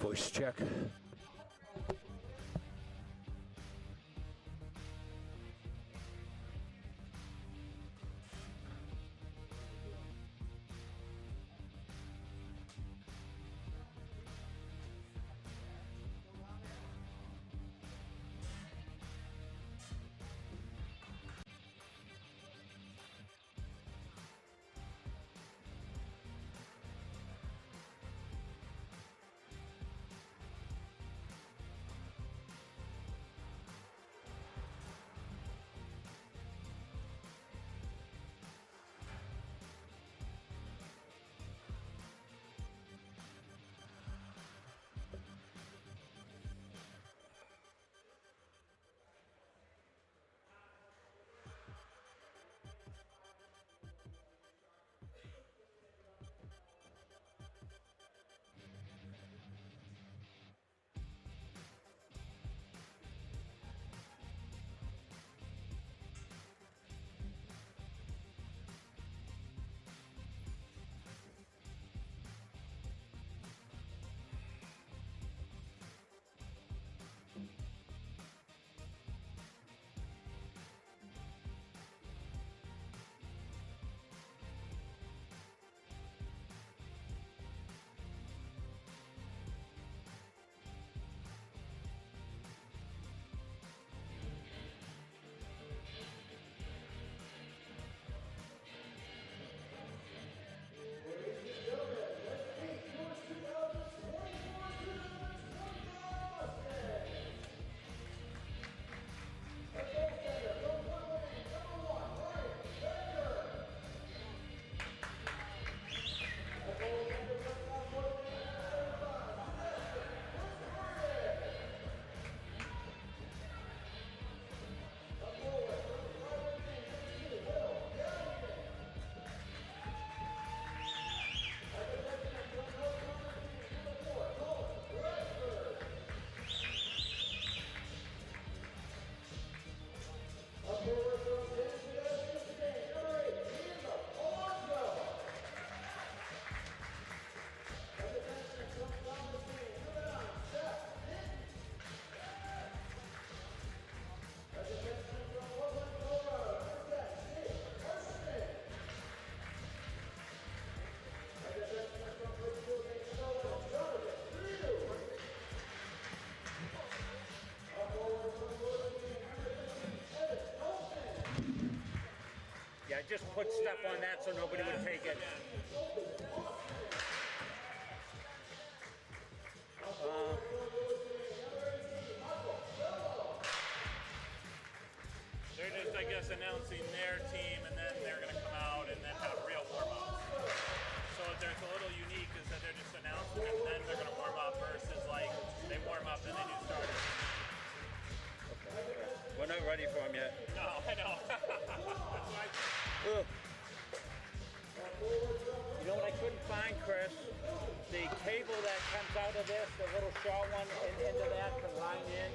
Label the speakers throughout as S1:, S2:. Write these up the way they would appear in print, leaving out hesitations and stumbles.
S1: Voice check. Yeah, I just put stuff on that so nobody would take it.
S2: They're just, I guess, announcing their team, and then they're going to come out and then have real warm-ups. So there's a little unique is that they're just announcing and then they're going to warm up versus like they warm up and they do starters.
S1: Okay. We're not ready for them yet.
S2: No, I know. That's why.
S1: You know what I couldn't find, Chris? The cable that comes out of this, the little short one, and into that to line in.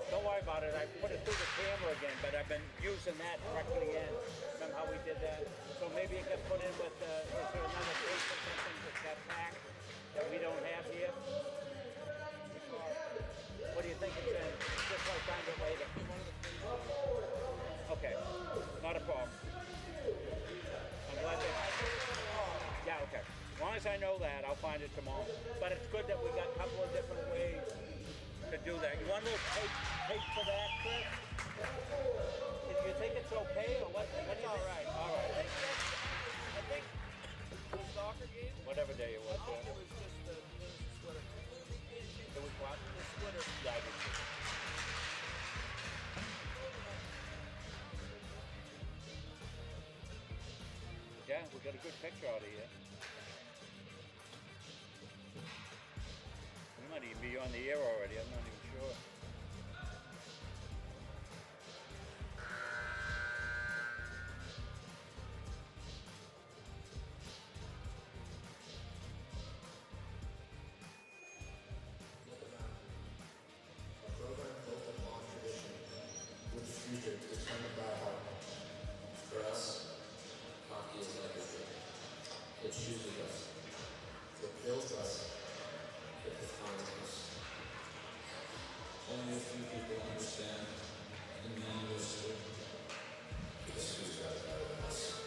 S1: Don't worry about it. I put it through the camera again, but I've been using that directly in. Remember how we did that? So maybe it got put in with, is there another tape or something that got packed that we don't have here? What do you think it's in? Just like find it later. Okay, not a problem. I'm glad that, yeah, okay. As long as I know that, I'll find it tomorrow. But it's good that we got a couple of different ways to do that. You want a little tape for that, Chris? Do you think it's okay, or what? That's all right. All right.
S3: I think the soccer game.
S1: Whatever day it was.
S3: I think it was just the sweater.
S1: It was what?
S3: The sweater.
S1: Yeah, I did too. Yeah, we got a good picture out of here. We might even be on the air already, I'm not even sure.
S4: A program built upon tradition, with the future determined by heart. For us, hockey is like a dream. It chooses us. It builds us. It defines us. Only a few people understand the meaning of history. History's got it better than us.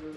S5: Live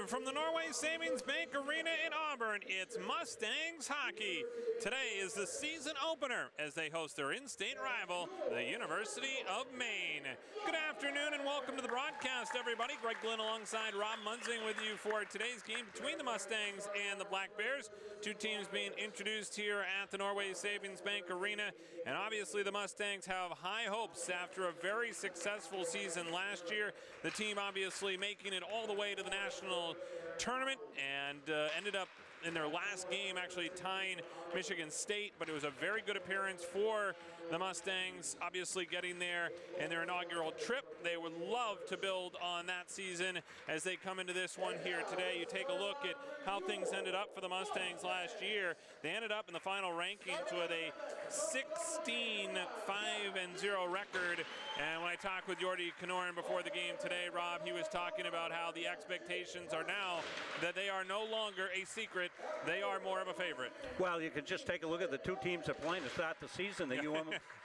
S5: from the Norway Savings Bank Arena in Auburn, it's Mustangs hockey. Today is the season opener as they host their in-state rival, the University of Maine. Good afternoon and welcome to the broadcast, everybody. Greg Glenn alongside Rob Munzing with you for today's game between the Mustangs and the Black Bears. Two teams being introduced here at the Norway Savings Bank Arena. And obviously the Mustangs have high hopes after a very successful season last year. The team obviously making it all the way to the national tournament and ended up in their last game actually tying Michigan State, but it was a very good appearance for the Mustangs, obviously getting there in their inaugural trip. They would love to build on that season as they come into this one here today. You take a look at how things ended up for the Mustangs last year. They ended up in the final rankings with a 16-5-0 record. And when I talked with Jordi Knorren before the game today, Rob, he was talking about how the expectations are now that they are no longer a secret. They are more of a favorite.
S6: Well, you can just take a look at the two teams that are playing to start the season, the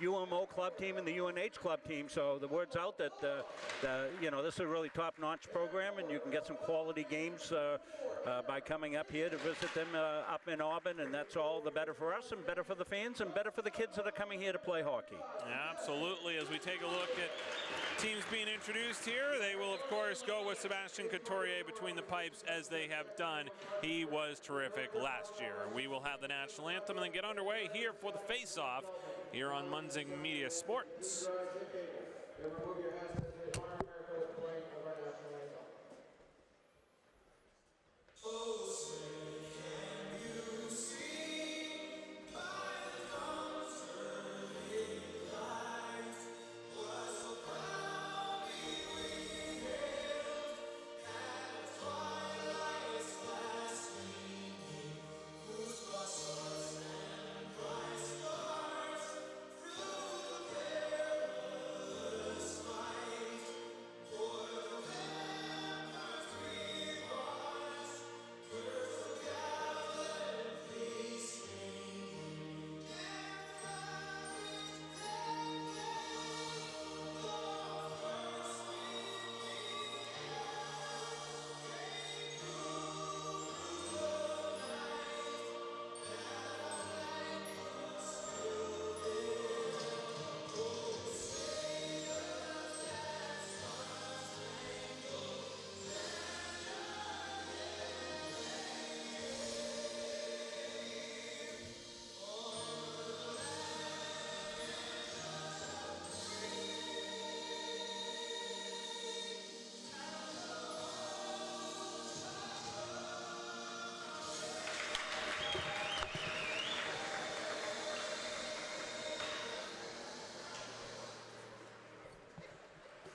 S6: UMO club team and the UNH club team. So the word's out that, this is a really top-notch program, and you can get some quality games by coming up here to visit them up in Auburn, and that's all the better for us and better for the fans and better for the kids that are coming here to play hockey.
S5: Absolutely. As we take a look at teams being introduced here, they will, of course, go with Sebastian Couturier between the pipes as they have done. He was terrific last year. We will have the national anthem and then get underway here for the face-off here on Munzing Media Sports.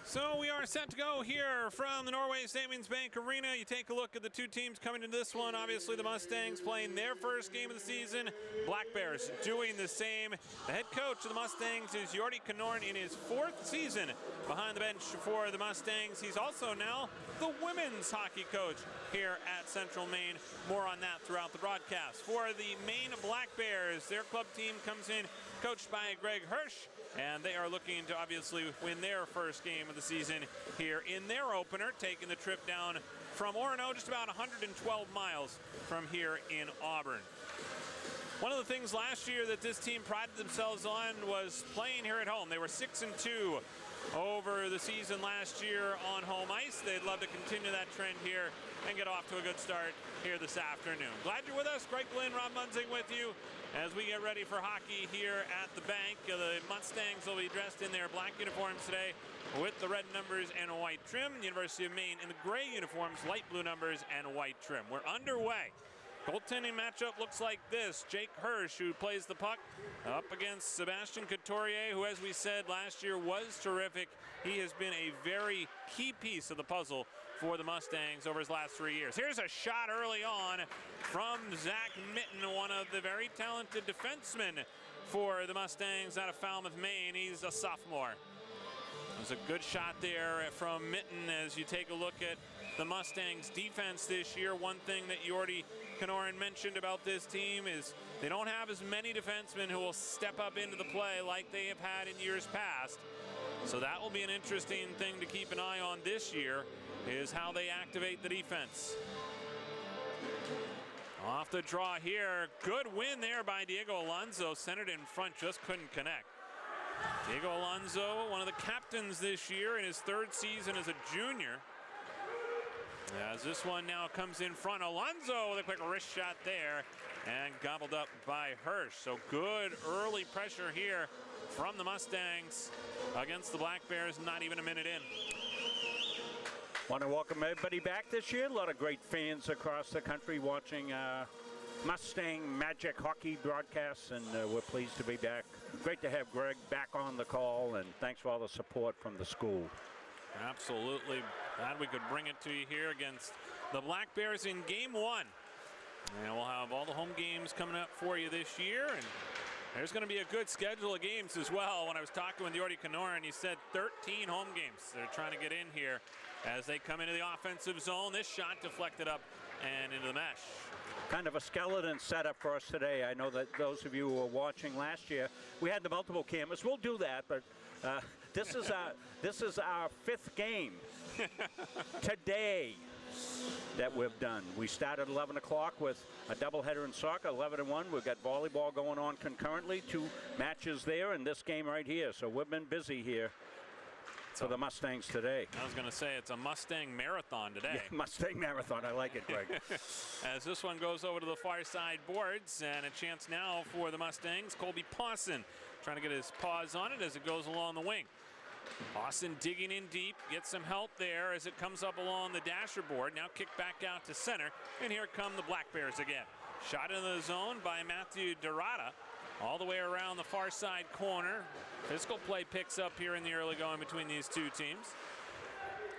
S5: So we are set to go here from the Norway Savings Bank Arena. You take a look at the two teams coming into this one. Obviously the Mustangs playing their first game of the season. Black Bears doing the same. The head coach of the Mustangs is Jordi Knorren in his fourth season behind the bench for the Mustangs. He's also now the women's hockey coach here at Central Maine. More on that throughout the broadcast. For the Maine Black Bears, their club team comes in coached by Greg Hirsch, and they are looking to obviously win their first game of the season here in their opener, taking the trip down from Orono, just about 112 miles from here in Auburn. One of the things last year that this team prided themselves on was playing here at home. They were 6-2 over the season last year on home ice. They'd love to continue that trend here and get off to a good start here this afternoon. Glad you're with us. Greg Glenn, Rob Munzing with you as we get ready for hockey here at the bank. The Mustangs will be dressed in their black uniforms today with the red numbers and white trim. The University of Maine in the gray uniforms, light blue numbers and white trim. We're underway. Goaltending matchup looks like this. Jake Hirsch, who plays the puck, up against Sebastian Couturier, who, as we said last year, was terrific. He has been a very key piece of the puzzle for the Mustangs over his last 3 years. Here's a shot early on from Zach Mitten, one of the very talented defensemen for the Mustangs out of Falmouth, Maine. He's a sophomore. It was a good shot there from Mitten as you take a look at the Mustangs defense this year. One thing that Jordi Knorren mentioned about this team is They don't have as many defensemen who will step up into the play like they have had in years past. So that will be an interesting thing to keep an eye on this year, is how they activate the defense. Off the draw here. Good win there by Diego Alonso. Centered in front, just couldn't connect. Diego Alonso, one of the captains this year in his 3rd season as a junior. As this one now comes in front, Alonso with a quick wrist shot there and gobbled up by Hirsch. So good early pressure here from the Mustangs against the Black Bears, not even a minute in.
S6: Want to welcome everybody back this year. A lot of great fans across the country watching Mustang Magic Hockey broadcasts, and we're pleased to be back. Great to have Greg back on the call, and thanks for all the support from the school.
S5: Absolutely. Glad we could bring it to you here against the Black Bears in Game 1. And we'll have all the home games coming up for you this year, and there's going to be a good schedule of games as well. When I was talking with Yordi Kanoran, he said 13 home games they're trying to get in here as they come into the offensive zone. This shot deflected up and into the mesh.
S6: Kind of a skeleton setup for us today. I know that those of you who were watching last year, we had the multiple cameras. We'll do that, but this is our 5th game today that we've done. We started at 11 o'clock with a doubleheader in soccer, 11 and 1. We've got volleyball going on concurrently, 2 matches there, and this game right here. So we've been busy here for the Mustangs today.
S5: I was going to say it's a Mustang marathon today.
S6: Yeah, Mustang marathon. I like it, Greg.
S5: As this one goes over to the far side boards, and a chance now for the Mustangs. Colby Pawson trying to get his paws on it as it goes along the wing. Pawson digging in deep, gets some help there as it comes up along the dasher board. Now kick back out to center, and here come the Black Bears again. Shot into the zone by Matthew Dorada. All the way around the far side corner. Physical play picks up here in the early going between these two teams.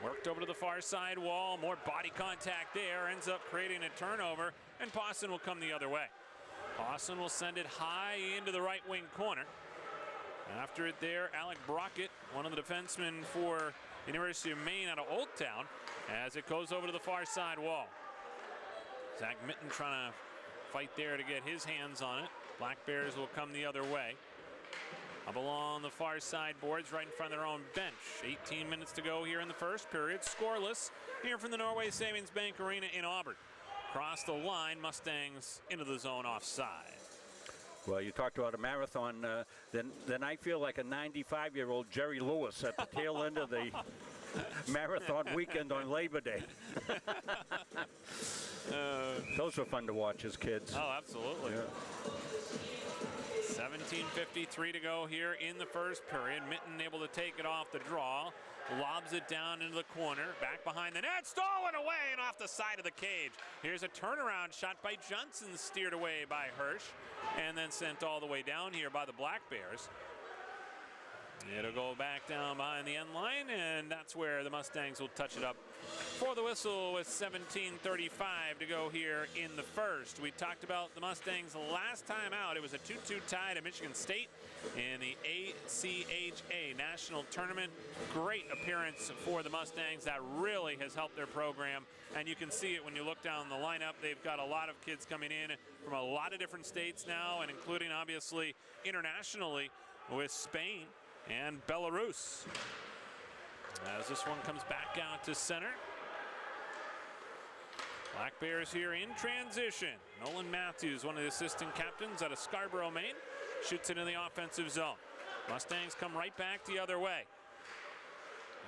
S5: Worked over to the far side wall. More body contact there. Ends up creating a turnover. And Pawson will come the other way. Pawson will send it high into the right wing corner. After it there, Alec Brockett, one of the defensemen for University of Maine out of Old Town, as it goes over to the far side wall. Zach Mitten trying to fight there to get his hands on it. Black Bears will come the other way. Up along the far side boards right in front of their own bench. 18 minutes to go here in the first period. Scoreless here from the Norway Savings Bank Arena in Auburn. Across the line, Mustangs into the zone offside.
S6: Well, you talked about a marathon. Then I feel like a 95-year-old Jerry Lewis at the tail end of the marathon weekend on Labor Day. Those were fun to watch as kids.
S5: Oh, absolutely.
S6: Yeah.
S5: 17:53 to go here in the first period. Mitten able to take it off the draw. Lobs it down into the corner. Back behind the net. Stolen away and off the side of the cage. Here's a turnaround shot by Johnson, steered away by Hirsch. And then sent all the way down here by the Black Bears. It'll go back down behind the end line, and that's where the Mustangs will touch it up for the whistle with 17:35 to go here in the first. We talked about the Mustangs last time out. It was a 2-2 tie to Michigan State in the ACHA National Tournament. Great appearance for the Mustangs. That really has helped their program, and you can see it when you look down the lineup. They've got a lot of kids coming in from a lot of different states now, and including obviously internationally with Spain and Belarus. As this one comes back out to center. Black Bears here in transition. Nolan Matthews, one of the assistant captains out of Scarborough, Maine, shoots it in the offensive zone. Mustangs come right back the other way.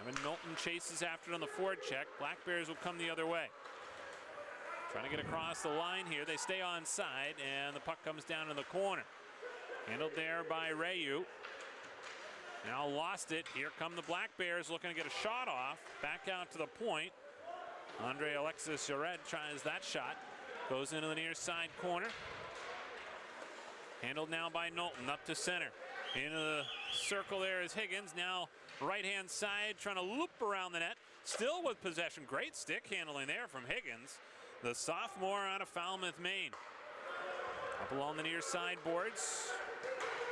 S5: Evan Milton chases after it on the forward check. Black Bears will come the other way. Trying to get across the line here. They stay on side, and the puck comes down in the corner. Handled there by Rayu. Now lost it. Here come the Black Bears looking to get a shot off. Back out to the point. Andre Alexis Jared tries that shot. Goes into the near side corner. Handled now by Knowlton up to center. Into the circle there is Higgins. Now right-hand side trying to loop around the net. Still with possession. Great stick handling there from Higgins. The sophomore out of Falmouth, Maine. Up along the near side boards.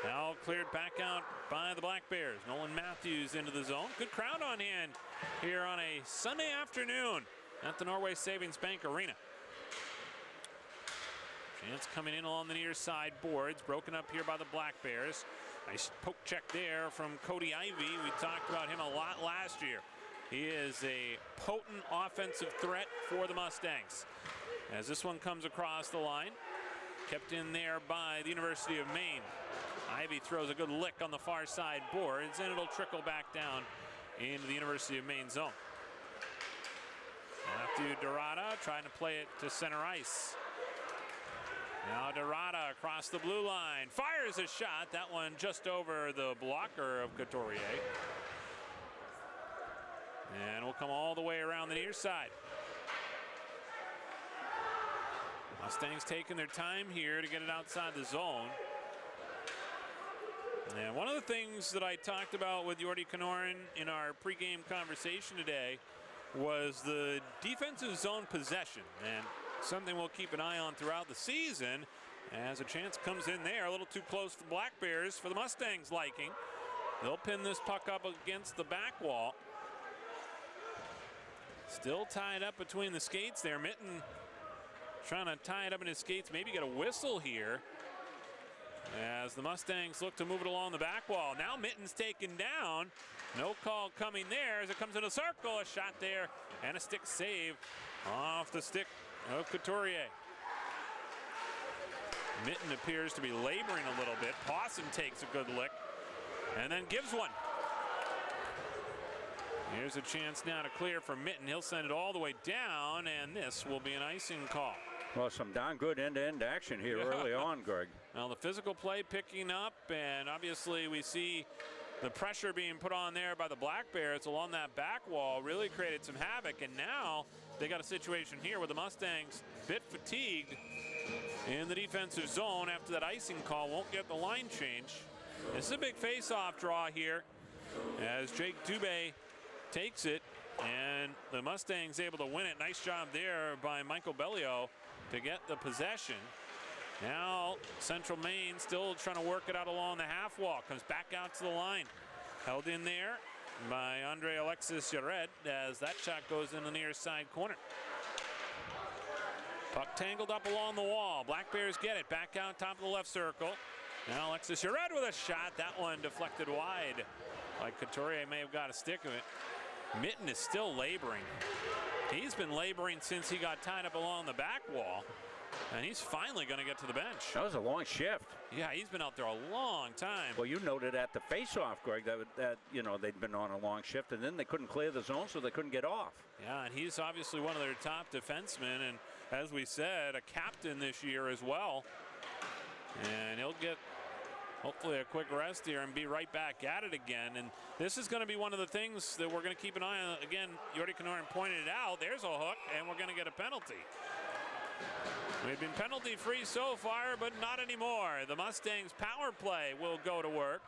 S5: Now cleared back out by the Black Bears. Nolan Matthews into the zone. Good crowd on hand here on a Sunday afternoon at the Norway Savings Bank Arena. Chance coming in along the near side boards, broken up here by the Black Bears. Nice poke check there from Cody Ivey. We talked about him a lot last year. He is a potent offensive threat for the Mustangs. As this one comes across the line, kept in there by the University of Maine. Ivey throws a good lick on the far side boards, and it'll trickle back down into the University of Maine zone. Matthew Dorada trying to play it to center ice. Now Dorada across the blue line, fires a shot. That one just over the blocker of Couturier. And we'll come all the way around the near side. Mustangs taking their time here to get it outside the zone. And one of the things that I talked about with Jordy Kanorin in our pregame conversation today was the defensive zone possession, and something we'll keep an eye on throughout the season as a chance comes in there a little too close for the Black Bears for the Mustangs' liking. They'll pin this puck up against the back wall. Still tied up between the skates there. Mitten trying to tie it up in his skates, maybe get a whistle here as the Mustangs look to move it along the back wall. Now Mitten's taken down. No call coming there as it comes in a circle. A shot there and a stick save off the stick of Couturier. Mitten appears to be laboring a little bit. Pawson takes a good lick and then gives one. Here's a chance now to clear for Mitten. He'll send it all the way down, and this will be an icing call.
S6: Well, some darn good end-to-end action here early on, Greg.
S5: Well, the physical play picking up, and obviously we see the pressure being put on there by the Black Bears along that back wall really created some havoc, and now they got a situation here where the Mustangs a bit fatigued in the defensive zone after that icing call. Won't get the line change. This is a big face-off draw here as Jake Dubé takes it, and the Mustangs able to win it. Nice job there by Michael Bellio to get the possession. Now Central Maine still trying to work it out along the half wall. Comes back out to the line. Held in there by Andre Alexis Jared as that shot goes in the near side corner. Puck tangled up along the wall. Black Bears get it. Back out top of the left circle. Now Alexis Jared with a shot. That one deflected wide. Like Couturier may have got a stick of it. Mitten is still laboring. He's been laboring since he got tied up along the back wall. And he's finally going to get to the bench.
S6: That was a long shift.
S5: Yeah, he's been out there a long time.
S6: Well, you noted at the face-off, Greg, that you know, they'd been on a long shift, and then they couldn't clear the zone, so they couldn't get off.
S5: Yeah, and he's obviously one of their top defensemen, and as we said, a captain this year as well. And he'll get hopefully a quick rest here and be right back at it again. And this is going to be one of the things that we're going to keep an eye on. Again, Jordy Kanorin pointed it out. There's a hook, and we're going to get a penalty. We've been penalty-free so far, but not anymore. The Mustangs' power play will go to work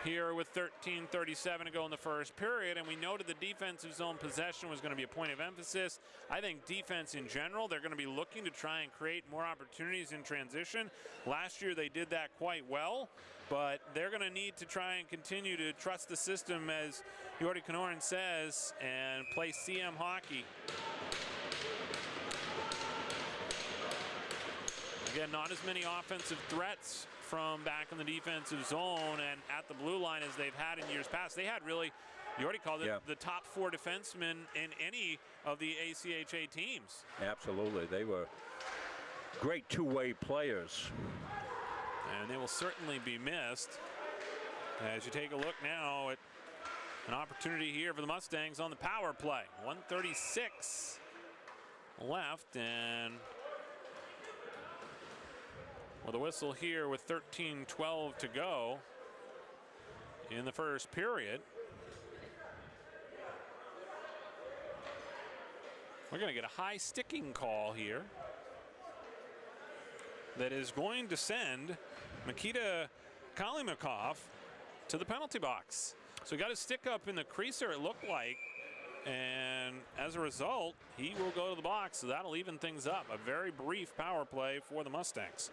S5: here with 13:37 to go in the first period, and we noted the defensive zone possession was going to be a point of emphasis. I think defense in general, they're going to be looking to try and create more opportunities in transition. Last year they did that quite well, but they're going to need to try and continue to trust the system, as Jordy Kanorin says, and play CM hockey. Again, not as many offensive threats from back in the defensive zone and at the blue line as they've had in years past. They had really, you already called it, the top four defensemen in any of the ACHA teams.
S6: Absolutely. They were great two-way players.
S5: And they will certainly be missed. As you take a look now at an opportunity here for the Mustangs on the power play. 1:36 left, and with a whistle here with 13:12 to go in the first period. We're going to get a high sticking call here that is going to send Mikita Kalimakov to the penalty box. So he got his stick up in the creaser, it looked like, and as a result, he will go to the box, so that'll even things up. A very brief power play for the Mustangs.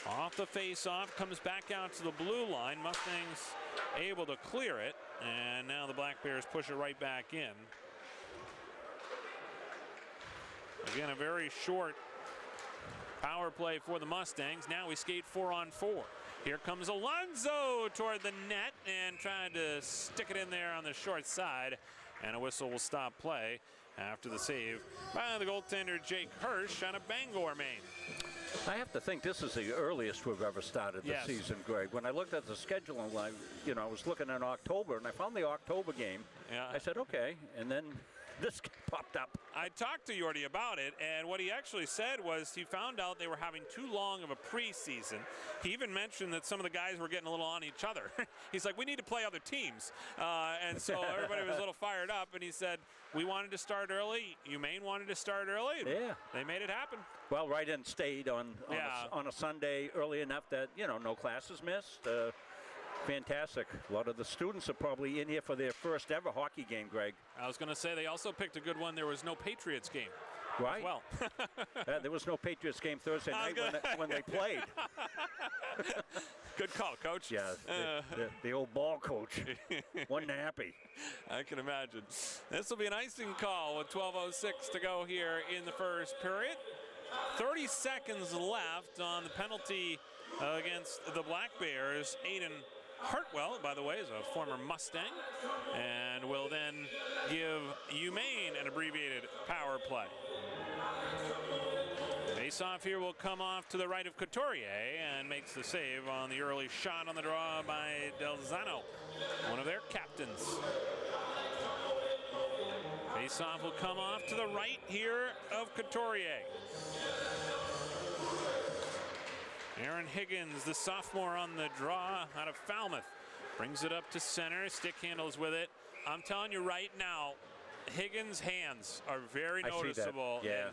S5: Off the face-off, comes back out to the blue line. Mustangs able to clear it, and now the Black Bears push it right back in. Again, a very short power play for the Mustangs. Now we skate 4-on-4. Here comes Alonso toward the net and trying to stick it in there on the short side. And a whistle will stop play after the save by the goaltender Jake Hirsch on a Bangor main.
S6: I have to think this is the earliest we've ever started the season, Greg. When I looked at the schedule, I was looking in October, and I found the October game.
S5: Yeah.
S6: I said, okay, and then this popped up.
S5: I talked to Yordi about it, and what he actually said was he found out they were having too long of a preseason. He even mentioned that some of the guys were getting a little on each other. He's like, we need to play other teams. And so everybody was a little fired up, and he said, we wanted to start early. UMaine wanted to start early.
S6: Yeah.
S5: They made it happen.
S6: Well, right in stayed on a Sunday early enough that, no classes missed. Fantastic. A lot of the students are probably in here for their first ever hockey game, Greg.
S5: I was going to say they also picked a good one. There was no Patriots game.
S6: Right.
S5: Well,
S6: there was no Patriots game Thursday night when they played.
S5: Good call, Coach.
S6: Yeah, the old ball coach. Wasn't happy.
S5: I can imagine. This will be an icing call with 12:06 to go here in the first period. 30 seconds left on the penalty against the Black Bears. Aiden Hartwell, by the way, is a former Mustang, and will then give UMaine an abbreviated power play. Face-off here will come off to the right of Couturier and makes the save on the early shot on the draw by Delzano, one of their captains. Face-off will come off to the right here of Couturier. Aaron Higgins, the sophomore on the draw out of Falmouth, brings it up to center. Stick handles with it. I'm telling you right now, Higgins' hands are very noticeable.
S6: Yeah.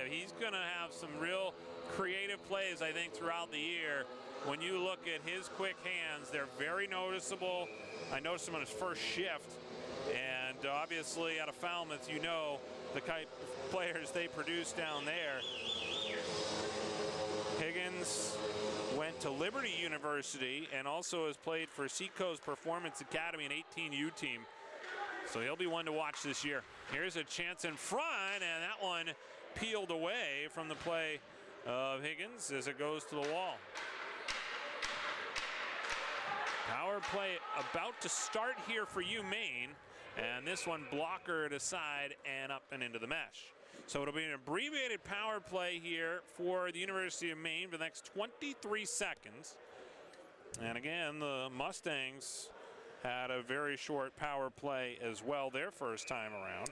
S5: He's going to have some real creative plays, I think, throughout the year. When you look at his quick hands, they're very noticeable. I noticed him on his first shift. And obviously, out of Falmouth, the type of players they produce down there. Higgins went to Liberty University and also has played for Seacoast Performance Academy, an 18U team. So he'll be one to watch this year. Here's a chance in front, and that one peeled away from the play of Higgins as it goes to the wall. Power play about to start here for UMaine, and this one blockered aside and up and into the mesh. So it'll be an abbreviated power play here for the University of Maine for the next 23 seconds. And again, the Mustangs had a very short power play as well their first time around.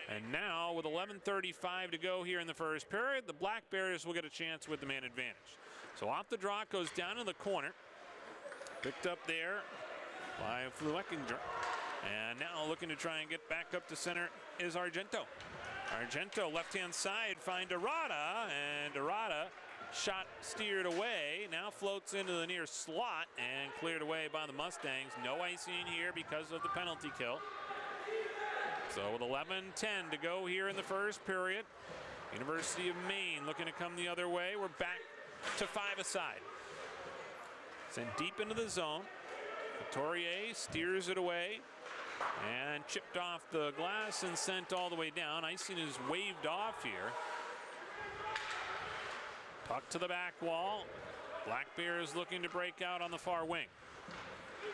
S5: And now with 11:35 to go here in the first period, the Black Bears will get a chance with the man advantage. So off the draw, goes down in the corner. Picked up there by Flueckinger. And now looking to try and get back up to center is Argento. Argento, left-hand side, find Dorada, and Dorada shot steered away, now floats into the near slot and cleared away by the Mustangs. No icing here because of the penalty kill. So with 11:10 to go here in the first period, University of Maine looking to come the other way. We're back to 5-a-side. Sent deep into the zone. Couturier steers it away and chipped off the glass and sent all the way down. Icing is waved off here. Puck to the back wall. Black Bears looking to break out on the far wing.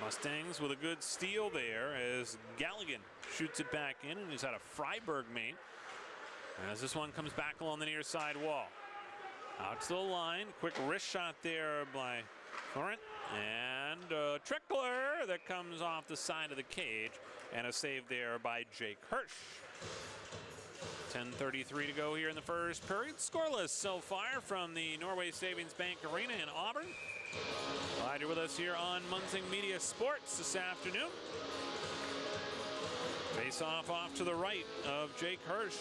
S5: Mustangs with a good steal there as Galligan shoots it back in, and he's out of Freiburg, Maine. As this one comes back along the near side wall. Out to the line. Quick wrist shot there by Florent. And a trickler that comes off the side of the cage. And a save there by Jake Hirsch. 10:33 to go here in the first period. Scoreless so far from the Norway Savings Bank Arena in Auburn. Glad you're with us here on Munzing Media Sports this afternoon. Face off to the right of Jake Hirsch.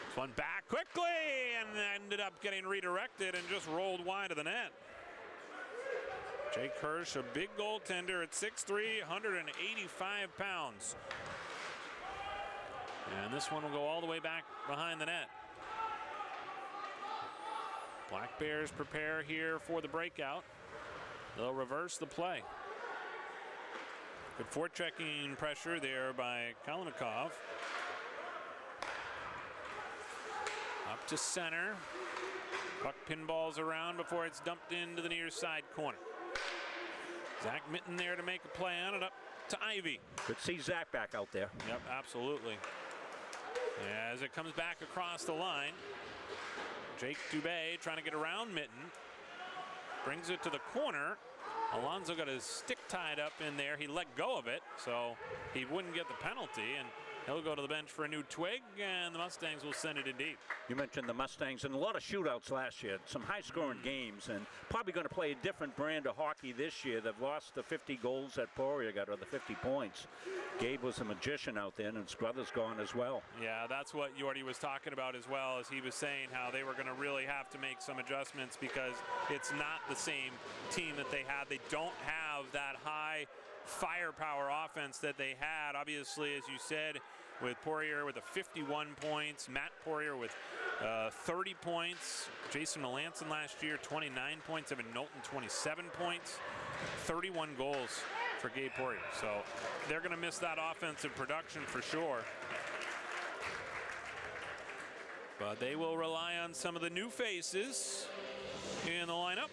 S5: This one back quickly and ended up getting redirected and just rolled wide of the net. Jake Hirsch, a big goaltender at 6'3", 185 pounds. And this one will go all the way back behind the net. Black Bears prepare here for the breakout. They'll reverse the play. Good forechecking pressure there by Kalinikov. Up to center. Puck pinballs around before it's dumped into the near side corner. Zach Mitten there to make a play on it, up to Ivy.
S6: Good to see Zach back out there.
S5: Yep, absolutely. As it comes back across the line, Jake Dubé trying to get around Mitten. Brings it to the corner. Alonso got his stick tied up in there. He let go of it, so he wouldn't get the penalty, and he'll go to the bench for a new twig, and the Mustangs will send it in deep.
S6: You mentioned the Mustangs and a lot of shootouts last year, some high-scoring games, and probably going to play a different brand of hockey this year. They've lost the 50 goals that Poirier got, or the 50 points. Gabe was a magician out there, and his brother's gone as well.
S5: Yeah, that's what Yordi was talking about as well, as he was saying how they were going to really have to make some adjustments because it's not the same team that they had. They don't have that high firepower offense that they had. Obviously, as you said, with Poirier with 51 points, Matt Poirier with 30 points, Jason Melanson last year 29 points, Evan Knowlton 27 points, 31 goals for Gabe Poirier. So they're going to miss that offensive production for sure. But they will rely on some of the new faces in the lineup.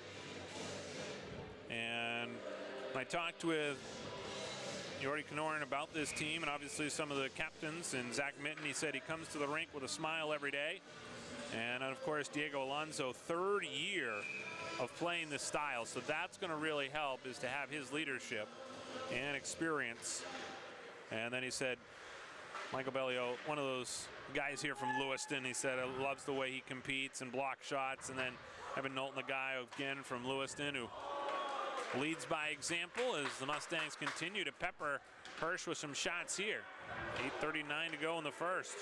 S5: And I talked with Yordi Kanorin about this team, and obviously some of the captains, and Zach Mitten, he said he comes to the rink with a smile every day. And of course, Diego Alonso, third year of playing this style. So that's going to really help, is to have his leadership and experience. And then he said, Michael Bellio, one of those guys here from Lewiston, he said, loves the way he competes and blocks shots. And then Evan Knowlton, the guy, again, from Lewiston, who leads by example as the Mustangs continue to pepper Hirsch with some shots here. 8:39 to go in the first.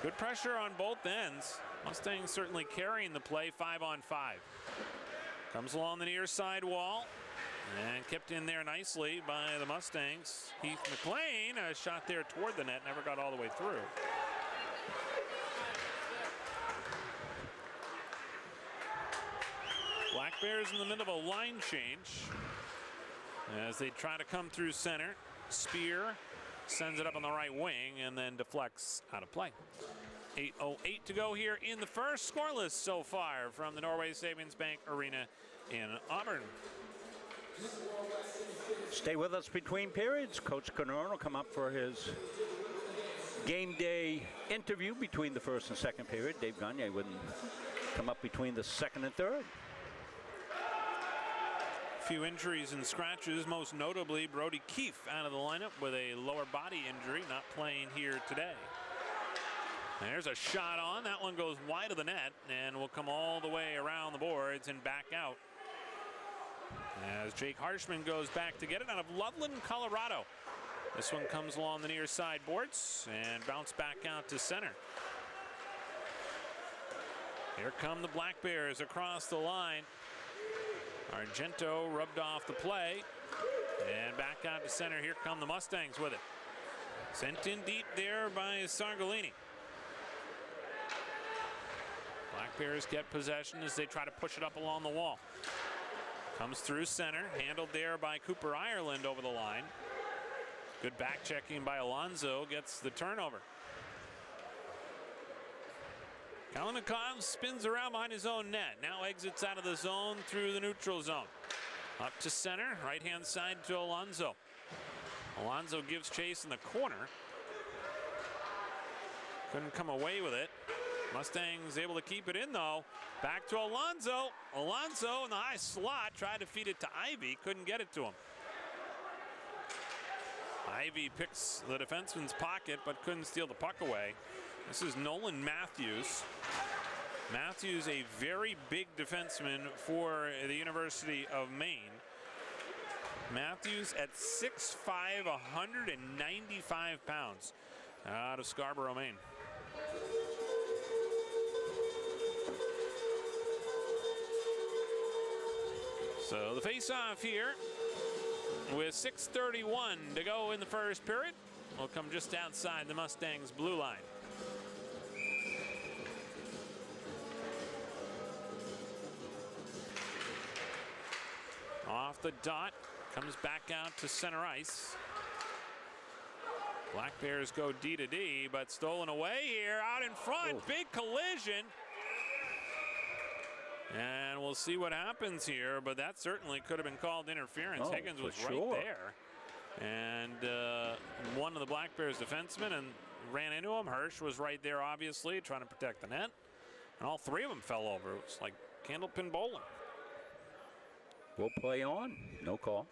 S5: Good pressure on both ends. Mustangs certainly carrying the play 5-on-5. Comes along the near side wall and kept in there nicely by the Mustangs. Heath McLean, a shot there toward the net, never got all the way through. Black Bears in the middle of a line change as they try to come through center. Spear sends it up on the right wing and then deflects out of play. 8:08 to go here in the first. Scoreless so far from the Norway Savings Bank Arena in Auburn.
S6: Stay with us between periods. Coach Kanorin will come up for his game day interview between the first and second period. Dave Gagne wouldn't come up between the second and third.
S5: Few injuries and scratches, most notably Brody Keefe out of the lineup with a lower body injury, not playing here today. There's a shot on. That one goes wide of the net and will come all the way around the boards and back out. As Jake Harshman goes back to get it out of Loveland, Colorado. This one comes along the near side boards and bounce back out to center. Here come the Black Bears across the line. Argento rubbed off the play and back out to center. Here come the Mustangs with it. Sent in deep there by Sargolini. Black Bears get possession as they try to push it up along the wall. Comes through center, handled there by Cooper Ireland over the line. Good back checking by Alonso, gets the turnover. Kalinikov spins around behind his own net. Now exits out of the zone through the neutral zone. Up to center, right-hand side to Alonso. Alonso gives chase in the corner. Couldn't come away with it. Mustangs able to keep it in though. Back to Alonso. Alonso in the high slot, tried to feed it to Ivy, couldn't get it to him. Ivy picks the defenseman's pocket but couldn't steal the puck away. This is Nolan Matthews. Matthews, a very big defenseman for the University of Maine. Matthews at 6'5", 195 pounds out of Scarborough, Maine. So the face-off here with 6:31 to go in the first period will come just outside the Mustangs' blue line. Off the dot, comes back out to center ice. Black Bears go D to D, but stolen away here out in front.
S6: Oh.
S5: Big collision. And we'll see what happens here, but that certainly could have been called interference.
S6: Oh,
S5: Higgins was
S6: for
S5: right
S6: sure.
S5: there. And one of the Black Bears defensemen and ran into him. Hirsch was right there, obviously, trying to protect the net. And all three of them fell over. It was like candlepin bowling.
S6: We'll play on. No call.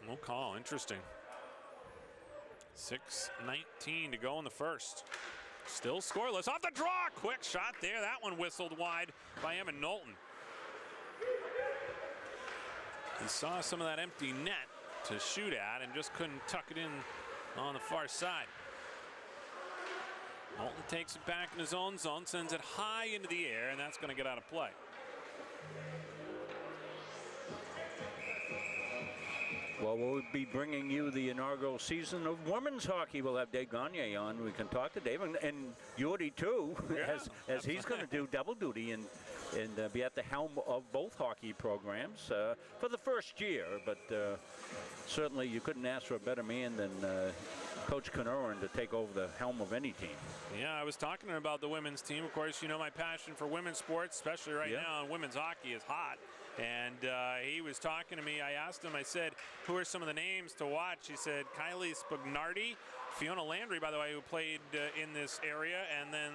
S5: No call. Interesting. 6:19 to go in the first. Still scoreless. Off the draw. Quick shot there. That one whistled wide by Evan Knowlton. He saw some of that empty net to shoot at and just couldn't tuck it in on the far side. Knowlton takes it back in his own zone, sends it high into the air, and that's going to get out of play.
S6: Well, we'll be bringing you the inaugural season of women's hockey. We'll have Dave Gagne on. We can talk to Dave, and Jordy too,
S5: Yeah,
S6: as he's going to do double duty and be at the helm of both hockey programs for the first year. But certainly you couldn't ask for a better man than Coach Kanoran to take over the helm of any team.
S5: Yeah, I was talking to him about the women's team. Of course, you know my passion for women's sports, especially right now, and women's hockey is hot. And he was talking to me. I asked him, I said, who are some of the names to watch? He said, Kylie Spagnardi, Fiona Landry, by the way, who played in this area, and then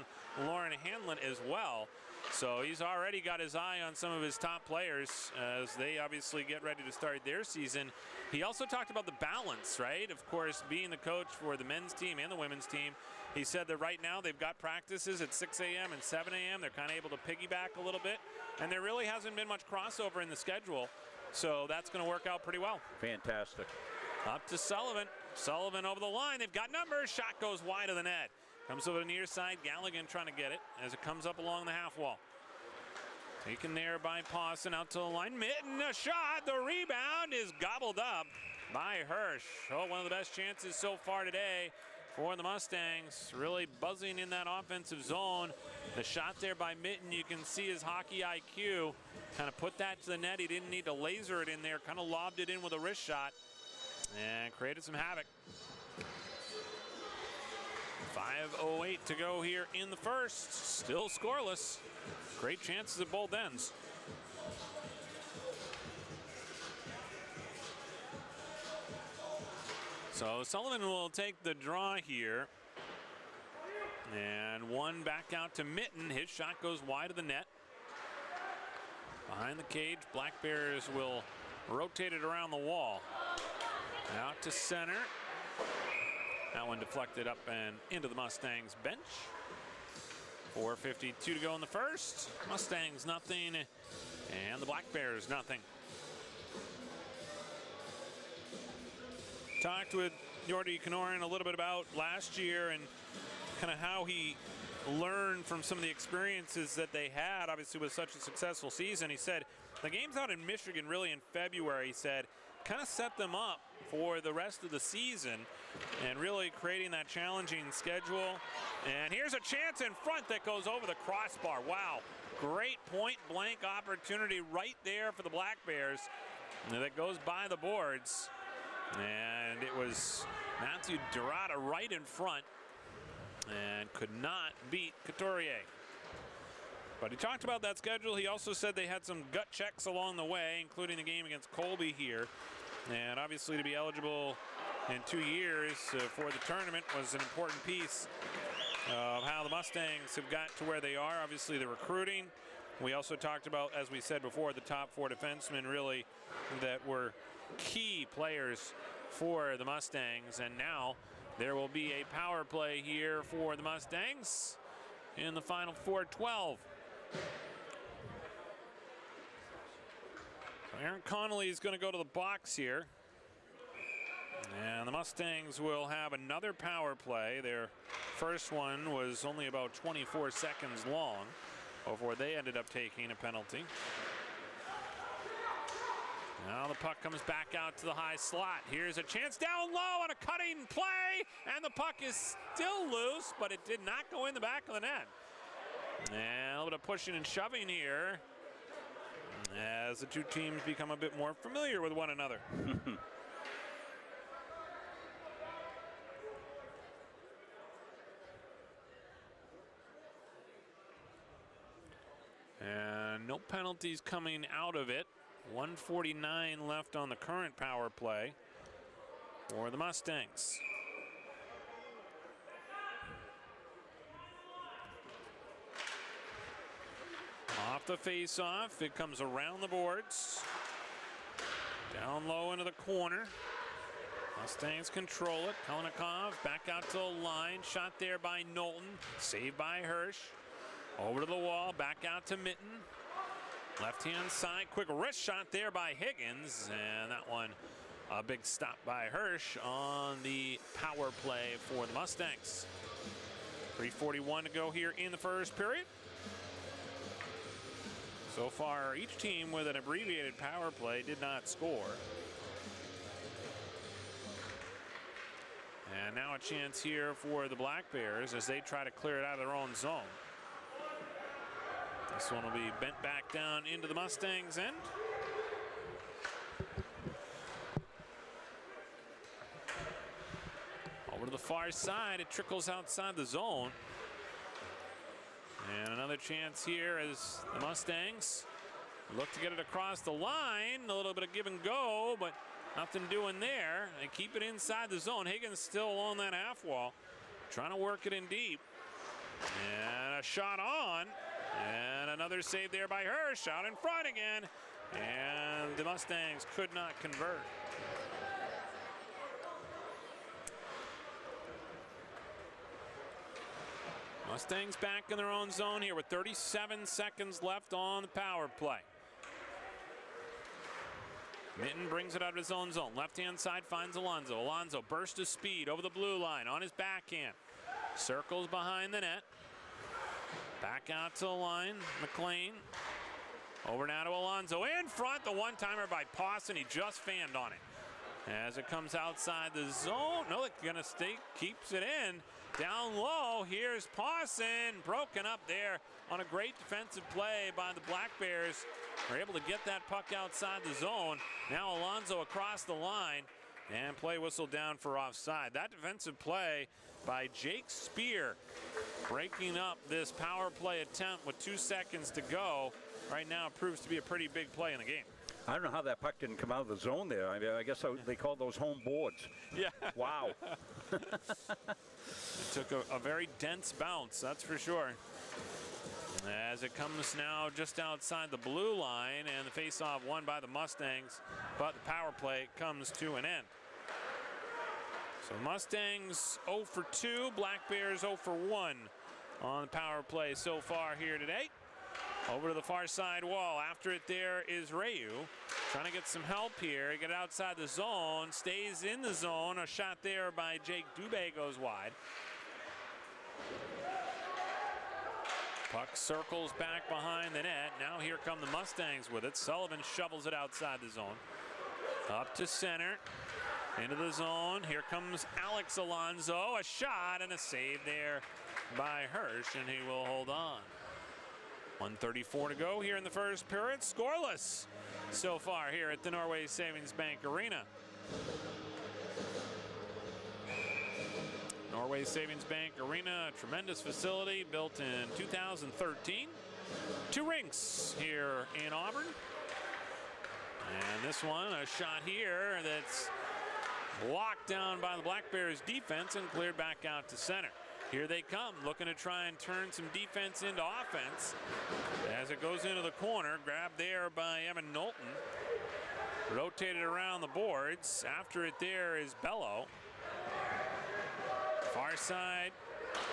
S5: Lauren Hanlon as well. So he's already got his eye on some of his top players as they obviously get ready to start their season. He also talked about the balance, right? Of course, being the coach for the men's team and the women's team, he said that right now they've got practices at 6 a.m. and 7 a.m. They're kind of able to piggyback a little bit, and there really hasn't been much crossover in the schedule, so that's going to work out pretty well.
S6: Fantastic.
S5: Up to Sullivan. Sullivan over the line. They've got numbers. Shot goes wide of the net. Comes over the near side. Galligan trying to get it as it comes up along the half wall. Taken there by Pawson out to the line. Mitten, a shot. The rebound is gobbled up by Hirsch. Oh, one of the best chances so far today for the Mustangs. Really buzzing in that offensive zone. The shot there by Mitten, you can see his hockey IQ. Kind of put that to the net. He didn't need to laser it in there. Kind of lobbed it in with a wrist shot and created some havoc. 5:08 to go here in the first. Still scoreless. Great chances at both ends. So Sullivan will take the draw here. And one back out to Mitten. His shot goes wide of the net. Behind the cage, Black Bears will rotate it around the wall. Out to center. That one deflected up and into the Mustangs bench. 4:52 to go in the first. Mustangs nothing, and the Black Bears nothing. Talked with Jordy Kanoran a little bit about last year and kind of how he learned from some of the experiences that they had, obviously with such a successful season. He said the games out in Michigan really in February, he said, kind of set them up for the rest of the season and really creating that challenging schedule. And here's a chance in front that goes over the crossbar. Wow, great point blank opportunity right there for the Black Bears. And that goes by the boards. And it was Matthew Dorada right in front and could not beat Couturier. But he talked about that schedule. He also said they had some gut checks along the way, including the game against Colby here. And obviously to be eligible in 2 years for the tournament was an important piece of how the Mustangs have got to where they are. Obviously the recruiting. We also talked about, as we said before, the top 4 defensemen really that were key players for the Mustangs. And now there will be a power play here for the Mustangs in the final 4:12. Aaron Connolly is going to go to the box here. And the Mustangs will have another power play. Their first one was only about 24 seconds long before they ended up taking a penalty. Now the puck comes back out to the high slot. Here's a chance down low on a cutting play, and the puck is still loose, but it did not go in the back of the net. And a little bit of pushing and shoving here as the two teams become a bit more familiar with one another. penalties coming out of it. 1:49 left on the current power play for the Mustangs. Off the face-off, it comes around the boards. Down low into the corner. Mustangs control it. Kalinikov back out to the line. Shot there by Knowlton. Saved by Hirsch. Over to the wall. Back out to Mitten. Left-hand side. Quick wrist shot there by Higgins. And that one, a big stop by Hirsch on the power play for the Mustangs. 3:41 to go here in the first period. So far, each team with an abbreviated power play did not score. And now a chance here for the Black Bears as they try to clear it out of their own zone. This one will be bent back down into the Mustangs' end. Over to the far side, it trickles outside the zone. And another chance here as the Mustangs look to get it across the line. A little bit of give and go, but nothing doing there. They keep it inside the zone. Higgins still on that half wall, trying to work it in deep. And a shot on. And another save there by Hirsch. Out in front again. And the Mustangs could not convert. Mustangs back in their own zone here with 37 seconds left on the power play. Mitten brings it out of his own zone. Left-hand side finds Alonso. Alonso burst of speed over the blue line on his backhand. Circles behind the net. Back out to the line. McLean. Over now to Alonso. In front, the one-timer by Pawson. He just fanned on it. As it comes outside the zone. No, it's going to stay. Keeps it in. Down low, here's Pawson, broken up there on a great defensive play by the Black Bears. They're able to get that puck outside the zone. Now Alonso across the line, and play whistle down for offside. That defensive play by Jake Spear, breaking up this power play attempt with 2 seconds to go. Right now it proves to be a pretty big play in the game.
S6: I don't know how that puck didn't come out of the zone there. I guess they call those home boards.
S5: Yeah.
S6: Wow.
S5: It took a very dense bounce, that's for sure. As it comes now just outside the blue line, and the face-off won by the Mustangs, but the power play comes to an end. So Mustangs 0 for 2, Black Bears 0 for 1 on the power play so far here today. Over to the far side wall. After it there is Rayu. Trying to get some help here. Get outside the zone. Stays in the zone. A shot there by Jake Dubé goes wide. Puck circles back behind the net. Now here come the Mustangs with it. Sullivan shovels it outside the zone. Up to center. Into the zone. Here comes Alex Alonso. A shot and a save there by Hirsch, and he will hold on. 1:34 to go here in the first period. Scoreless so far here at the Norway Savings Bank Arena. Norway Savings Bank Arena, a tremendous facility built in 2013. 2 rinks here in Auburn. And this one, a shot here that's blocked down by the Black Bears defense and cleared back out to center. Here they come, looking to try and turn some defense into offense. As it goes into the corner, grabbed there by Evan Knowlton. Rotated around the boards. After it there is Bello. Far side,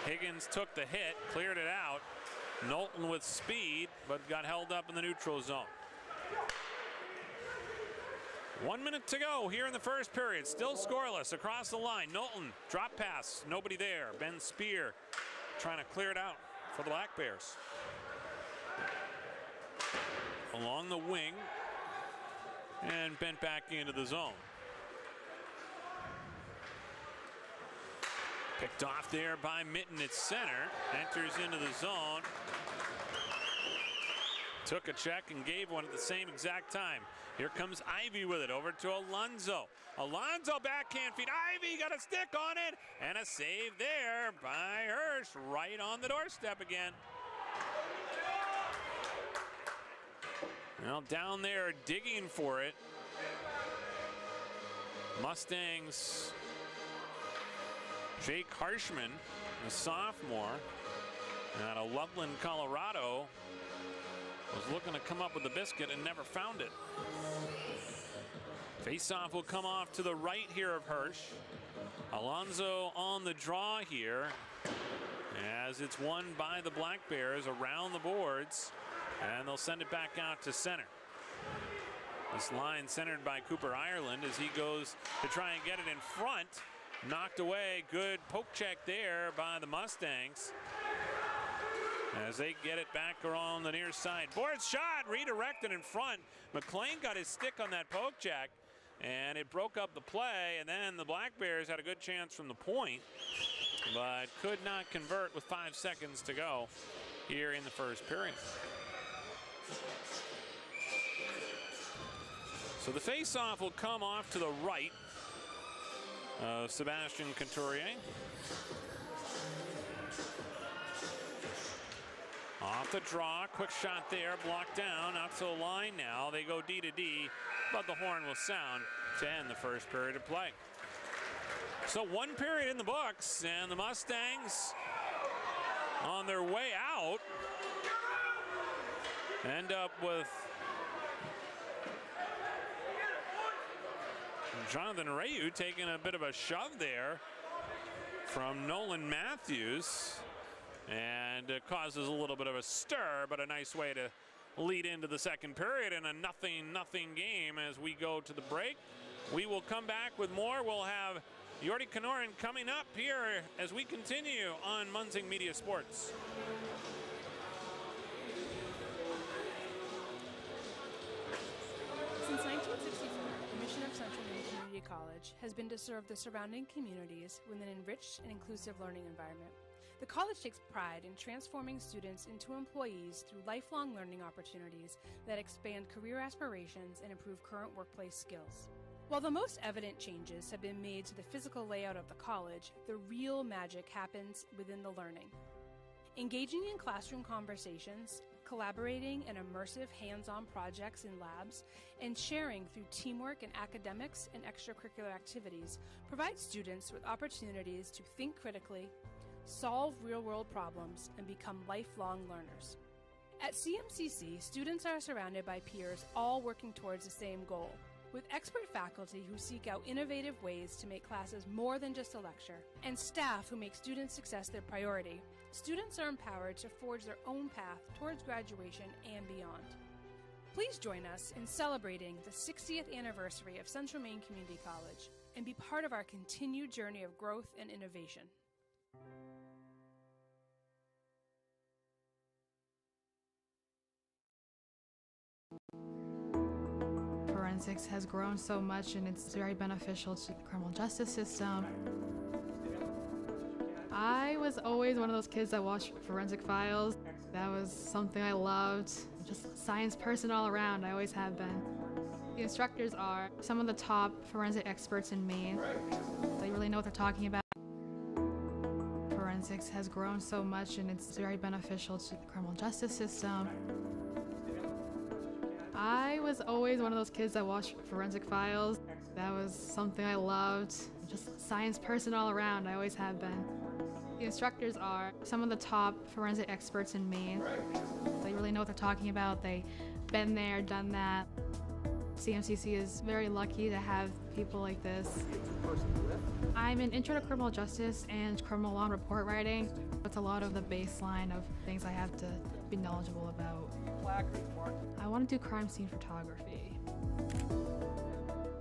S5: Higgins took the hit, cleared it out. Knowlton with speed, but got held up in the neutral zone. 1 minute to go here in the first period. Still scoreless across the line. Knowlton, drop pass, nobody there. Ben Spear trying to clear it out for the Black Bears. Along the wing and bent back into the zone. Picked off there by Mitten at center. Enters into the zone. Took a check and gave one at the same exact time. Here comes Ivy with it over to Alonso. Alonso backhand feed. Ivy got a stick on it. And a save there by Hirsch right on the doorstep again. Well, down there digging for it. Mustangs. Jake Harshman, a sophomore out of Loveland, Colorado, was looking to come up with the biscuit and never found it. Faceoff will come off to the right here of Hirsch. Alonso on the draw here as it's won by the Black Bears around the boards, and they'll send it back out to center. This line centered by Cooper Ireland as he goes to try and get it in front. Knocked away. Good poke check there by the Mustangs as they get it back around the near side. Board shot redirected in front. McLean got his stick on that poke check, and it broke up the play, and then the Black Bears had a good chance from the point, but could not convert with 5 seconds to go here in the first period. So the face-off will come off to the right of Sebastian Couturier. Off the draw, quick shot there, blocked down, out to the line now. They go D to D, but the horn will sound to end the first period of play. So 1 period in the books, and the Mustangs on their way out end up with Jonathan Rayu taking a bit of a shove there from Nolan Matthews, and it causes a little bit of a stir, but a nice way to lead into the second period in a 0-0 game as we go to the break. We will come back with more. We'll have Yordi Kanorin coming up here as we continue on Munzing Media Sports.
S7: Since 1964, the mission of Central Maine Community College has been to serve the surrounding communities with an enriched and inclusive learning environment. The college takes pride in transforming students into employees through lifelong learning opportunities that expand career aspirations and improve current workplace skills. While the most evident changes have been made to the physical layout of the college, the real magic happens within the learning. Engaging in classroom conversations, collaborating in immersive hands-on projects in labs, and sharing through teamwork in academics and extracurricular activities provides students with opportunities to think critically, solve real-world problems, and become lifelong learners. At CMCC, students are surrounded by peers all working towards the same goal, with expert faculty who seek out innovative ways to make classes more than just a lecture, and staff who make student success their priority. Students are empowered to forge their own path towards graduation and beyond. Please join us in celebrating the 60th anniversary of Central Maine Community College and be part of our continued journey of growth and innovation.
S8: Forensics has grown so much, and it's very beneficial to the criminal justice system. I was always one of those kids that watched Forensic Files. That was something I loved. Just a science person all around, I always have been. The instructors are some of the top forensic experts in Maine. They really know what they're talking about. Forensics has grown so much, and it's very beneficial to the criminal justice system. I was always one of those kids that watched Forensic Files. That was something I loved. Just a science person all around, I always have been. The instructors are some of the top forensic experts in Maine. They really know what they're talking about. They've been there, done that. CMCC is very lucky to have people like this. I'm an intro to criminal justice and criminal law and report writing. It's a lot of the baseline of things I have to be knowledgeable about. I want to do crime scene photography.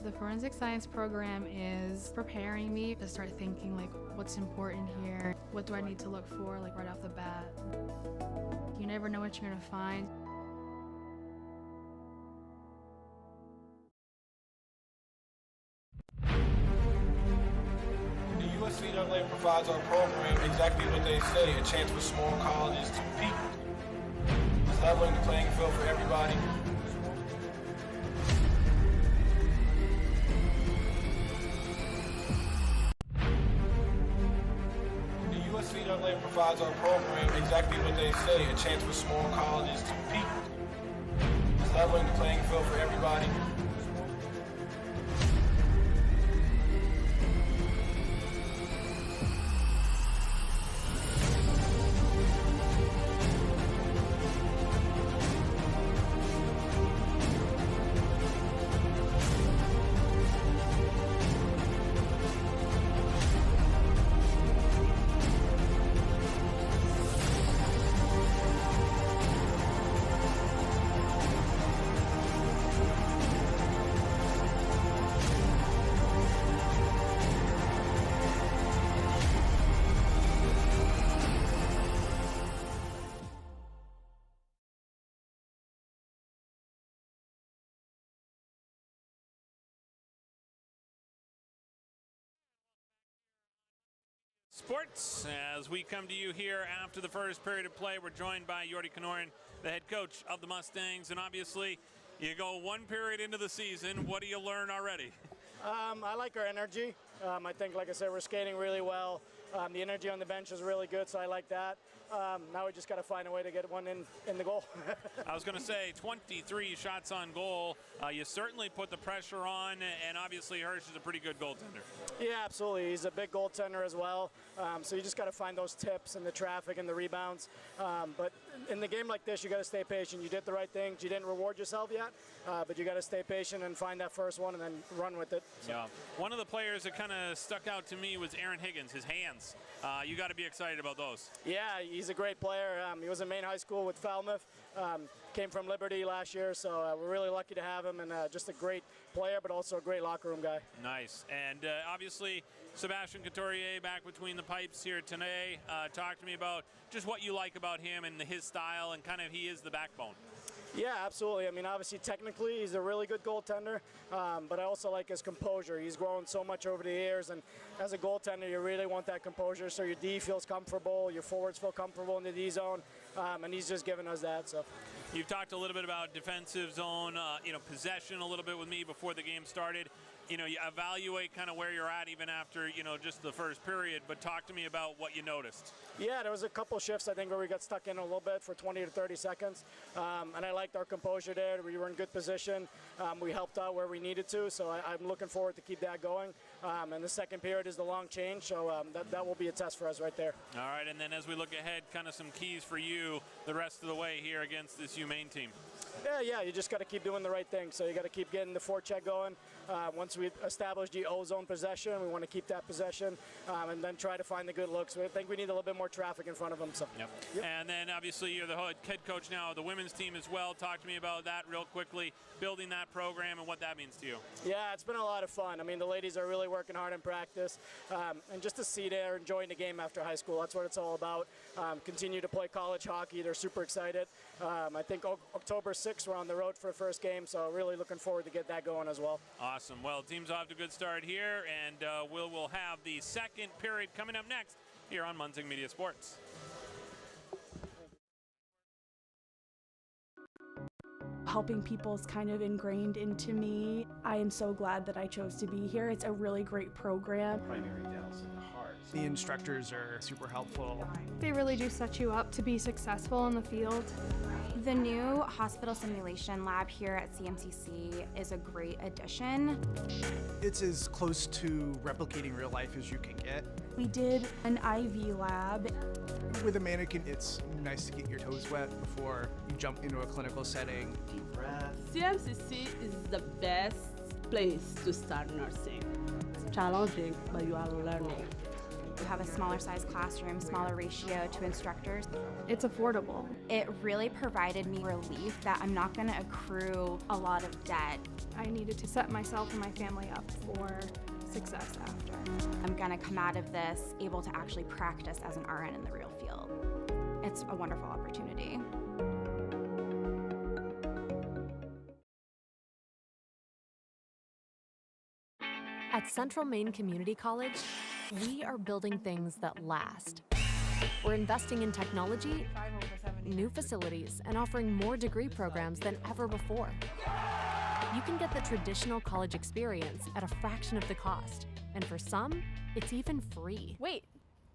S8: The forensic science program is preparing me to start thinking like, what's important here? What do I need to look for like right off the bat? You never know what you're gonna find.
S9: The USCAA provides our program exactly what they say, a chance for small colleges to compete. It's leveling the playing field for everybody. The USCAA provides our program exactly what they say, a chance for small colleges to compete. It's leveling the playing field for everybody.
S5: Sports, as we come to you here after the first period of play, we're joined by Jordy Kanorin, the head coach of the Mustangs, and obviously you go one period into the season. What do you learn already?
S3: I like our energy. I think, like I said, we're skating really well. The energy on the bench is really good, so I like that. Now we just got to find a way to get one in the goal.
S5: I was going to say 23 shots on goal. You certainly put the pressure on, and obviously Hirsch is a pretty good goaltender.
S3: Yeah, absolutely. He's a big goaltender as well. So you just got to find those tips and the traffic and the rebounds. But in the game like this, you got to stay patient. You did the right things. You didn't reward yourself yet, but you got to stay patient and find that first one and then run with it. So.
S5: Yeah. One of the players that kind of stuck out to me was Aaron Higgins, his hands. You got to be excited about those.
S3: Yeah, he's a great player. He was in Maine High School with Falmouth. Came from Liberty last year, so we're really lucky to have him, and just a great player, but also a great locker room guy.
S5: Nice. And obviously, Sebastian Couturier back between the pipes here today. Talk to me about just what you like about him and his style, and kind of he is the backbone.
S3: Yeah, absolutely. I mean, obviously, technically, he's a really good goaltender, but I also like his composure. He's grown so much over the years, and as a goaltender, you really want that composure so your D feels comfortable, your forwards feel comfortable in the D zone, and he's just given us that. So.
S5: You've talked a little bit about defensive zone, possession a little bit with me before the game started. You evaluate kind of where you're at even after, just the first period, but talk to me about what you noticed.
S3: Yeah, there was a couple shifts, I think, where we got stuck in a little bit for 20 to 30 seconds, and I liked our composure there. We were in good position. We helped out where we needed to, so I'm looking forward to keep that going. And the second period is the long change, so that will be a test for us right there.
S5: All right, and then as we look ahead, kind of some keys for you the rest of the way here against this UMaine team.
S3: Yeah, you just got to keep doing the right thing. So you got to keep getting the forecheck going. Once we establish the O-zone possession, we want to keep that possession and then try to find the good looks. I think we need a little bit more traffic in front of them. So.
S5: Yep. And then obviously you're the head coach now of the women's team as well. Talk to me about that real quickly, building that program and what that means to you.
S3: Yeah, it's been a lot of fun. I mean, the ladies are really working hard in practice. And just to see they're enjoying the game after high school, that's what it's all about. Continue to play college hockey. They're super excited. I think October 6th, we're on the road for the first game, so really looking forward to get that going as well.
S5: Awesome. Well, team's off to a good start here, and we'll have the second period coming up next here on Munzing Media Sports.
S10: Helping people is kind of ingrained into me. I am so glad that I chose to be here. It's a really great program.
S11: Primary dense in the heart.
S12: The instructors are super helpful.
S8: They really do set you up to be successful in the field.
S13: The new hospital simulation lab here at CMCC is a great addition.
S12: It's as close to replicating real life as you can get.
S10: We did an IV lab.
S12: With a mannequin, it's nice to get your toes wet before you jump into a clinical setting.
S11: Deep breath.
S14: CMCC is the best place to start nursing. It's challenging, but you are learning.
S13: We have a smaller size classroom, smaller ratio to instructors.
S8: It's affordable.
S13: It really provided me relief that I'm not going to accrue a lot of debt.
S8: I needed to set myself and my family up for success after.
S13: I'm going to come out of this able to actually practice as an RN in the real field. It's a wonderful opportunity.
S15: At Central Maine Community College, we are building things that last. We're investing in technology, new facilities, and offering more degree programs than ever before. You can get the traditional college experience at a fraction of the cost, and for some, it's even free.
S16: Wait,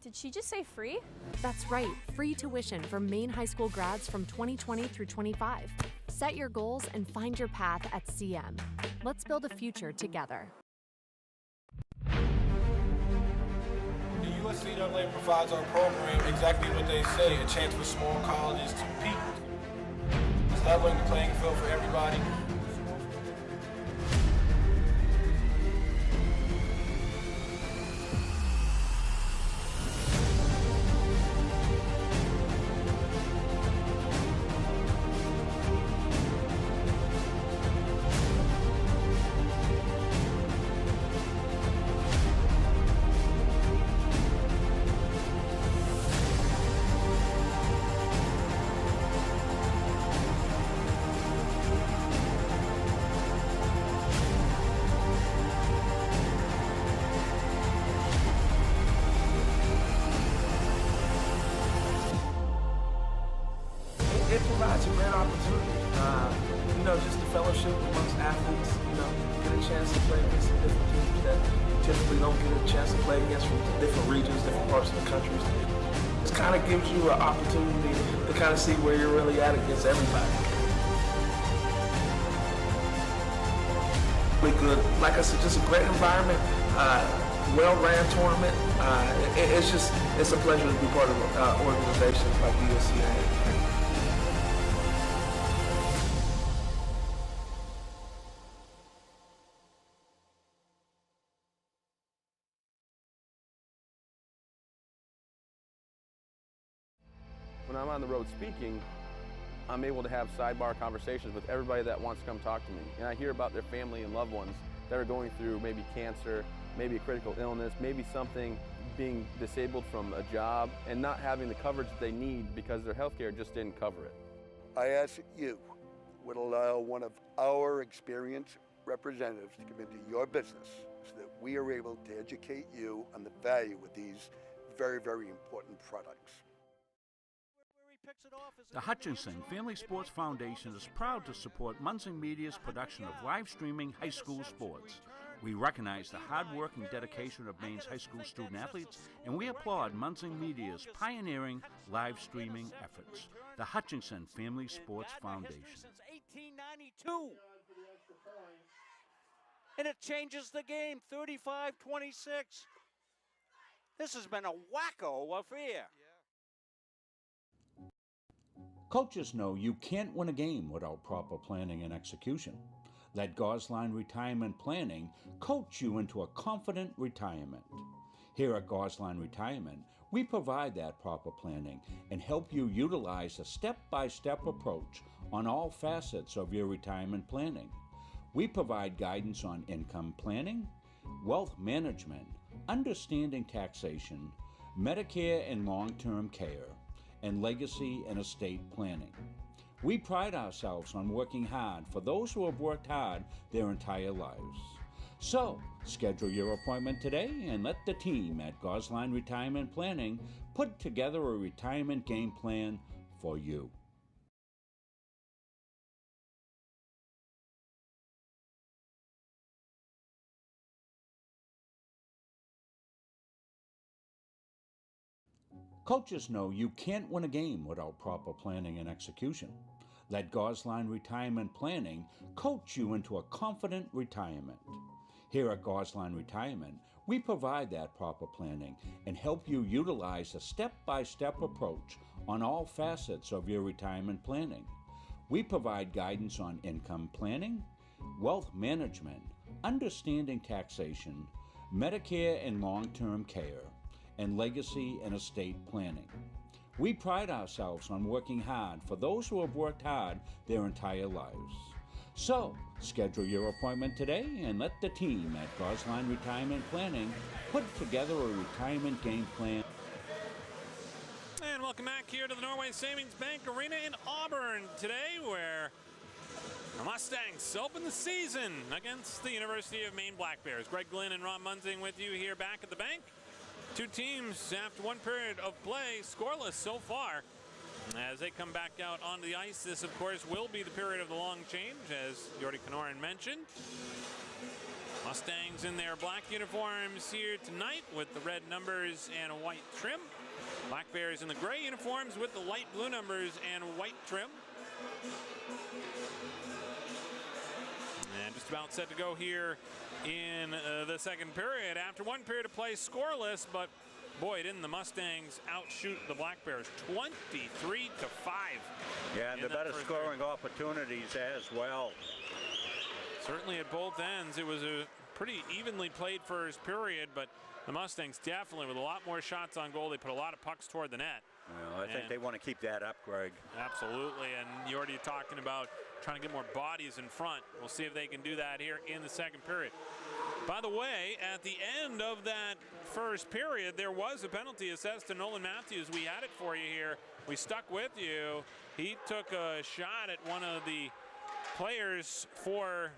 S16: did she just say free?
S15: That's right, free tuition for Maine high school grads from 2020 through 25. Set your goals and find your path at CM. Let's build a future together.
S9: The USCAA provides our program exactly what they say, a chance for small colleges to compete. It's leveling the playing field for everybody.
S11: It provides a great opportunity, just the fellowship amongst athletes, get a chance to play against some different teams that you typically don't get a chance to play against from different regions, different parts of the country. It kind of gives you an opportunity to kind of see where you're really at against everybody. Really good, like I said, just a great environment, well-ran tournament. It's a pleasure to be part of organizations like USCA.
S17: When I'm on the road speaking, I'm able to have sidebar conversations with everybody that wants to come talk to me. And I hear about their family and loved ones that are going through maybe cancer, maybe a critical illness, maybe something, being disabled from a job and not having the coverage that they need because their healthcare just didn't cover it.
S18: I ask that you would allow one of our experienced representatives to come into your business so that we are able to educate you on the value of these very, very important products.
S19: The Hutchinson Family Sports Foundation is proud to support Munson Media's production of live streaming high school sports. We recognize the hard work and dedication of Maine's high school student athletes, and we applaud Munson Media's pioneering live streaming efforts. The Hutchinson Family Sports Foundation.
S20: Since 1892. And it changes the game, 35-26. This has been a wacko affair.
S19: Coaches know you can't win a game without proper planning and execution. Let Gosline Retirement Planning coach you into a confident retirement. Here at Gosline Retirement, we provide that proper planning and help you utilize a step-by-step approach on all facets of your retirement planning. We provide guidance on income planning, wealth management, understanding taxation, Medicare and long-term care, and legacy and estate planning. We pride ourselves on working hard for those who have worked hard their entire lives. So, schedule your appointment today and let the team at Gosline Retirement Planning put together a retirement game plan for you. Coaches know you can't win a game without proper planning and execution. Let Gosline Retirement Planning coach you into a confident retirement. Here at Gosline Retirement, we provide that proper planning and help you utilize a step-by-step approach on all facets of your retirement planning. We provide guidance on income planning, wealth management, understanding taxation, Medicare and long-term care, and legacy and estate planning. We pride ourselves on working hard for those who have worked hard their entire lives. So, schedule your appointment today and let the team at Gosline Retirement Planning put together a retirement game plan.
S5: And welcome back here to the Norway Savings Bank Arena in Auburn today, where the Mustangs open the season against the University of Maine Black Bears. Greg Glynn and Ron Munzing with you here back at the bank. Two teams, after one period of play, scoreless so far. As they come back out onto the ice, this, of course, will be the period of the long change, as Jordy Kanoran mentioned. Mustangs in their black uniforms here tonight with the red numbers and a white trim. Black Bears in the gray uniforms with the light blue numbers and white trim. And just about set to go here in the second period. After one period of play, scoreless, but boy, didn't the Mustangs outshoot the Black Bears 23-5.
S6: Yeah, and the better scoring opportunities as well.
S5: Certainly at both ends, it was a pretty evenly played first period, but the Mustangs definitely with a lot more shots on goal. They put a lot of pucks toward the net.
S6: Well, I think they want to keep that up, Greg.
S5: Absolutely, and you're already talking about trying to get more bodies in front. We'll see if they can do that here in the second period. By the way, at the end of that first period, there was a penalty assessed to Nolan Matthews. We had it for you here. We stuck with you. He took a shot at one of the players for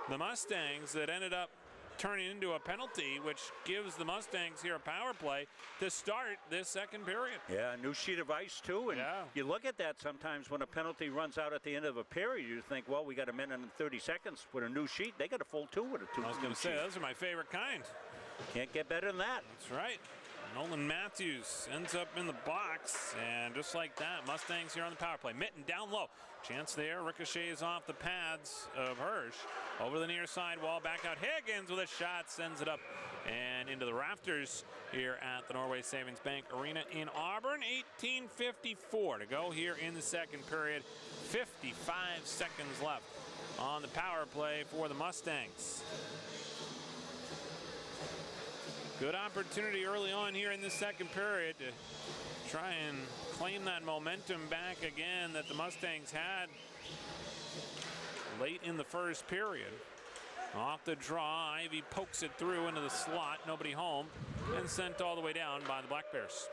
S5: the Mustangs that ended up turning into a penalty, which gives the Mustangs here a power play to start this second period.
S6: Yeah, a new sheet of ice too, and you look at that sometimes when a penalty runs out at the end of a period, you think, well, we got a minute and 30 seconds with a new sheet. They got a full two with a two.
S5: I was going to say, those are my favorite kind.
S6: Can't get better than that.
S5: That's right. Nolan Matthews ends up in the box, and just like that, Mustangs here on the power play. Mitten down low. Chance there, ricochets off the pads of Hirsch. Over the near side wall, back out Higgins with a shot, sends it up and into the rafters here at the Norway Savings Bank Arena in Auburn. 18:54 to go here in the second period. 55 seconds left on the power play for the Mustangs. Good opportunity early on here in the second period to try and claim that momentum back again that the Mustangs had late in the first period. Off the draw, Ivy pokes it through into the slot, nobody home, and sent all the way down by the Black Bears.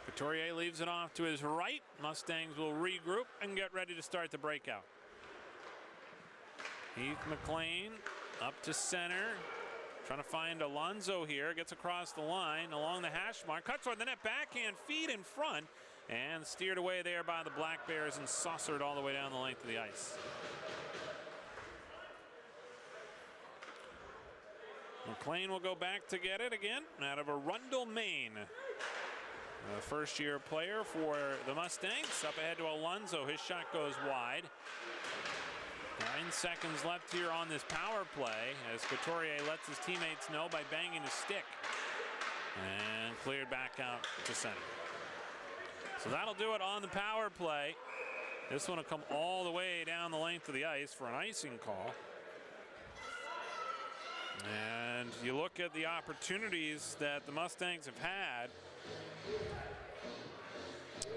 S5: Couturier leaves it off to his right. Mustangs will regroup and get ready to start the breakout. Heath McLean up to center. Trying to find Alonso here, gets across the line along the hash mark, cuts toward the net, backhand feed in front, and steered away there by the Black Bears and saucered all the way down the length of the ice. McLean will go back to get it again out of Arundel, Maine. A first-year player for the Mustangs. Up ahead to Alonso, his shot goes wide. 9 seconds left here on this power play as Couturier lets his teammates know by banging his stick. And cleared back out to center. So that'll do it on the power play. This one will come all the way down the length of the ice for an icing call. And you look at the opportunities that the Mustangs have had.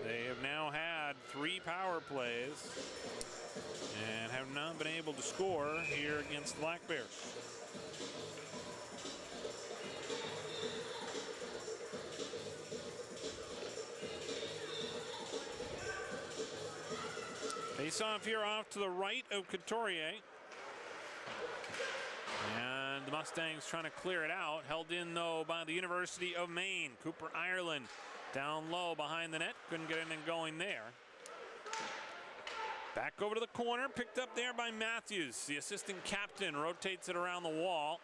S5: They have now had 3 power plays and have not been able to score here against the Black Bears. Face-off here off to the right of Couturier. And the Mustangs trying to clear it out. Held in, though, by the University of Maine. Cooper Ireland down low behind the net. Couldn't get anything going there. Back over to the corner, picked up there by Matthews. The assistant captain rotates it around the wall.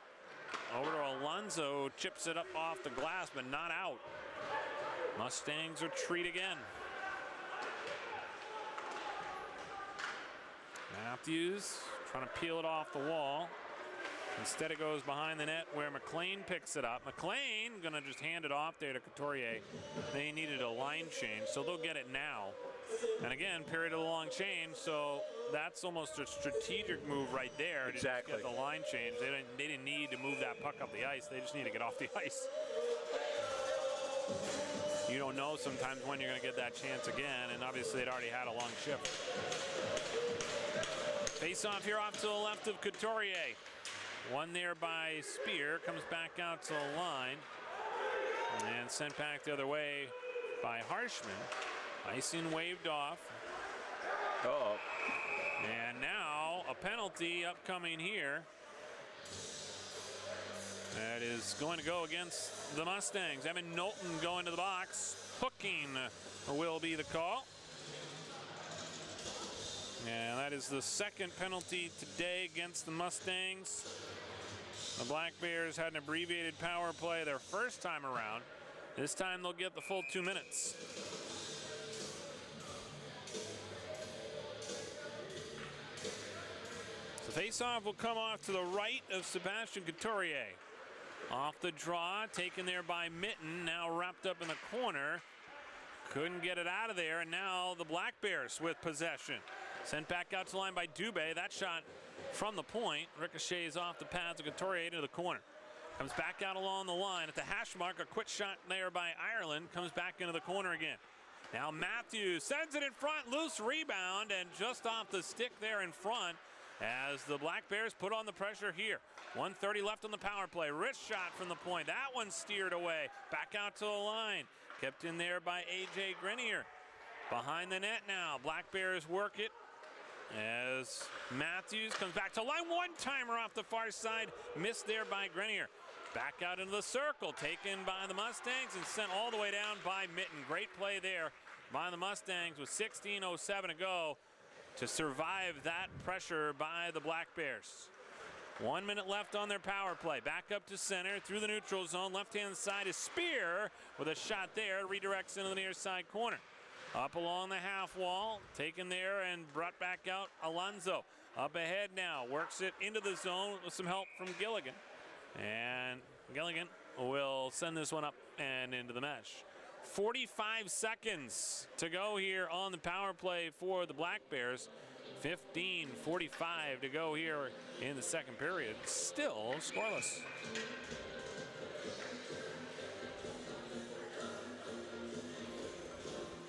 S5: Over to Alonso, chips it up off the glass, but not out. Mustangs retreat again. Matthews trying to peel it off the wall. Instead it goes behind the net where McLean picks it up. McLean gonna just hand it off there to Couturier. They needed a line change, so they'll get it now. And again, period of the long change, so that's almost a strategic move right there.
S6: Exactly.
S5: To just get the line change. They didn't need to move that puck up the ice. They just need to get off the ice. You don't know sometimes when you're going to get that chance again, and obviously they'd already had a long shift. Face off here off to the left of Couturier. One there by Spear, comes back out to the line, and sent back the other way by Harshman. Icing waved off.
S6: Uh-oh.
S5: And now a penalty upcoming here. That is going to go against the Mustangs. Evan Knowlton going to the box. Hooking will be the call. And that is the second penalty today against the Mustangs. The Black Bears had an abbreviated power play their first time around. This time they'll get the full 2 minutes. The face-off will come off to the right of Sebastian Couturier. Off the draw, taken there by Mitten, now wrapped up in the corner. Couldn't get it out of there, and now the Black Bears with possession. Sent back out to the line by Dubé. That shot from the point ricochets off the pads of Couturier into the corner. Comes back out along the line at the hash mark. A quick shot there by Ireland. Comes back into the corner again. Now Matthews sends it in front. Loose rebound, and just off the stick there in front as the Black Bears put on the pressure here. 1:30 left on the power play. Wrist shot from the point. That one steered away. Back out to the line. Kept in there by A.J. Grenier. Behind the net now. Black Bears work it as Matthews comes back to line. One-timer off the far side. Missed there by Grenier. Back out into the circle. Taken by the Mustangs and sent all the way down by Mitten. Great play there by the Mustangs with 16:07 to go to survive that pressure by the Black Bears. 1 minute left on their power play. Back up to center through the neutral zone. Left-hand side is Spear with a shot there. Redirects into the near side corner. Up along the half wall. Taken there and brought back out Alonso. Up ahead now. Works it into the zone with some help from Gilligan. And Gilligan will send this one up and into the mesh. 45 seconds to go here on the power play for the Black Bears. 15:45 to go here in the second period. Still scoreless.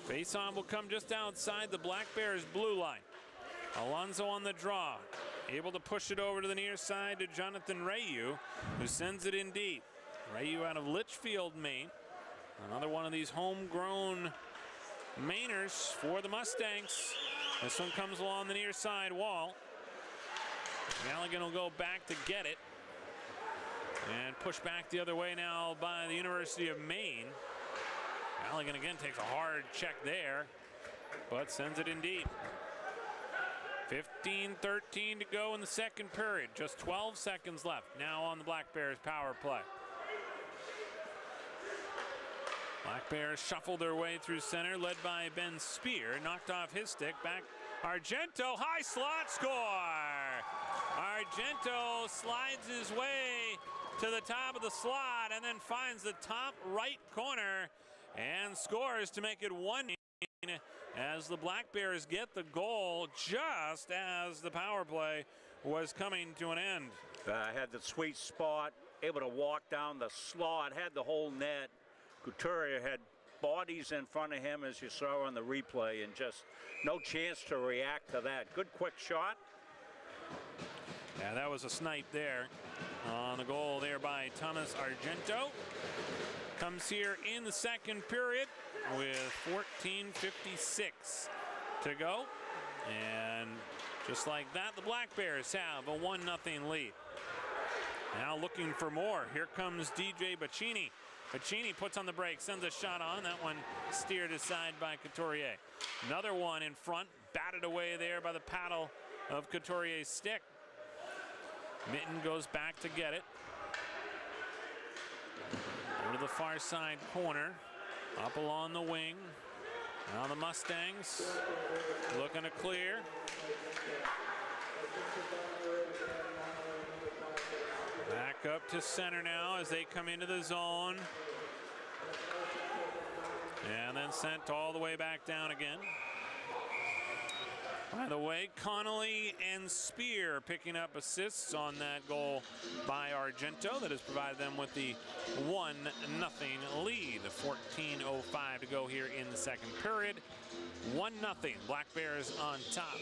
S5: Face-on will come just outside the Black Bears blue line. Alonso on the draw. Able to push it over to the near side to Jonathan Rayu, who sends it in deep. Rayu out of Litchfield, Maine. Another one of these homegrown Mainers for the Mustangs. This one comes along the near side wall. Galligan will go back to get it. And push back the other way now by the University of Maine. Galligan again takes a hard check there, but sends it in deep. 15:13 to go in the second period. Just 12 seconds left now on the Black Bears power play. Black Bears shuffle their way through center, led by Ben Spear. Knocked off his stick. Back Argento, high slot score. Argento slides his way to the top of the slot and then finds the top right corner and scores to make it 1-0 as the Black Bears get the goal just as the power play was coming to an end.
S6: Had the sweet spot, able to walk down the slot, had the whole net. Couturier had bodies in front of him, as you saw on the replay, and just no chance to react to that. Good quick shot.
S5: Yeah, that was a snipe there on the goal there by Thomas Argento. Comes here in the second period with 14:56 to go. And just like that, the Black Bears have a 1-0 lead. Now looking for more. Here comes DJ Bacchini. Bacchini puts on the brake, sends a shot on. That one steered aside by Couturier. Another one in front, batted away there by the paddle of Couturier's stick. Mitten goes back to get it. Over to the far side corner. Up along the wing. Now the Mustangs looking to clear. Back up to center now as they come into the zone. And then sent all the way back down again. By the way, Connolly and Spear picking up assists on that goal by Argento that has provided them with the 1-0 lead. 14:05 to go here in the second period. 1-0, Black Bears on top.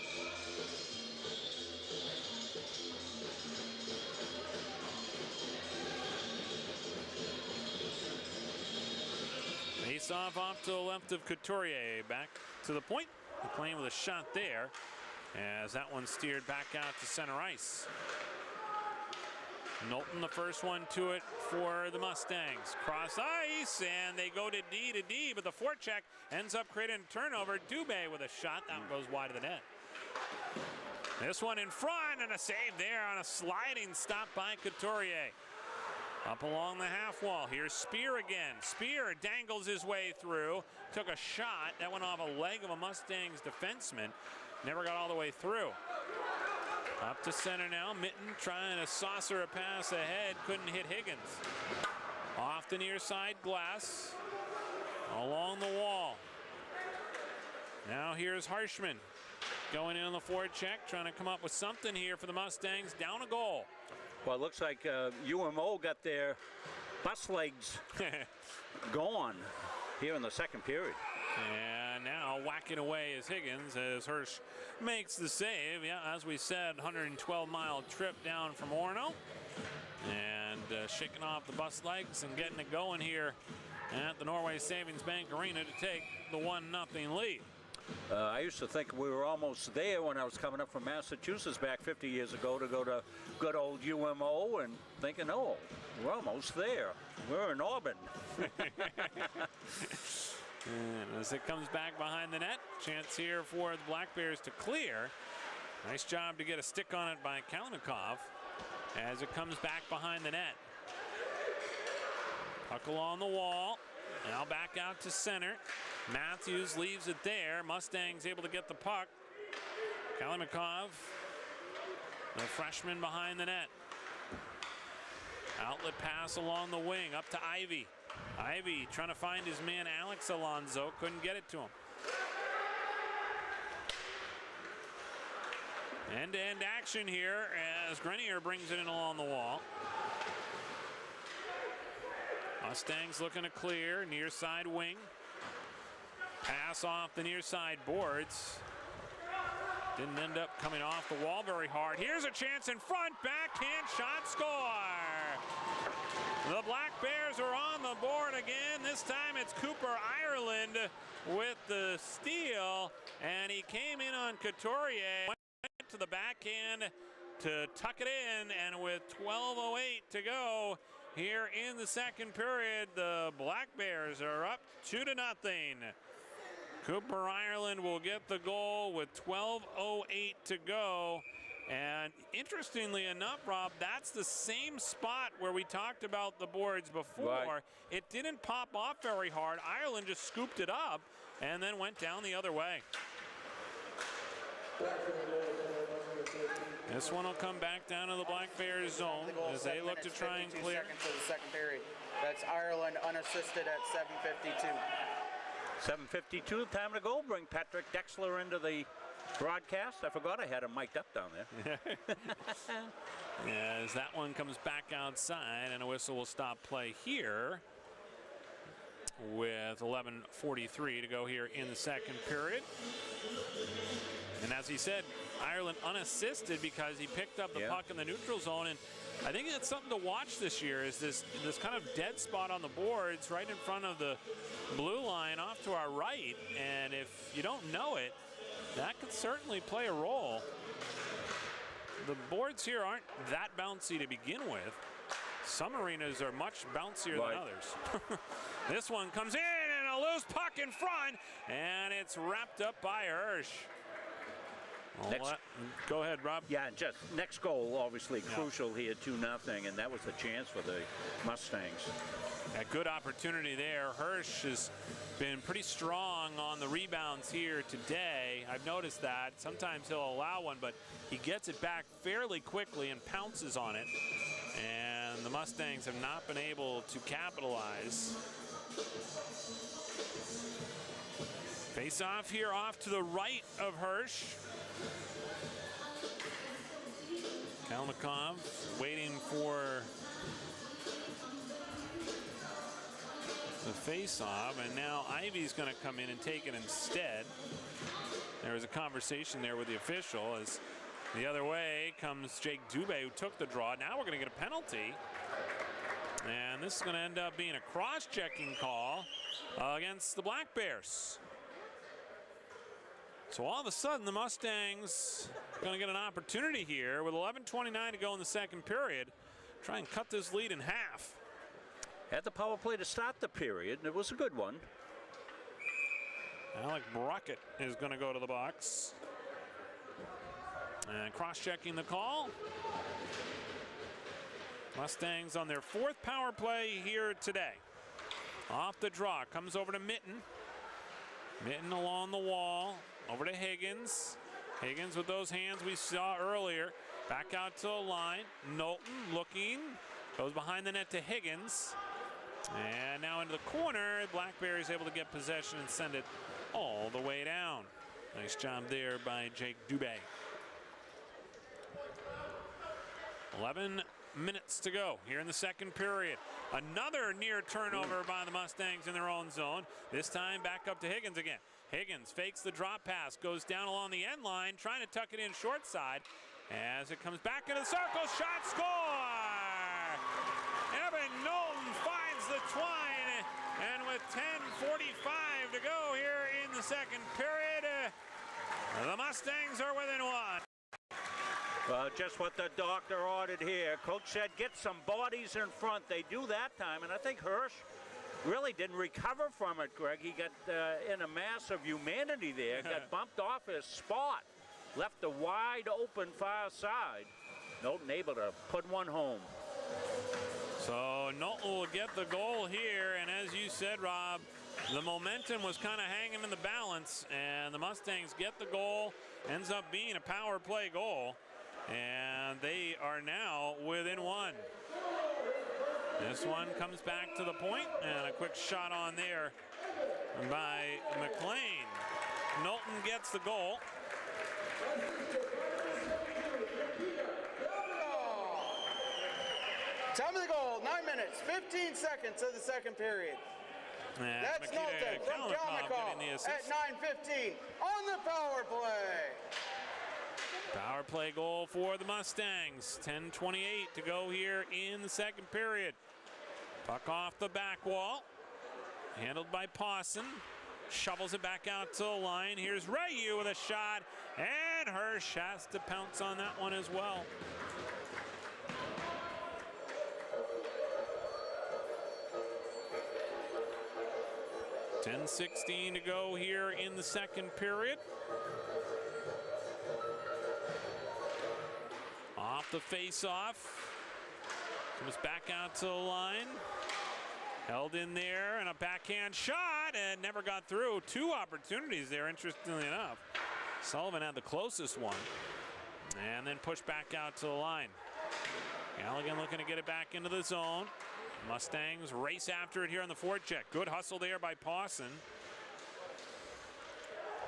S5: Face off to the left of Couturier. Back to the point. McLean with a shot there as that one steered back out to center ice. Knowlton the first one to it for the Mustangs. Cross ice and they go to D, but the forecheck ends up creating a turnover. Dubé with a shot that goes wide of the net. This one in front and a save there on a sliding stop by Couturier. Up along the half wall, here's Spear again. Spear dangles his way through, took a shot, that went off a leg of a Mustangs defenseman, never got all the way through. Up to center now. Mitten trying to saucer a pass ahead. Couldn't hit Higgins. Off the near side glass. Along the wall. Now here's Harshman. Going in on the forward check. Trying to come up with something here for the Mustangs. Down a goal.
S6: Well, it looks like UMO got their bus legs going here in the second period.
S5: And now whacking away is Higgins as Hirsch makes the save. Yeah, as we said, 112-mile trip down from Orono. And shaking off the bus legs and getting it going here at the Norway Savings Bank Arena to take the 1-0 lead.
S6: I used to think we were almost there when I was coming up from Massachusetts back 50 years ago to go to good old UMO and thinking, oh, we're almost there. We're in Auburn.
S5: And as it comes back behind the net, chance here for the Black Bears to clear. Nice job to get a stick on it by Kalmanikov as it comes back behind the net. Puck along the wall. Now back out to center. Matthews leaves it there. Mustangs able to get the puck. Kalmanikov, the freshman behind the net. Outlet pass along the wing up to Ivy. Ivy trying to find his man Alex Alonso. Couldn't get it to him. End-to-end action here as Grenier brings it in along the wall. Mustangs looking to clear, near side wing. Pass off the near side boards. Didn't end up coming off the wall very hard. Here's a chance in front, backhand shot, score! The Black Bears are on the board again. This time it's Cooper Ireland with the steal, and he came in on Couturier. Went to the backhand to tuck it in, and with 12:08 to go here in the second period, the Black Bears are up 2-0. Cooper Ireland will get the goal with 12:08 to go. And interestingly enough, Rob, that's the same spot where we talked about the boards before.
S6: Right.
S5: It didn't pop off very hard. Ireland just scooped it up and then went down the other way. This one will come back down to the Black Bears zone as they look to try and clear.
S21: Seconds of the second period. That's Ireland unassisted at 7:52.
S6: 7:52, time to go. Bring Patrick Dexler into the broadcast. I forgot I had him mic'd up down there.
S5: As that one comes back outside, and a whistle will stop play here with 11:43 to go here in the second period. And as he said, Ireland unassisted because he picked up the puck in the neutral zone. And I think that's something to watch this year, is this kind of dead spot on the boards right in front of the blue line off to our right. And if you don't know it, that could certainly play a role. The boards here aren't that bouncy to begin with. Some arenas are much bouncier than others. This one comes in, and a loose puck in front, and it's wrapped up by Hirsch. Go ahead, Rob.
S6: Yeah, just next goal, obviously crucial here, 2-0, and that was the chance for the Mustangs.
S5: A good opportunity there. Hirsch has been pretty strong on the rebounds here today. I've noticed that. Sometimes he'll allow one, but he gets it back fairly quickly and pounces on it. And the Mustangs have not been able to capitalize. Face off here off to the right of Hirsch. Kalmanikov waiting for the face-off, and now Ivy's going to come in and take it instead. There was a conversation there with the official as the other way comes Jake Dubé, who took the draw. Now we're going to get a penalty, and this is going to end up being a cross-checking call against the Black Bears. So all of a sudden, the Mustangs are going to get an opportunity here with 11:29 to go in the second period. Try and cut this lead in half.
S6: Had the power play to start the period, and it was a good one.
S5: Alec Brockett is going to go to the box. And cross-checking the call. Mustangs on their fourth power play here today. Off the draw, comes over to Mitten. Mitten along the wall. Over to Higgins. Higgins with those hands we saw earlier. Back out to the line. Knowlton looking. Goes behind the net to Higgins. And now into the corner. Black Bears able to get possession and send it all the way down. Nice job there by Jake Dubé. 11 minutes to go here in the second period. Another near turnover by the Mustangs in their own zone. This time back up to Higgins again. Higgins fakes the drop pass, goes down along the end line, trying to tuck it in short side. As it comes back into the circle, shot, score! Evan Knowlton finds the twine, and with 10:45 to go here in the second period, the Mustangs are within one.
S6: Well, just what the doctor ordered here. Coach said get some bodies in front. They do that time, and I think Hirsch really didn't recover from it, Greg. He got in a mass of humanity there, got bumped off his spot, left the wide open far side. Knowlton able to put one home.
S5: So Knowlton will get the goal here, and as you said, Rob, the momentum was kind of hanging in the balance, and the Mustangs get the goal. Ends up being a power play goal, and they are now within one. This one comes back to the point, and a quick shot on there by McLean. Knowlton gets the goal.
S21: Time of the goal, 9 minutes, 15 seconds of the second period.
S5: And
S21: that's Knowlton from Kalmikoff at 9:15 on the power play.
S5: Power play goal for the Mustangs. 10:28 to go here in the second period. Puck off the back wall. Handled by Pawson. Shovels it back out to the line. Here's Rayu with a shot. And Hirsch has to pounce on that one as well. .16 to go here in the second period. Off the face-off. Comes back out to the line. Held in there, and a backhand shot, and never got through. Two opportunities there, interestingly enough. Sullivan had the closest one. And then pushed back out to the line. Galligan looking to get it back into the zone. Mustangs race after it here on the forecheck. Good hustle there by Pawson.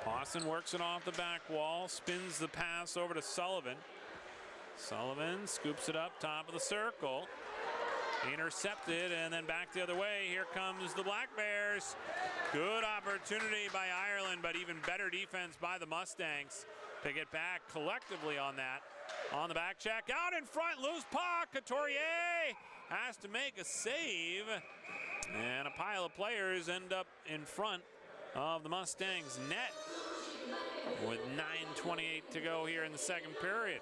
S5: Pawson works it off the back wall, spins the pass over to Sullivan. Sullivan scoops it up top of the circle. Intercepted, and then back the other way. Here comes the Black Bears. Good opportunity by Ireland, but even better defense by the Mustangs to get back collectively on that. On the back check, out in front, loose puck. Couturier has to make a save, and a pile of players end up in front of the Mustangs net with 9:28 to go here in the second period.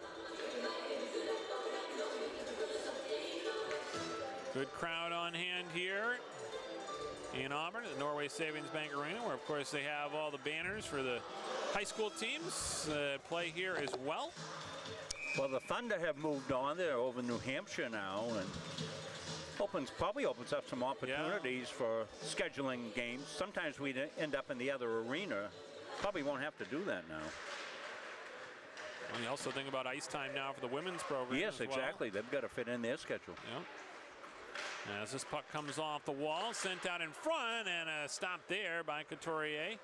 S5: Good crowd on hand here in Auburn at the Norway Savings Bank Arena, where of course they have all the banners for the high school teams play here as well.
S6: Well, the Thunder have moved on. They're over in New Hampshire now, and probably opens up some opportunities for scheduling games. Sometimes we'd end up in the other arena. Probably won't have to do that now.
S5: And you also think about ice time now for the women's program.
S6: Yes, exactly. They've got to fit in their schedule.
S5: Yep. As this puck comes off the wall, sent out in front, and a stop there by Couturier.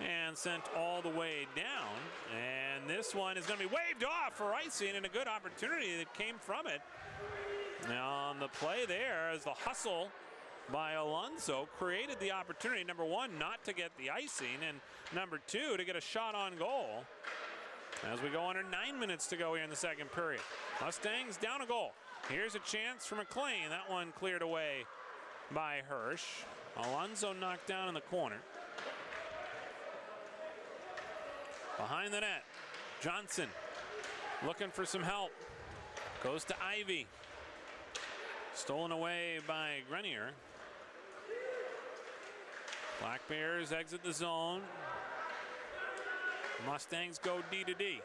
S5: And sent all the way down. And this one is going to be waved off for icing, and a good opportunity that came from it. Now on the play there, as the hustle by Alonso created the opportunity, number one, not to get the icing, and number two, to get a shot on goal. As we go under 9 minutes to go here in the second period. Mustangs down a goal. Here's a chance for McLean. That one cleared away by Hirsch. Alonso knocked down in the corner. Behind the net, Johnson looking for some help. Goes to Ivy. Stolen away by Grenier. Black Bears exit the zone. Mustangs go D to D.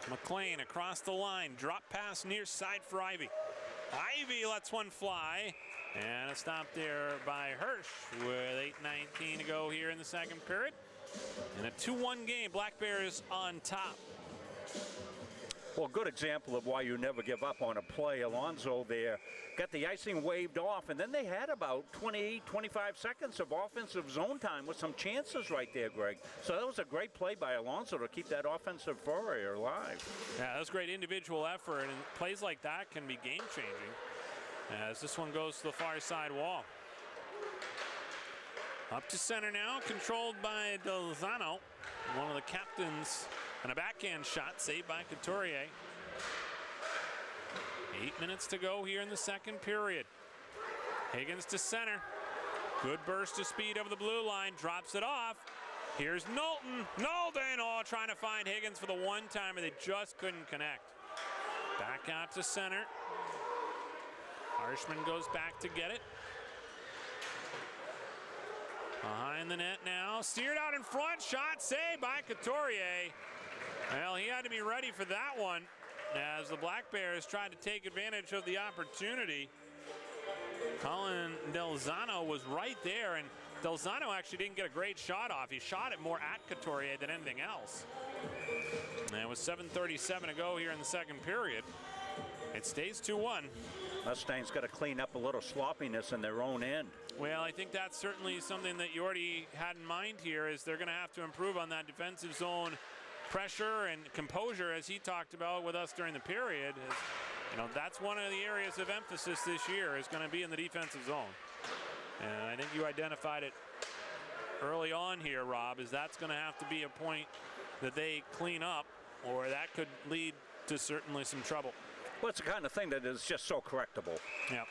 S5: McLean across the line. Drop pass near side for Ivy. Ivy lets one fly. And a stop there by Hirsch with 8:19 to go here in the second period. In a 2-1 game, Black Bears on top.
S19: Well, a good example of why you never give up on a play. Alonso there got the icing waved off, and then they had about 20, 25 seconds of offensive zone time with some chances right there, Greg. So that was a great play by Alonso to keep that offensive foray alive.
S5: Yeah, that was great individual effort, and plays like that can be game-changing as this one goes to the far side wall. Up to center now, controlled by Delzano, one of the captains, and a backhand shot saved by Couturier. 8 minutes to go here in the second period. Higgins to center. Good burst of speed over the blue line, drops it off. Here's Knowlton. Knowlton, trying to find Higgins for the one-timer. They just couldn't connect. Back out to center. Harshman goes back to get it. Behind the net now, steered out in front, shot saved by Couturier. Well, he had to be ready for that one as the Black Bears tried to take advantage of the opportunity. Colin Delzano was right there, and Delzano actually didn't get a great shot off. He shot it more at Couturier than anything else. And with 7:37 to go here in the second period, it stays 2-1.
S19: Mustang's got to clean up a little sloppiness in their own end.
S5: Well, I think that's certainly something that you already had in mind here, is they're going to have to improve on that defensive zone pressure and composure, as he talked about with us during the period. You know, that's one of the areas of emphasis this year, is going to be in the defensive zone. And I think you identified it early on here, Rob, is that's going to have to be a point that they clean up, or that could lead to certainly some trouble.
S19: Well, it's the kind of thing that is just so correctable.
S5: Yep.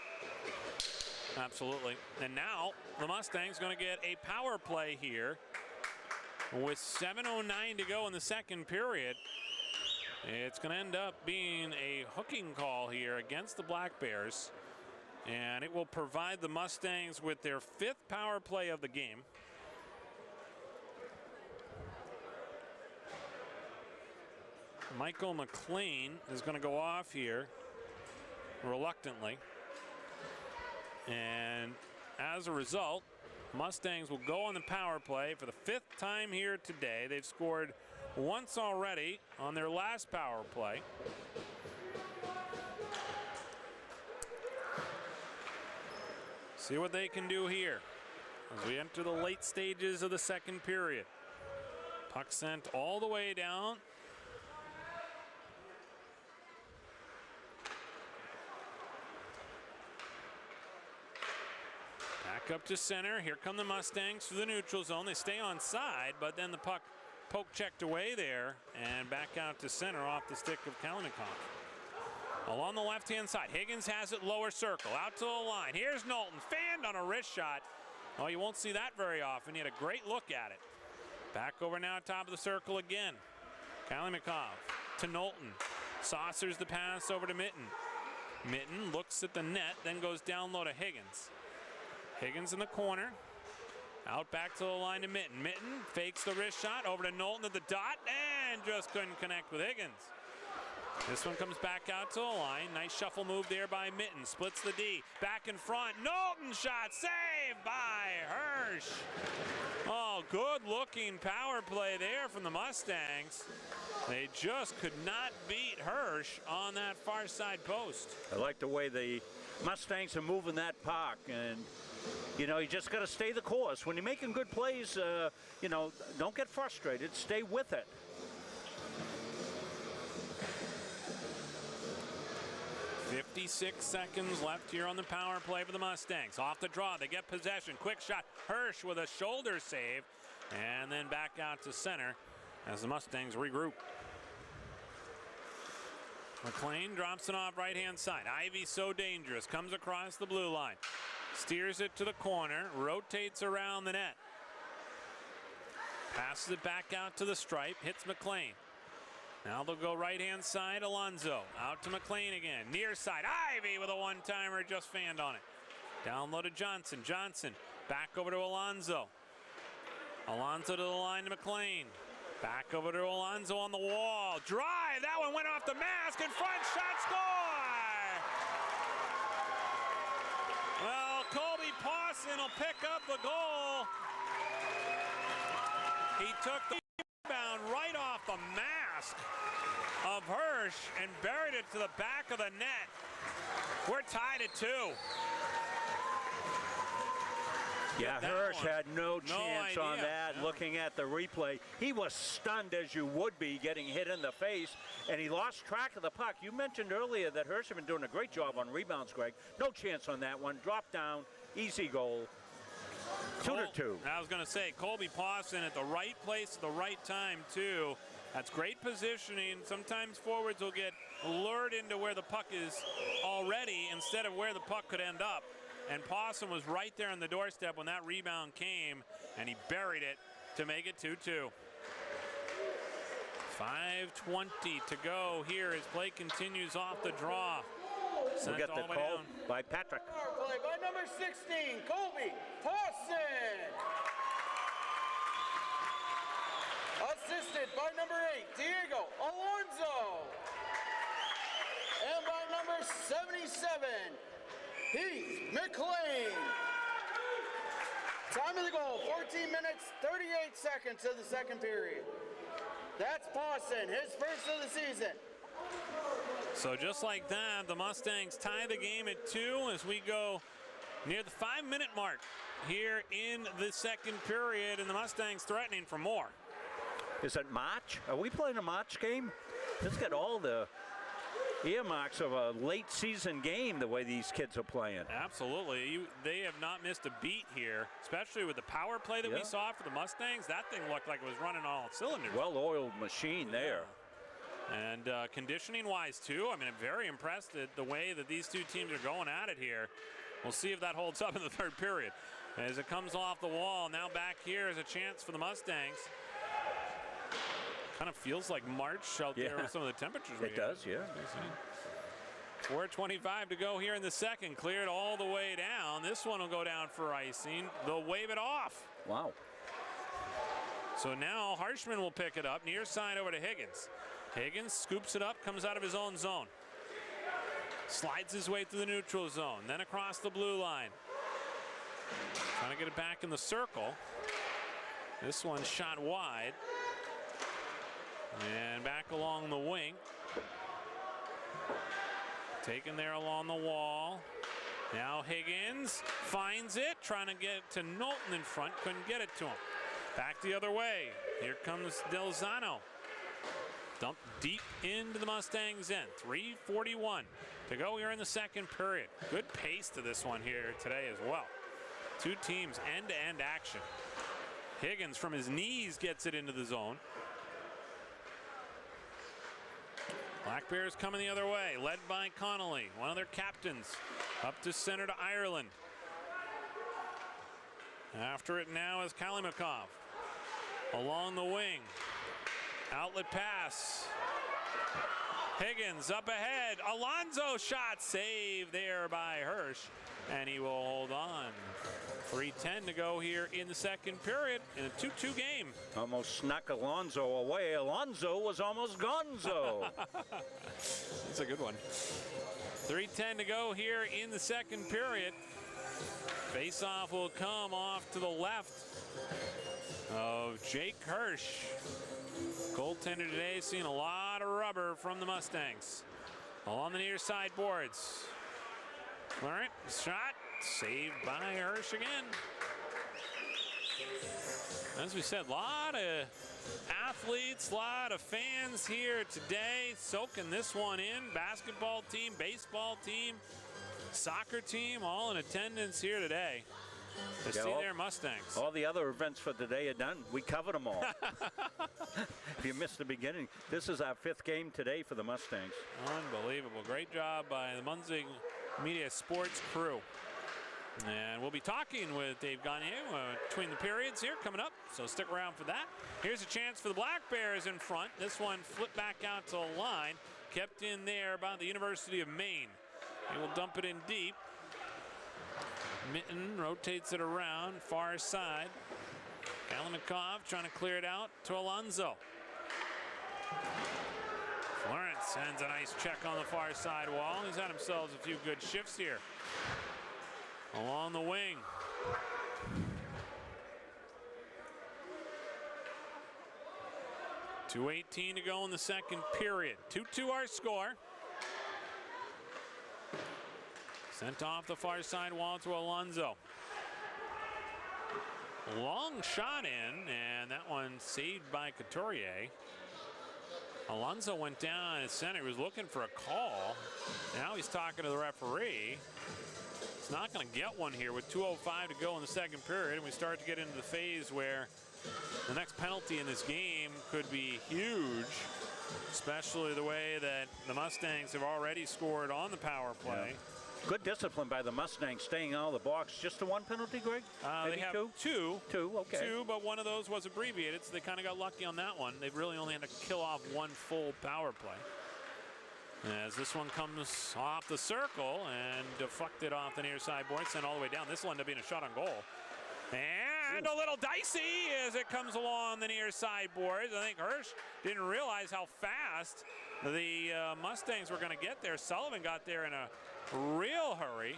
S5: Absolutely. And now the Mustangs going to get a power play here with 7:09 to go in the second period. It's going to end up being a hooking call here against the Black Bears, and it will provide the Mustangs with their 5th power play of the game. Michael McLean is going to go off here reluctantly. And as a result, Mustangs will go on the power play for the 5th time here today. They've scored once already on their last power play. See what they can do here as we enter the late stages of the second period. Puck sent all the way down. Back up to center. Here come the Mustangs to the neutral zone. They stay on side, but then the puck poke checked away there and back out to center off the stick of Kalashnikov. Along the left-hand side, Higgins has it lower circle, out to the line. Here's Knowlton, fanned on a wrist shot. Oh, you won't see that very often. He had a great look at it. Back over now, top of the circle again. Kalashnikov to Knowlton. Saucers the pass over to Mitten. Mitten looks at the net, then goes down low to Higgins. Higgins in the corner. Out back to the line to Mitten. Mitten fakes the wrist shot over to Knowlton at the dot and just couldn't connect with Higgins. This one comes back out to the line. Nice shuffle move there by Mitten. Splits the D. Back in front. Knowlton shot saved by Hirsch. Oh, good looking power play there from the Mustangs. They just could not beat Hirsch on that far side post.
S19: I like the way the Mustangs are moving that puck, and you know, you just got to stay the course. When you're making good plays, you know, don't get frustrated. Stay with it.
S5: .56 seconds left here on the power play for the Mustangs. Off the draw, they get possession. Quick shot, Hirsch with a shoulder save, and then back out to center as the Mustangs regroup. McLean drops it off right-hand side. Ivy so dangerous, comes across the blue line. Steers it to the corner, rotates around the net. Passes it back out to the stripe, hits McLean. Now they'll go right-hand side, Alonso. Out to McLean again, near side. Ivy with a one-timer, just fanned on it. Down low to Johnson. Johnson back over to Alonso. Alonso to the line to McLean. Back over to Alonso on the wall. Drive, that one went off the mask, in front, shot, score! Well, Colby Pawson will pick up the goal. He took the rebound right off the mask of Hirsch. Hirsch and buried it to the back of the net. We're tied at 2.
S6: Yeah, Hirsch had no chance on that.
S5: No.
S6: Looking at the replay, he was stunned, as you would be, getting hit in the face, and he lost track of the puck. You mentioned earlier that Hirsch had been doing a great job on rebounds, Greg. No chance on that one. Drop down, easy goal. 2-2.
S5: I was going to say, Colby Pawson at the right place at the right time, too. That's great positioning. Sometimes forwards will get lured into where the puck is already instead of where the puck could end up. And Pawson was right there on the doorstep when that rebound came, and he buried it to make it 2-2. 5:20 to go here as play continues off the draw.
S6: We'll get the call by Patrick.
S21: Power play by number 16, Colby Pawson. Assisted by number 8, Diego Alonso. And by number 77, Heath McLean. Time of the goal, 14 minutes, 38 seconds of the second period. That's Pawson, his first of the season.
S5: So just like that, the Mustangs tie the game at 2 as we go near the 5-minute mark here in the second period, and the Mustangs threatening for more.
S6: Is it March? Are we playing a March game? It's got all the earmarks of a late season game the way these kids are playing.
S5: Absolutely. They have not missed a beat here, especially with the power play that we saw for the Mustangs. That thing looked like it was running on all cylinders.
S6: Well-oiled machine there.
S5: And conditioning-wise, too, I mean, I'm very impressed at the way that these two teams are going at it here. We'll see if that holds up in the third period. As it comes off the wall, now back here is a chance for the Mustangs. Kind of feels like March out there with some of the temperatures.
S6: It does, yeah.
S5: 4:25 to go here in the second. Cleared all the way down. This one will go down for icing. They'll wave it off.
S6: Wow.
S5: So now Harshman will pick it up. Near side over to Higgins. Higgins scoops it up, comes out of his own zone. Slides his way through the neutral zone, then across the blue line. Trying to get it back in the circle. This one's shot wide. And back along the wing. Taken there along the wall. Now Higgins finds it, trying to get to Knowlton in front, couldn't get it to him. Back the other way. Here comes Delzano. Dumped deep into the Mustangs' end. 3:41 to go here in the second period. Good pace to this one here today as well. Two teams end-to-end action. Higgins from his knees gets it into the zone. Black Bears coming the other way, led by Connolly, one of their captains. Up to center to Ireland. After it now is Kalimakov. Along the wing. Outlet pass. Higgins up ahead. Alonso shot saved there by Hirsch. And he will hold on. 3:10 to go here in the second period in a 2-2 game.
S6: Almost snuck Alonso away. Alonso was almost gonzo.
S5: That's a good one. 3:10 to go here in the second period. Faceoff will come off to the left of Jake Hirsch. Goaltender today seeing a lot of rubber from the Mustangs. Along the near side boards. Florent, shot, saved by Hirsch again. As we said, a lot of athletes, a lot of fans here today soaking this one in. Basketball team, baseball team, soccer team, all in attendance here today to see their Mustangs.
S6: All the other events for today are done. We covered them all. If you missed the beginning, this is our 5th game today for the Mustangs.
S5: Unbelievable. Great job by the Munzing Media Sports crew. And we'll be talking with Dave Gagne between the periods here coming up, so stick around for that. Here's a chance for the Black Bears in front. This one flipped back out to the line, kept in there by the University of Maine. They will dump it in deep. Mitten rotates it around, far side. Kalimakov trying to clear it out to Alonso. Florence sends a nice check on the far side wall. He's had himself a few good shifts here. Along the wing. 2:18 to go in the second period. 2-2 our score. Sent off the far side wall to Alonso. Long shot in, and that one saved by Couturier. Alonso went down at center. He was looking for a call. Now he's talking to the referee. He's not going to get one here with 2:05 to go in the second period, and we start to get into the phase where the next penalty in this game could be huge, especially the way that the Mustangs have already scored on the power play.
S6: Yeah. Good discipline by the Mustangs, staying out of the box. Just the one penalty, Greg?
S5: They have two.
S6: Two, okay.
S5: Two, but one of those was abbreviated, so they kind of got lucky on that one. They really only had to kill off one full power play. As this one comes off the circle and deflected off the near side board, sent all the way down. This will end up being a shot on goal. And a little dicey as it comes along the near side boards. I think Hirsch didn't realize how fast the Mustangs were going to get there. Sullivan got there in a real hurry.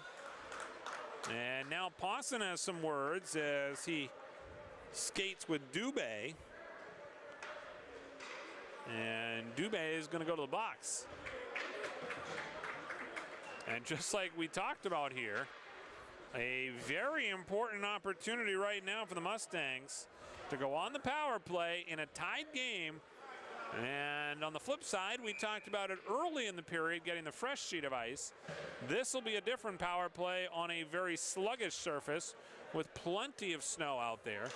S5: And now Pawson has some words as he skates with Dubé. And Dubé is going to go to the box. And just like we talked about here, a very important opportunity right now for the Mustangs to go on the power play in a tied game. And on the flip side, we talked about it early in the period, getting the fresh sheet of ice. This will be a different power play on a very sluggish surface with plenty of snow out there,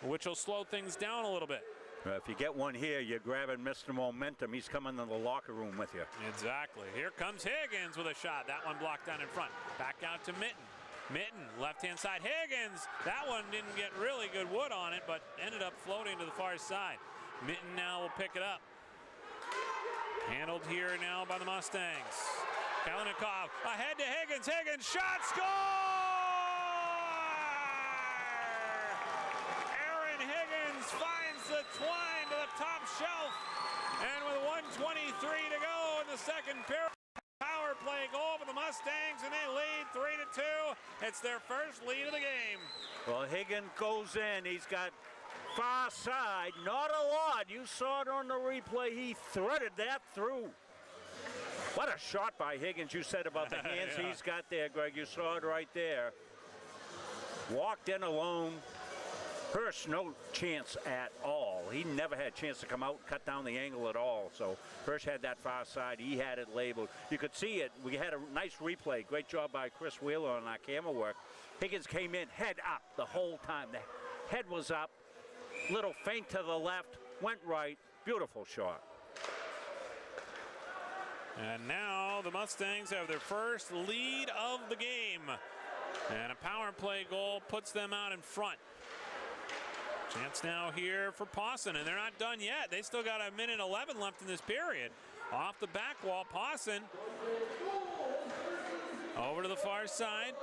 S5: which will slow things down a little bit.
S6: If you get one here, you're grabbing Mr. Momentum. He's coming to the locker room with you.
S5: Exactly. Here comes Higgins with a shot. That one blocked down in front. Back out to Mitten. Mitten, left-hand side. Higgins, that one didn't get really good wood on it, but ended up floating to the far side. Mitten now will pick it up. Handled here now by the Mustangs. Kalinikov ahead to Higgins. Higgins, shot, score! Aaron Higgins finds the twine to the top shelf. And with 1:23 to go in the second period, power play goal for the Mustangs, and they lead 3-2. It's their first lead of the game.
S6: Well, Higgins goes in. He's got far side, not a lot. You saw it on the replay. He threaded that through. What a shot by Higgins. You said about the hands
S5: Yeah.
S6: he's got there, Greg. You saw it right there. Walked in alone. Hirsch, no chance at all. He never had a chance to come out and cut down the angle at all. So Hirsch had that far side. He had it labeled. You could see it. We had a nice replay. Great job by Chris Wheeler on our camera work. Higgins came in head up the whole time. The head was up. Little feint to the left. Went right. Beautiful shot.
S5: And now the Mustangs have their first lead of the game. And a power play goal puts them out in front. Chance now here for Pawson, and they're not done yet. They still got 1:11 left in this period. Off the back wall, Pawson over to the far side,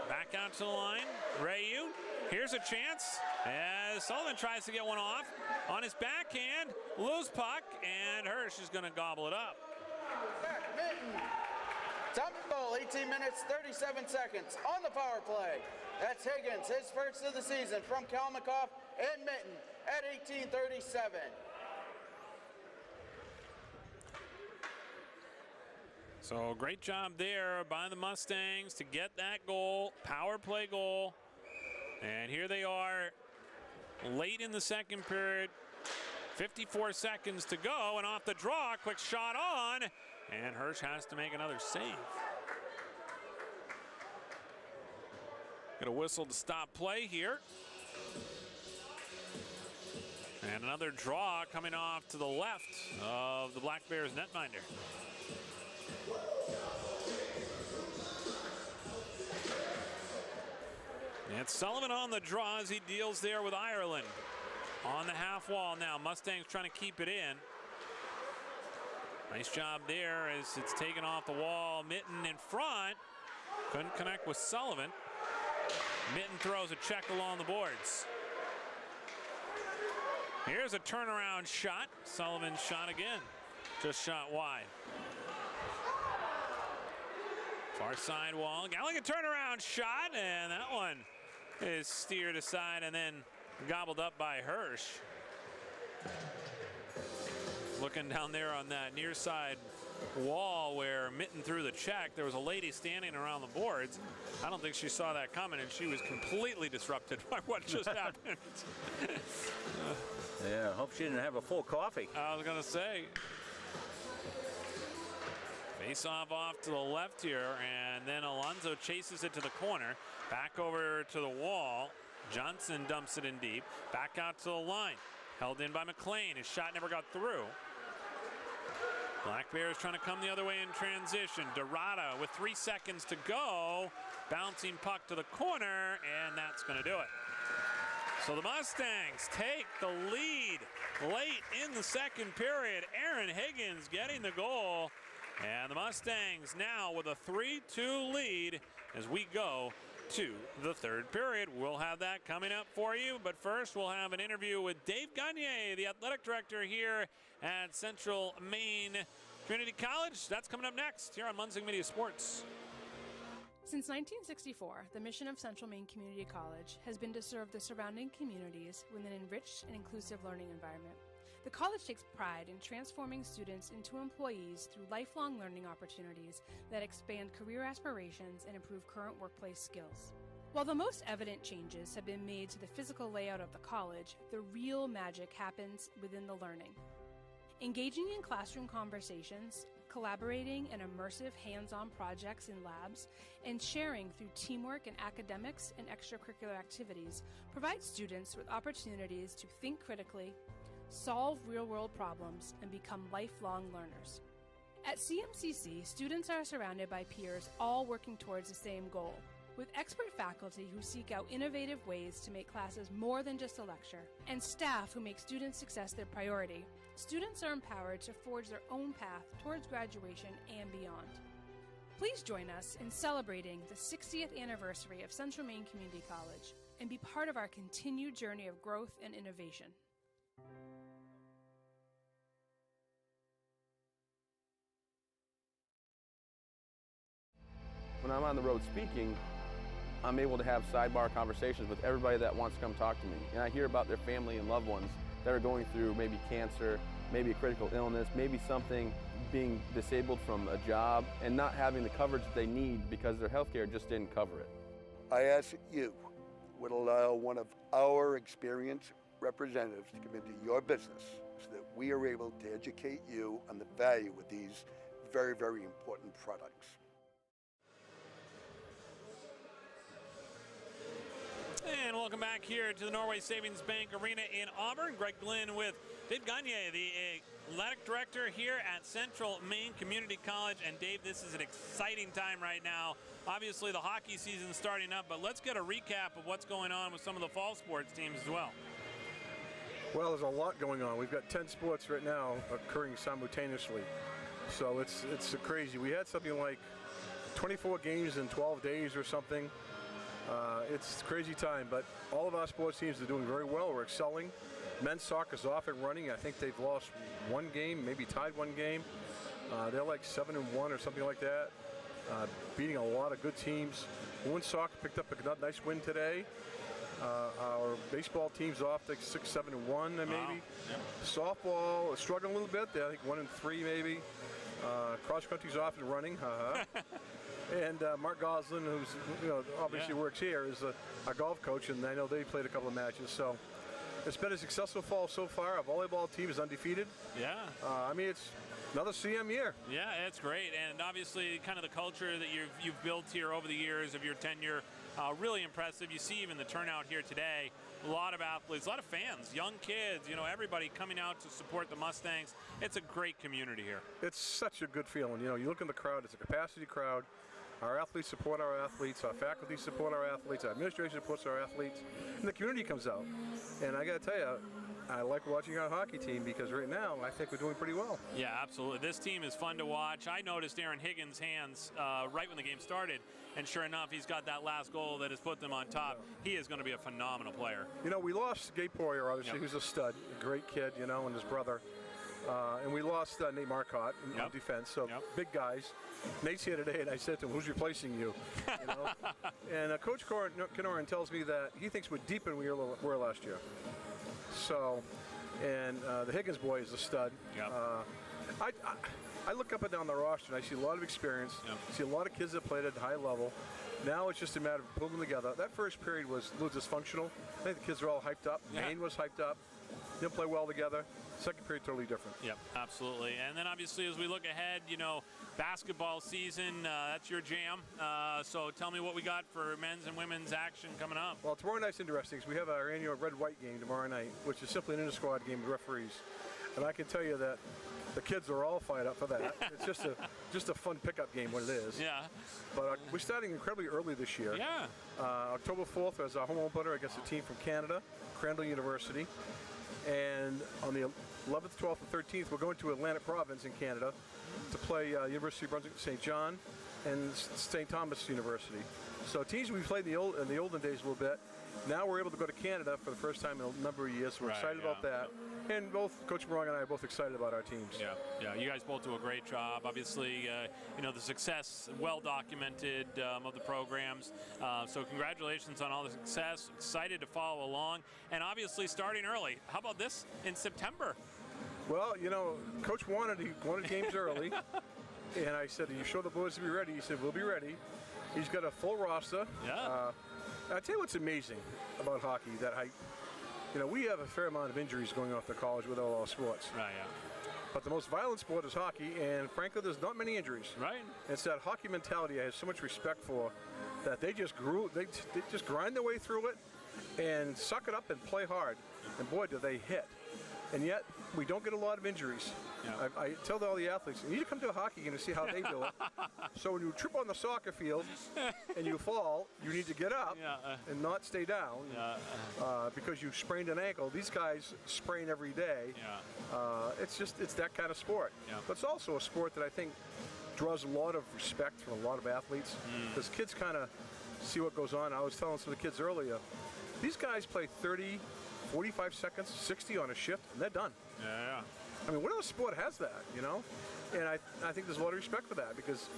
S5: back out to the line. Rayu, here's a chance as Sullivan tries to get one off on his backhand, loose puck, and Hirsch is going to gobble it up.
S21: Mitten. Time of goal, 18 minutes, 37 seconds on the power play. That's Higgins, his first of the season from Kalmikoff and Mitten at 18:37.
S5: So great job there by the Mustangs to get that goal, power play goal. And here they are late in the second period, 54 seconds to go, and off the draw, quick shot on, and Hirsch has to make another save. Get a whistle to stop play here. And another draw coming off to the left of the Black Bears netminder. And Sullivan on the draw as he deals there with Ireland. On the half wall now, Mustangs trying to keep it in. Nice job there as it's taken off the wall. Mitten in front, couldn't connect with Sullivan. Mitten throws a check along the boards. Here's a turnaround shot. Sullivan's shot again. Just shot wide. Far side wall. Gallagher turnaround shot, and that one is steered aside and then gobbled up by Hirsch. Looking down there on that near side wall where Mitten threw the check, there was a lady standing around the boards. I don't think she saw that coming, and she was completely disrupted by what just happened.
S6: Yeah, hope she didn't have a full coffee.
S5: I was going to say. Face off to the left here, and then Alonso chases it to the corner. Back over to the wall. Johnson dumps it in deep. Back out to the line. Held in by McLean. His shot never got through. Black Bears trying to come the other way in transition. Dorada with 3 seconds to go. Bouncing puck to the corner, and that's going to do it. So the Mustangs take the lead late in the second period. Aaron Higgins getting the goal. And the Mustangs now with a 3-2 lead as we go to the third period. We'll have that coming up for you. But first, we'll have an interview with Dave Gagne, the athletic director here at Central Maine Community College. That's coming up next here on Munzing Media Sports.
S7: Since 1964, the mission of Central Maine Community College has been to serve the surrounding communities with an enriched and inclusive learning environment. The college takes pride in transforming students into employees through lifelong learning opportunities that expand career aspirations and improve current workplace skills. While the most evident changes have been made to the physical layout of the college, the real magic happens within the learning. Engaging in classroom conversations, collaborating in immersive hands-on projects in labs, and sharing through teamwork in academics and extracurricular activities provide students with opportunities to think critically, solve real-world problems, and become lifelong learners. At CMCC, students are surrounded by peers all working towards the same goal, with expert faculty who seek out innovative ways to make classes more than just a lecture, and staff who make student success their priority. Students are empowered to forge their own path towards graduation and beyond. Please join us in celebrating the 60th anniversary of Central Maine Community College and be part of our continued journey of growth and innovation.
S17: When I'm on the road speaking, I'm able to have sidebar conversations with everybody that wants to come talk to me. And I hear about their family and loved ones that are going through maybe cancer, maybe a critical illness, maybe something, being disabled from a job and not having the coverage that they need because their health care just didn't cover it.
S18: I ask that you would allow one of our experienced representatives to come into your business so that we are able to educate you on the value of these very, very important products.
S5: And welcome back here to the Norway Savings Bank Arena in Auburn. Greg Glynn with Dave Gagne, the athletic director here at Central Maine Community College. And Dave, this is an exciting time right now. Obviously the hockey season is starting up, but let's get a recap of what's going on with some of the fall sports teams as well.
S2: Well, there's a lot going on. We've got 10 sports right now occurring simultaneously. So it's crazy. We had something like 24 games in 12 days or something. It's a crazy time, but all of our sports teams are doing very well. We're excelling. Men's soccer's off and running. I think they've lost one game, maybe tied one game. They're like 7-1 or something like that, beating a lot of good teams. Women's soccer picked up a nice win today. Our baseball team's off like 6-7-1 maybe.
S5: Wow. Yeah.
S2: Softball is struggling a little bit. They're I think 1-3 maybe. Cross country's off and running. And Mark Goslin, who's obviously works here, is our golf coach, and I know they played a couple of matches. So it's been a successful fall so far. Our volleyball team is undefeated.
S5: Yeah.
S2: I mean, it's another CM year.
S5: Yeah, it's great, and obviously kind of the culture that you've built here over the years of your tenure, really impressive. You see even the turnout here today. A lot of athletes, a lot of fans, young kids, everybody coming out to support the Mustangs. It's a great community here.
S2: It's such a good feeling. You look in the crowd, it's a capacity crowd. Our athletes support our athletes, our faculty support our athletes, our administration supports our athletes, and the community comes out. And I got to tell you, I like watching our hockey team because right now I think we're doing pretty well.
S5: Yeah, absolutely. This team is fun to watch. I noticed Aaron Higgins' hands right when the game started, and sure enough, he's got that last goal that has put them on top. He is going to be a phenomenal player.
S2: We lost Gabe Poirier, obviously, who's a stud, a great kid, and his brother. And we lost Nate Marcotte on defense, so big guys. Nate's here today, and I said to him, who's replacing you? And Coach Kenoran tells me that he thinks we're deeper than we were last year. So, and the Higgins boy is a stud.
S5: Yep.
S2: I look up and down the roster, and I see a lot of experience.
S5: Yep.
S2: See a lot of kids that played at a high level. Now it's just a matter of pulling them together. That first period was a little dysfunctional. I think the kids are all hyped up.
S5: Yeah.
S2: Maine was hyped up. Didn't play well together. Second period, totally different.
S5: Yep, absolutely. And then obviously as we look ahead, you know, basketball season, that's your jam. So tell me what we got for men's and women's action coming up.
S2: Well, tomorrow night's interesting because we have our annual red-white game tomorrow night, which is simply an inter-squad game with referees. And I can tell you that the kids are all fired up for that. It's just a fun pickup game, what it is.
S5: Yeah.
S2: But we're starting incredibly early this year.
S5: Yeah.
S2: October 4th is our home opener against a team from Canada, Crandall University. And on the 11th, 12th, and 13th, we're going to Atlantic Province in Canada to play University of Brunswick, St. John, and St. Thomas University. So teams we played in the olden days a little bit. Now we're able to go to Canada for the first time in a number of years. So we're excited about that. And both Coach Morong and I are both excited about our teams.
S5: Yeah. You guys both do a great job. Obviously, you know, the success, well documented of the programs. So congratulations on all the success. Excited to follow along. And obviously starting early. How about this in September?
S2: Well, you know, Coach wanted games early. And I said, are you sure the boys will be ready? He said, we'll be ready. He's got a full roster.
S5: Yeah.
S2: I'll tell you what's amazing about hockey, that you know, we have a fair amount of injuries going off to college with all our sports.
S5: Right, yeah.
S2: But the most violent sport is hockey, and frankly, there's not many injuries.
S5: Right.
S2: It's that hockey mentality I have so much respect for, that they just just grind their way through it and suck it up and play hard. And boy, do they hit. And yet, we don't get a lot of injuries.
S5: Yeah.
S2: I tell all the athletes, you need to come to a hockey game to see how they do it. So when you trip on the soccer field and you fall, you need to get up and not stay down because you sprained an ankle. These guys sprain every day. It's that kind of sport. But it's also a sport that I think draws a lot of respect from a lot of athletes because kids kind of see what goes on. I was telling some of the kids earlier, these guys play 30, 45 seconds, 60 on a shift, and they're done.
S5: Yeah.
S2: I mean, what other sport has that, you know? And I think there's a lot of respect for that because,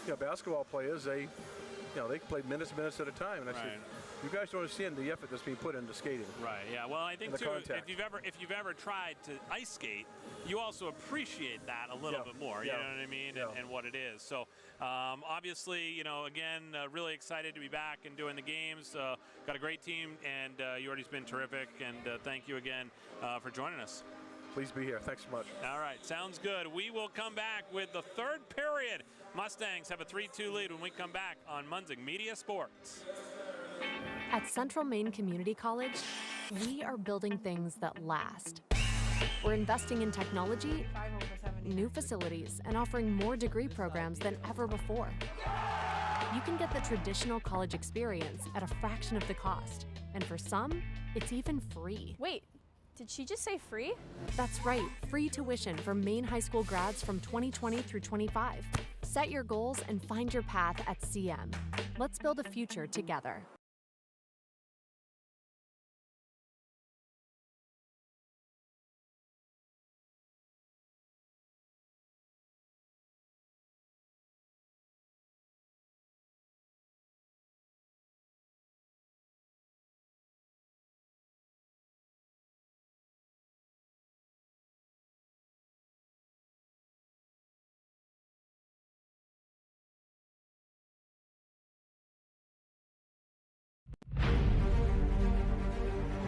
S2: you know, basketball players, they can play minutes at a time. And I said, you guys don't understand the effort that's being put into skating.
S5: Right. Yeah. Well, I think too,
S2: contact.
S5: if you've ever tried to ice skate, you also appreciate that a little bit more. You know what I mean? And what it is. So obviously, you know, again, really excited to be back and doing the games. Got a great team, and Yordi's been terrific. And thank you again for joining us.
S2: Please be here. Thanks so much.
S5: All right, sounds good. We will come back with the third period. Mustangs have a 3-2 lead when we come back on Munzing Media Sports.
S15: At Central Maine Community College, we are building things that last. We're investing in technology, new facilities, and offering more degree programs than ever before. You can get the traditional college experience at a fraction of the cost. And for some, it's even free.
S16: Wait. Did she just say free?
S15: That's right, free tuition for Maine high school grads from 2020 through 25. Set your goals and find your path at CM. Let's build a future together.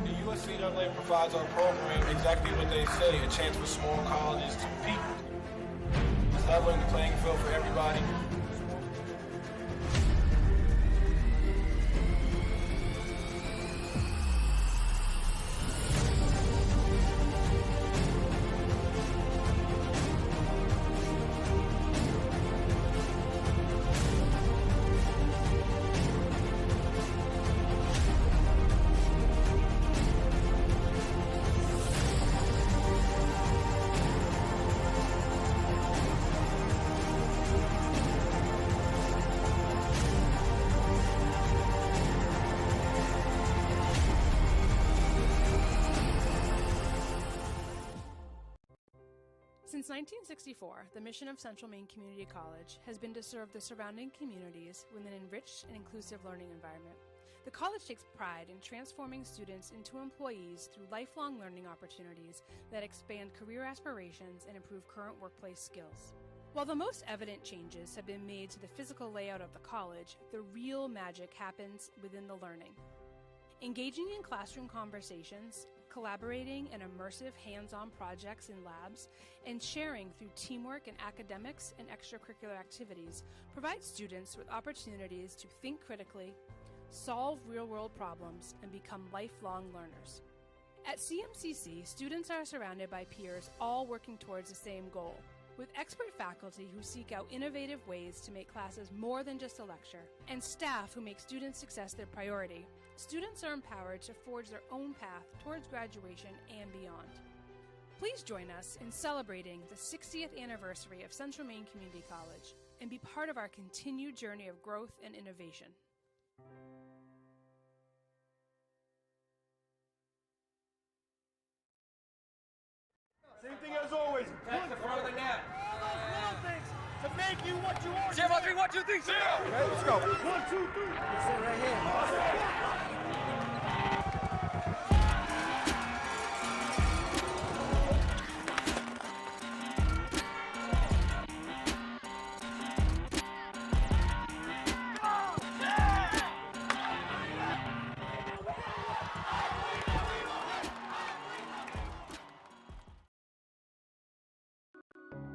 S9: The USCAA provides our program exactly what they say, a chance for small colleges to compete. It's leveling the playing field for everybody.
S7: Since 1964, the mission of Central Maine Community College has been to serve the surrounding communities with an enriched and inclusive learning environment. The college takes pride in transforming students into employees through lifelong learning opportunities that expand career aspirations and improve current workplace skills. While the most evident changes have been made to the physical layout of the college, the real magic happens within the learning. Engaging in classroom conversations, collaborating in immersive hands-on projects in labs, and sharing through teamwork in academics and extracurricular activities provides students with opportunities to think critically, solve real-world problems, and become lifelong learners. At CMCC, students are surrounded by peers all working towards the same goal, with expert faculty who seek out innovative ways to make classes more than just a lecture, and staff who make student success their priority. Students are empowered to forge their own path towards graduation and beyond. Please join us in celebrating the 60th anniversary of Central Maine Community College and be part of our continued journey of growth and innovation.
S1: Same thing as always.
S21: That's the front of the net.
S1: Little things to make you what you are.
S21: Zero, 3, 1, 2, 3, 0.
S1: Okay, let's go. 1, 2, 3. Sit right here.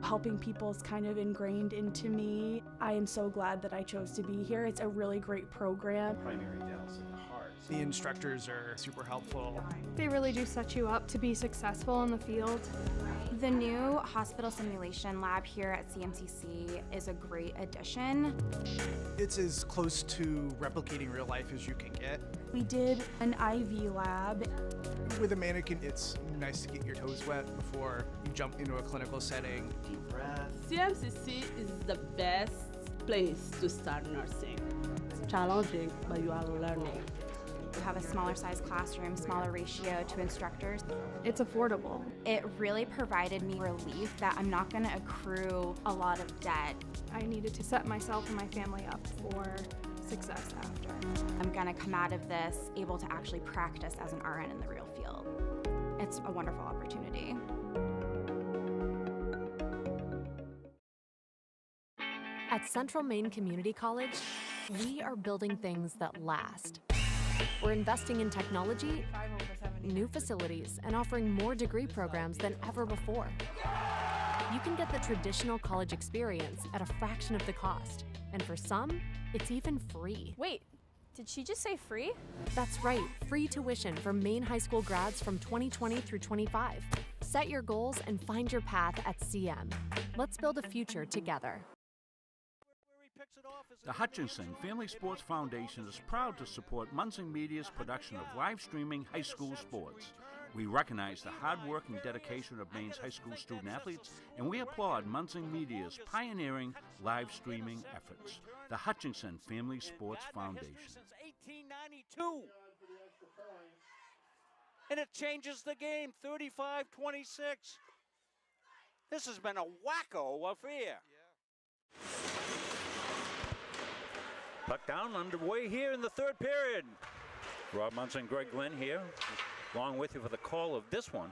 S10: Helping people is kind of ingrained into me. I am so glad that I chose to be here. It's a really great program.
S12: Primary dental's in the heart. The instructors are super helpful.
S8: They really do set you up to be successful in the field.
S13: The new hospital simulation lab here at CMCC is a great addition.
S12: It's as close to replicating real life as you can get.
S10: We did an IV lab.
S12: With a mannequin, it's nice to get your toes wet before you jump into a clinical setting.
S14: Deep breath. CMCC is the best place to start nursing. It's challenging, but you are learning.
S13: You have a smaller size classroom, smaller ratio to instructors.
S8: It's affordable.
S13: It really provided me relief that I'm not going to accrue a lot of debt.
S8: I needed to set myself and my family up for success after.
S13: I'm going to come out of this able to actually practice as an RN in the real field. It's a wonderful opportunity.
S15: At Central Maine Community College, we are building things that last. We're investing in technology, new facilities, and offering more degree programs than ever before. You can get the traditional college experience at a fraction of the cost, and for some, it's even free.
S16: Wait, did she just say free?
S15: That's right, free tuition for Maine high school grads from 2020 through 25. Set your goals and find your path at CM. Let's build a future together.
S19: The Hutchinson Family Sports Foundation is proud to support Munson Media's production of live streaming high school sports. We recognize the hard work and dedication of Maine's high school student athletes, and we applaud Munson Media's pioneering live streaming efforts. The Hutchinson Family Sports Foundation.
S20: Since 1892. And it changes the game, 35-26. This has been a wacko affair.
S6: Puck down, underway here in the third period. Rob Munson, Greg Glenn here, along with you for the call of this one.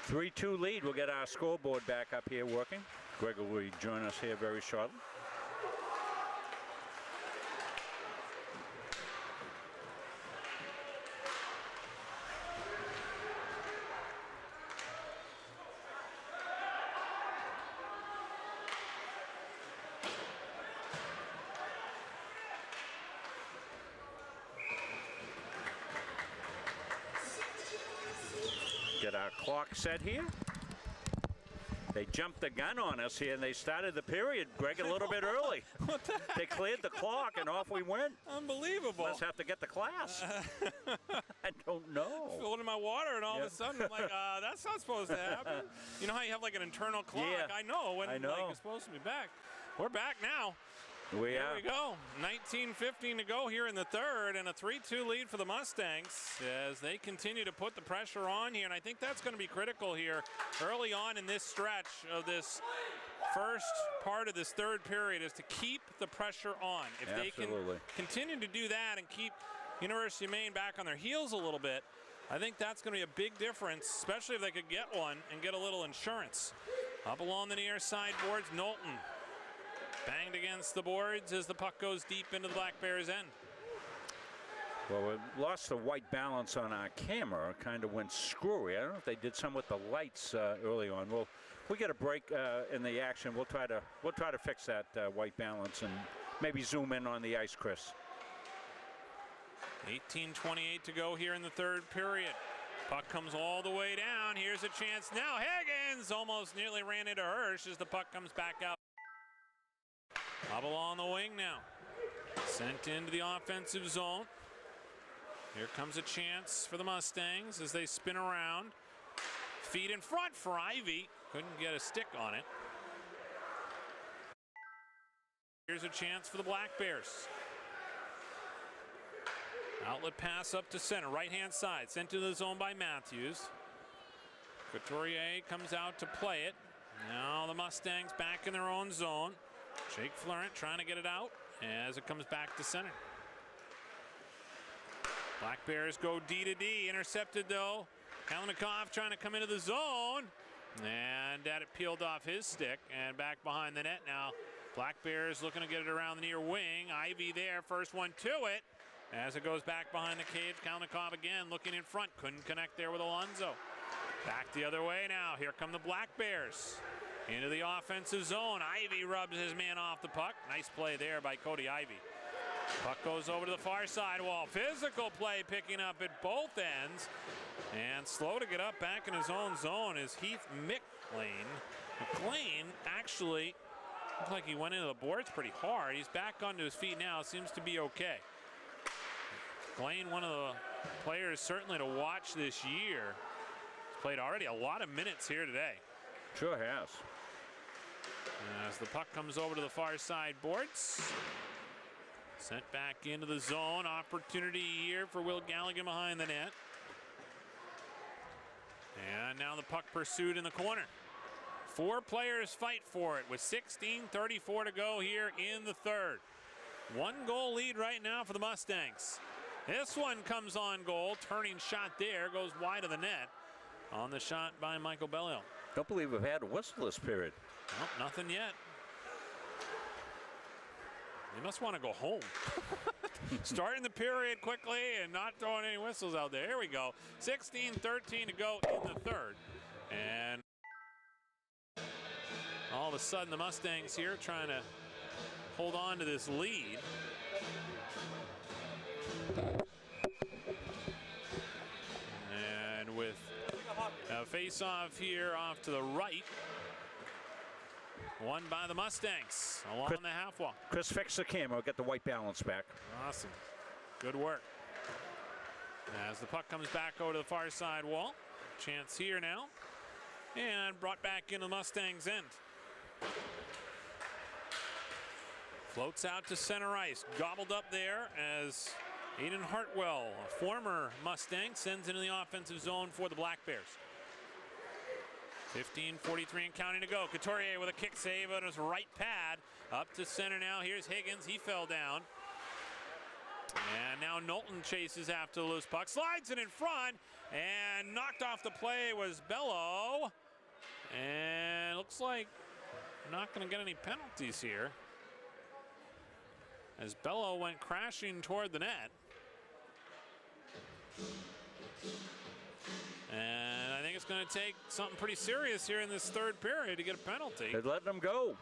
S6: A 3-2 lead. We'll get our scoreboard back up here working. Greg will join us here very shortly. Get our clock set here. They jumped the gun on us here, and they started the period, Greg, a little bit early.
S5: What the heck?
S6: They cleared the clock, and off we went.
S5: Unbelievable.
S6: Let's have to get the class. I don't know.
S5: Filling in my water, and all of a sudden, I'm like, that's not supposed to happen. You know how you have like an internal clock?
S6: Yeah.
S5: I know when
S6: I know.
S5: Like, it's supposed to be back. We're back now.
S6: Here
S5: we go. 19:15 to go here in the third, and a 3-2 lead for the Mustangs as they continue to put the pressure on here. And I think that's going to be critical here early on in this stretch of this first part of this third period is to keep the pressure on. If they can continue to do that and keep University of Maine back on their heels a little bit, I think that's going to be a big difference, especially if they could get one and get a little insurance. Up along the near side boards, Knowlton banged against the boards as the puck goes deep into the Black Bears' end.
S19: Well, we lost the white balance on our camera. It kind of went screwy. I don't know if they did some with the lights early on. Well, we get a break in the action. We'll try to fix that white balance and maybe zoom in on the ice, Chris.
S5: 18:28 to go here in the third period. Puck comes all the way down. Here's a chance now. Higgins almost nearly ran into Hirsch as the puck comes back out. Up along the wing now. Sent into the offensive zone. Here comes a chance for the Mustangs as they spin around. Feed in front for Ivy. Couldn't get a stick on it. Here's a chance for the Black Bears. Outlet pass up to center, right-hand side. Sent to the zone by Matthews. Couturier comes out to play it. Now the Mustangs back in their own zone. Jake Florent trying to get it out as it comes back to center. Black Bears go D to D. Intercepted though. Kalynikoff trying to come into the zone. And that it peeled off his stick and back behind the net now. Black Bears looking to get it around the near wing. Ivy there, first one to it. As it goes back behind the cage, Kalynikoff again looking in front. Couldn't connect there with Alonso. Back the other way now. Here come the Black Bears. Into the offensive zone. Ivy rubs his man off the puck. Nice play there by Cody Ivy. Puck goes over to the far side wall. Physical play picking up at both ends. And slow to get up back in his own zone is Heath McLean. McLean actually looked like he went into the boards pretty hard. He's back onto his feet now. Seems to be okay. McLean, one of the players certainly to watch this year. He's played already a lot of minutes here today.
S19: Sure has.
S5: As the puck comes over to the far side boards. Sent back into the zone. Opportunity here for Will Galligan behind the net. And now the puck pursued in the corner. 4 players fight for it with 16:34 to go here in the third. 1 goal lead right now for the Mustangs. This one comes on goal. Turning shot there. Goes wide of the net. On the shot by Michael Bellil.
S19: Don't believe we've had a whistle this period.
S5: Nope, nothing yet. They must want to go home. Starting the period quickly and not throwing any whistles out there. Here we go. 16:13 to go in the third. And all of a sudden the Mustangs here trying to hold on to this lead. And with a face-off here off to the right. Won by the Mustangs along the half wall.
S19: Chris, fix the camera. Get the white balance back.
S5: Awesome. Good work. As the puck comes back over to the far side wall. Chance here now. And brought back into the Mustangs' end. Floats out to center ice. Gobbled up there as Aiden Hartwell, a former Mustang, sends into the offensive zone for the Black Bears. 15:43 and counting to go. Couturier with a kick save on his right pad. Up to center now. Here's Higgins. He fell down. And now Knowlton chases after the loose puck. Slides it in front. And knocked off the play was Bello. And looks like we're not going to get any penalties here. As Bello went crashing toward the net. And I think it's going to take something pretty serious here in this third period to get a penalty.
S19: They're letting them go.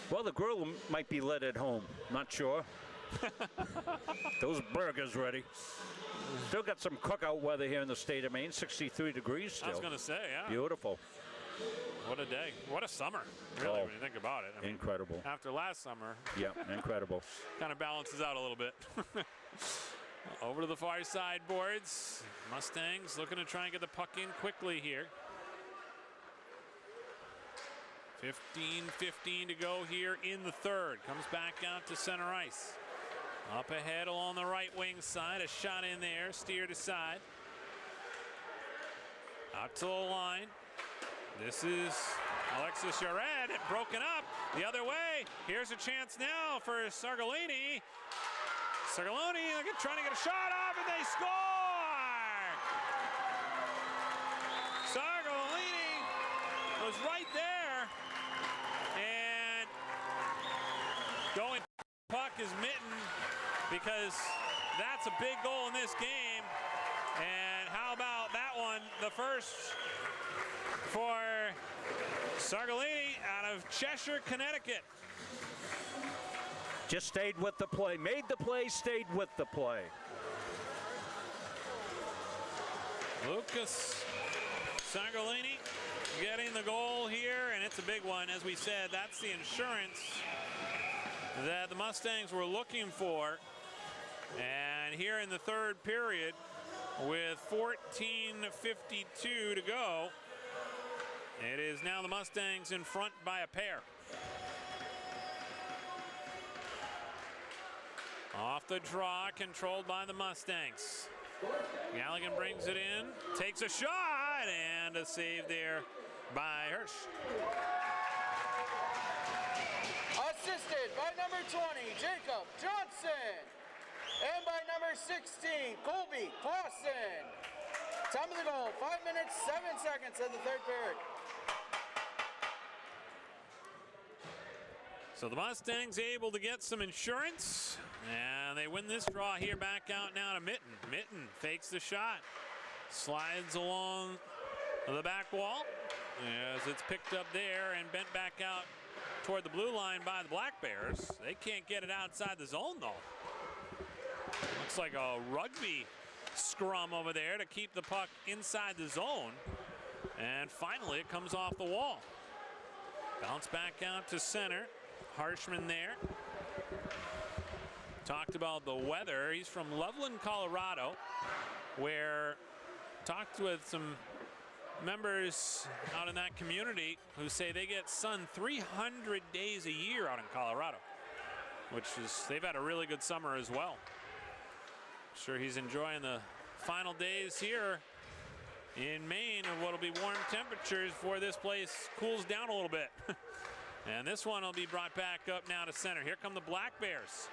S19: Well, the grill might be lit at home. Not sure. Those burgers ready. Still got some cookout weather here in the state of Maine. 63 degrees still.
S5: I was going to say, yeah.
S19: Beautiful.
S5: What a day. What a summer, really, when you think about it. I mean,
S19: incredible.
S5: After last summer.
S19: Yeah, incredible.
S5: Kind of balances out a little bit. Over to the far side boards. Mustangs looking to try and get the puck in quickly here. 15:15 to go here in the third. Comes back out to center ice. Up ahead along the right wing side. A shot in there, steered aside. Out to the line. This is Alexis Jared broken up the other way. Here's a chance now for Sargalini. Sargalini trying to get a shot off, and they score! Sargalini was right there, and going puck is Mitten, because that's a big goal in this game. And how about that one? The first for Sargalini out of Cheshire, Connecticut.
S6: Just stayed with the play, made the play, stayed with the play.
S5: Lucas Sargalini getting the goal here, and it's a big one. As we said, that's the insurance that the Mustangs were looking for. And here in the third period, with 14:52 to go, it is now the Mustangs in front by a pair. Off the draw, controlled by the Mustangs. Galligan brings it in, takes a shot, and a save there by Hirsch.
S21: Assisted by number 20, Jacob Johnson. And by number 16, Colby Clausen. Time of the goal, 5 minutes, 7 seconds in the third period.
S5: So the Mustangs able to get some insurance, and they win this draw here. Back out now to Mitten. Mitten fakes the shot, slides along the back wall as it's picked up there and bent back out toward the blue line by the Black Bears. They can't get it outside the zone though. Looks like a rugby scrum over there to keep the puck inside the zone. And finally it comes off the wall. Bounce back out to center. Harshman there. Talked about the weather. He's from Loveland, Colorado, where talked with some members out in that community who say they get sun 300 days a year out in Colorado, which is, they've had a really good summer as well. Sure he's enjoying the final days here in Maine of what will be warm temperatures before this place cools down a little bit. And this one will be brought back up now to center. Here come the Black Bears.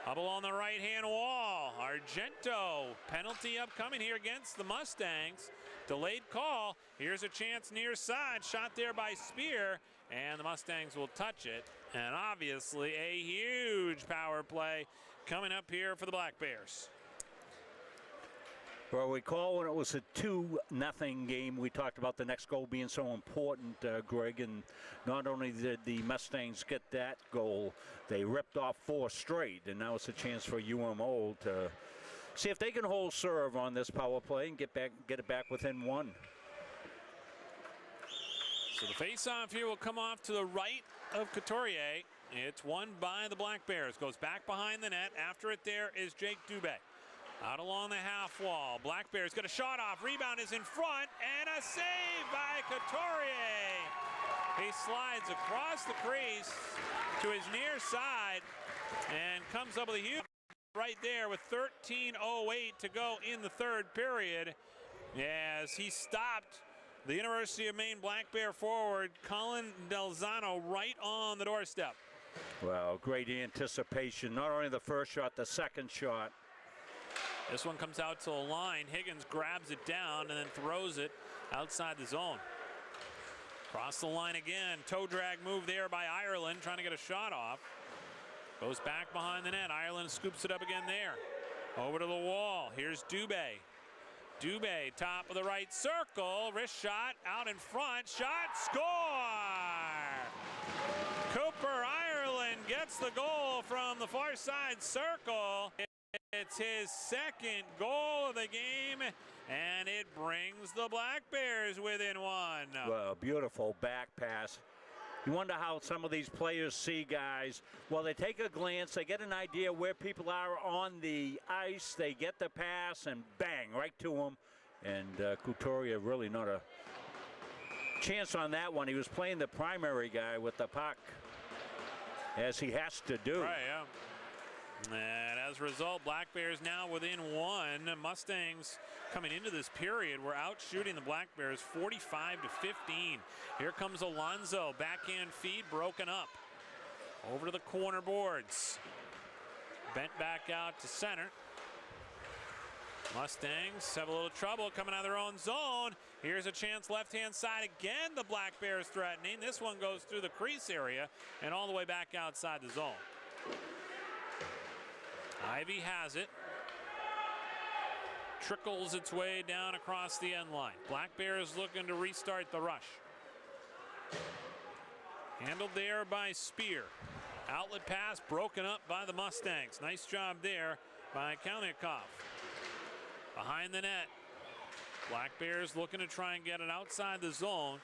S5: Up along the right-hand wall. Argento, penalty upcoming here against the Mustangs. Delayed call. Here's a chance near side. Shot there by Spear. And the Mustangs will touch it. And obviously a huge power play coming up here for the Black Bears.
S6: Well, recall when it was a 2-0 game, we talked about the next goal being so important, Greg, and not only did the Mustangs get that goal, they ripped off 4 straight, and now it's a chance for UMO to see if they can hold serve on this power play and get it back within 1.
S5: So the face-off here will come off to the right of Couturier. It's won by the Black Bears. Goes back behind the net. After it there is Jake Dubé. Out along the half wall. Black Bears got a shot off. Rebound is in front, and a save by Couturier. He slides across the crease to his near side and comes up with a huge right there with 13:08 to go in the third period as he stopped the University of Maine Black Bear forward Colin Delzano right on the doorstep.
S6: Well, great anticipation. Not only the first shot, the second shot.
S5: This one comes out to the line. Higgins grabs it down and then throws it outside the zone. Cross the line again. Toe drag move there by Ireland, trying to get a shot off. Goes back behind the net. Ireland scoops it up again there. Over to the wall. Here's Dubé. Dubé, top of the right circle. Wrist shot out in front. Shot, score! Cooper Ireland gets the goal from the far side circle. It's his second goal of the game, and it brings the Black Bears within 1.
S6: Well, beautiful back pass. You wonder how some of these players see guys. Well, they take a glance, they get an idea where people are on the ice, they get the pass, and bang, right to them. And Couturier really not a chance on that one. He was playing the primary guy with the puck, as he has to do.
S5: Right, yeah. And as a result, Black Bears now within 1. Mustangs coming into this period were out shooting the Black Bears 45-15. Here comes Alonzo, backhand feed broken up. Over to the corner boards. Bent back out to center. Mustangs have a little trouble coming out of their own zone. Here's a chance left-hand side again. The Black Bears threatening. This one goes through the crease area and all the way back outside the zone. Ivy has it. Trickles its way down across the end line. Black Bears looking to restart the rush. Handled there by Spear. Outlet pass broken up by the Mustangs. Nice job there by Kalnikov. Behind the net. Black Bears looking to try and get it outside the zone.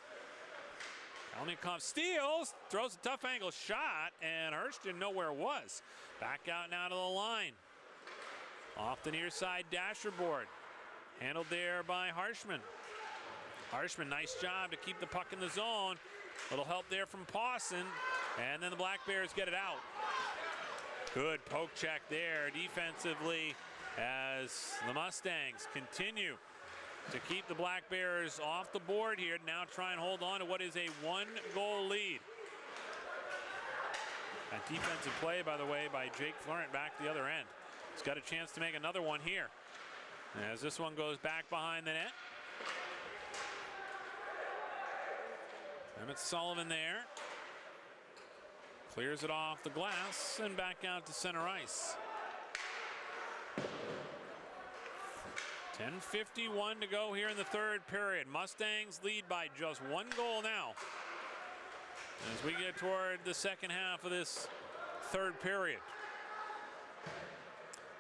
S5: Kalnikov steals, throws a tough angle shot, and Hirsch didn't know where it was. Back out now to the line. Off the near side dasher board. Handled there by Harshman. Harshman, nice job to keep the puck in the zone. Little help there from Pawson, and then the Black Bears get it out. Good poke check there defensively as the Mustangs continue to keep the Black Bears off the board here. Now try and hold on to what is a 1-goal lead. A defensive play, by the way, by Jake Florent back the other end. He's got a chance to make another one here as this one goes back behind the net. Emmett Sullivan there. Clears it off the glass and back out to center ice. 10:51 to go here in the third period. Mustangs lead by just 1 goal now as we get toward the second half of this third period.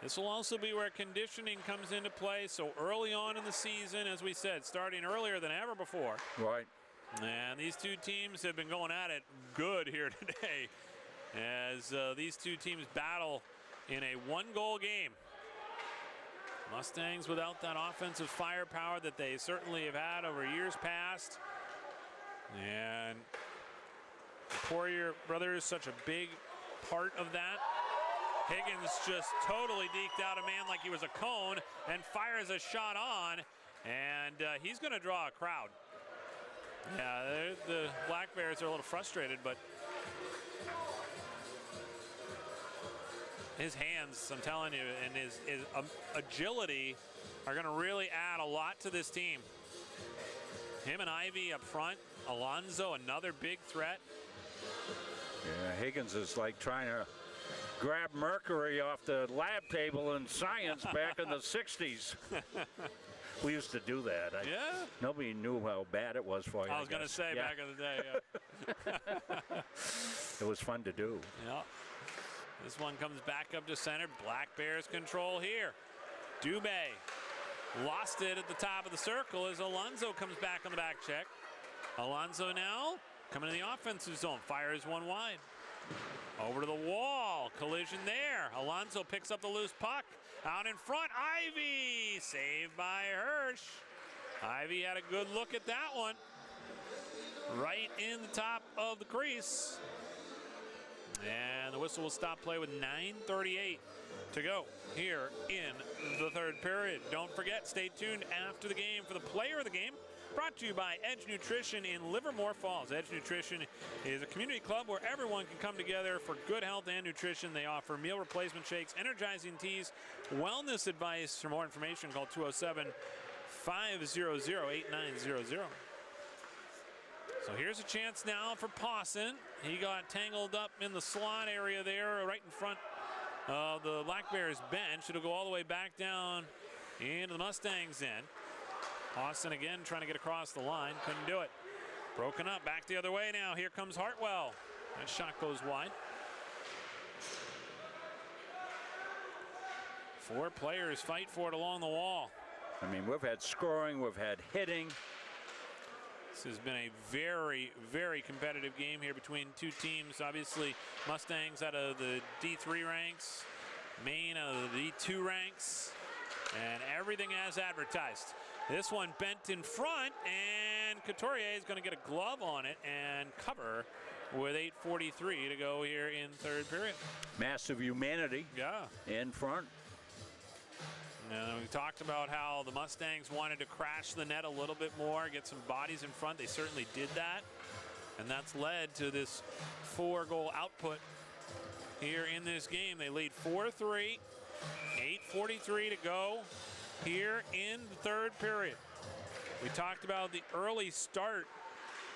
S5: This will also be where conditioning comes into play. So early on in the season, as we said, starting earlier than ever before.
S19: Right.
S5: And these two teams have been going at it good here today as these two teams battle in a 1-goal game. Mustangs without that offensive firepower that they certainly have had over years past. And the Poirier brothers, such a big part of that. Higgins just totally deked out a man like he was a cone and fires a shot on, and he's going to draw a crowd. Yeah, the Black Bears are a little frustrated, but his hands, I'm telling you, and his agility are going to really add a lot to this team. Him and Ivy up front. Alonzo, another big threat.
S6: Yeah, Higgins is like trying to grab mercury off the lab table in science back in the 60s. We used to do that.
S5: Yeah.
S6: Nobody knew how bad it was for you.
S5: I was going to say,
S6: yeah.
S5: back in the day, yeah.
S6: It was fun to do.
S5: Yeah. This one comes back up to center. Black Bears control here. Dubé lost it at the top of the circle as Alonzo comes back on the back check. Alonzo now coming to the offensive zone. Fires one wide. Over to the wall. Collision there. Alonzo picks up the loose puck. Out in front, Ivy. Saved by Hirsch. Ivy had a good look at that one. Right in the top of the crease. And the whistle will stop play with 9:38 to go here in the third period. Don't forget, stay tuned after the game for the player of the game. Brought to you by Edge Nutrition in Livermore Falls. Edge Nutrition is a community club where everyone can come together for good health and nutrition. They offer meal replacement shakes, energizing teas, wellness advice. For more information, call 207-500-8900. So here's a chance now for Pawson. He got tangled up in the slot area there right in front of the Black Bears bench. It'll go all the way back down into the Mustangs end. Pawson again trying to get across the line. Couldn't do it. Broken up. Back the other way now. Here comes Hartwell. That shot goes wide. 4 players fight for it along the wall.
S6: I mean, we've had scoring. We've had hitting.
S5: This has been a very, very competitive game here between two teams. Obviously, Mustangs out of the D3 ranks, Maine out of the D2 ranks, and everything as advertised. This one bent in front, and Couturier is going to get a glove on it and cover with 8:43 to go here in third period.
S6: Massive humanity in front.
S5: We talked about how the Mustangs wanted to crash the net a little bit more, get some bodies in front. They certainly did that, and that's led to this 4-goal output here in this game. They lead 4-3, 8:43 to go here in the third period. We talked about the early start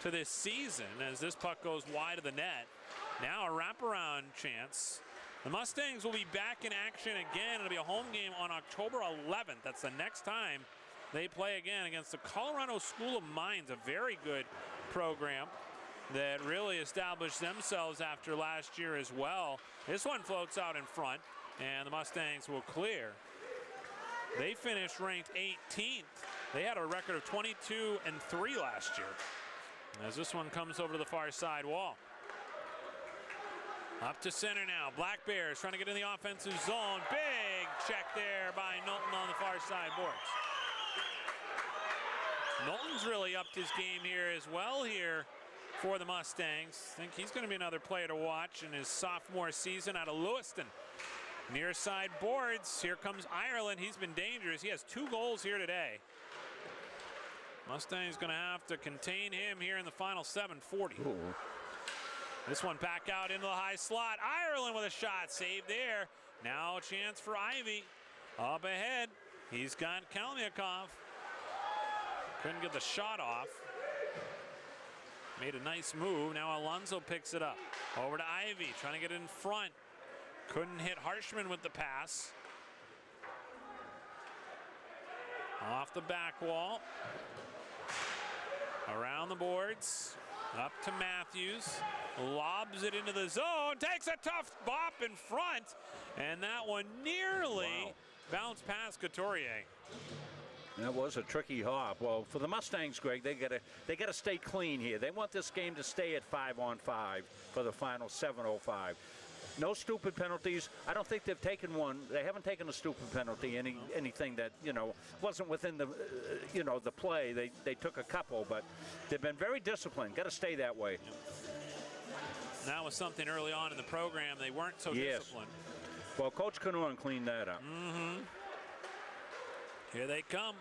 S5: to this season as this puck goes wide of the net. Now a wraparound chance. The Mustangs will be back in action again. It'll be a home game on October 11th. That's the next time they play again against the Colorado School of Mines, a very good program that really established themselves after last year as well. This one floats out in front, and the Mustangs will clear. They finished ranked 18th. They had a record of 22-3 last year. As this one comes over to the far side wall. Up to center now. Black Bears trying to get in the offensive zone. Big check there by Knowlton on the far side boards. Knowlton's really upped his game here as well here for the Mustangs. I think he's going to be another player to watch in his sophomore season out of Lewiston. Near side boards. Here comes Ireland. He's been dangerous. He has 2 goals here today. Mustangs going to have to contain him here in the final 7:40. Ooh. This one back out into the high slot. Ireland with a shot. Saved there. Now a chance for Ivy. Up ahead. He's got Kalmiakov. Couldn't get the shot off. Made a nice move. Now Alonso picks it up. Over to Ivy. Trying to get in front. Couldn't hit Harshman with the pass. Off the back wall. Around the boards. Up to Matthews. Lobs it into the zone. Takes a tough bop in front. And that one nearly bounced past Couturier.
S6: That was a tricky hop. Well, for the Mustangs, Greg, they gotta stay clean here. They want this game to stay at 5-on-5 for the final 7:05. No stupid penalties. I don't think they've taken one. They haven't taken a stupid penalty. Anything that wasn't within the the play. They took a couple, but they've been very disciplined. Got to stay that way.
S5: That was something early on in the program. They weren't so disciplined.
S6: Well, Coach Canuan cleaned that up.
S5: Here they come.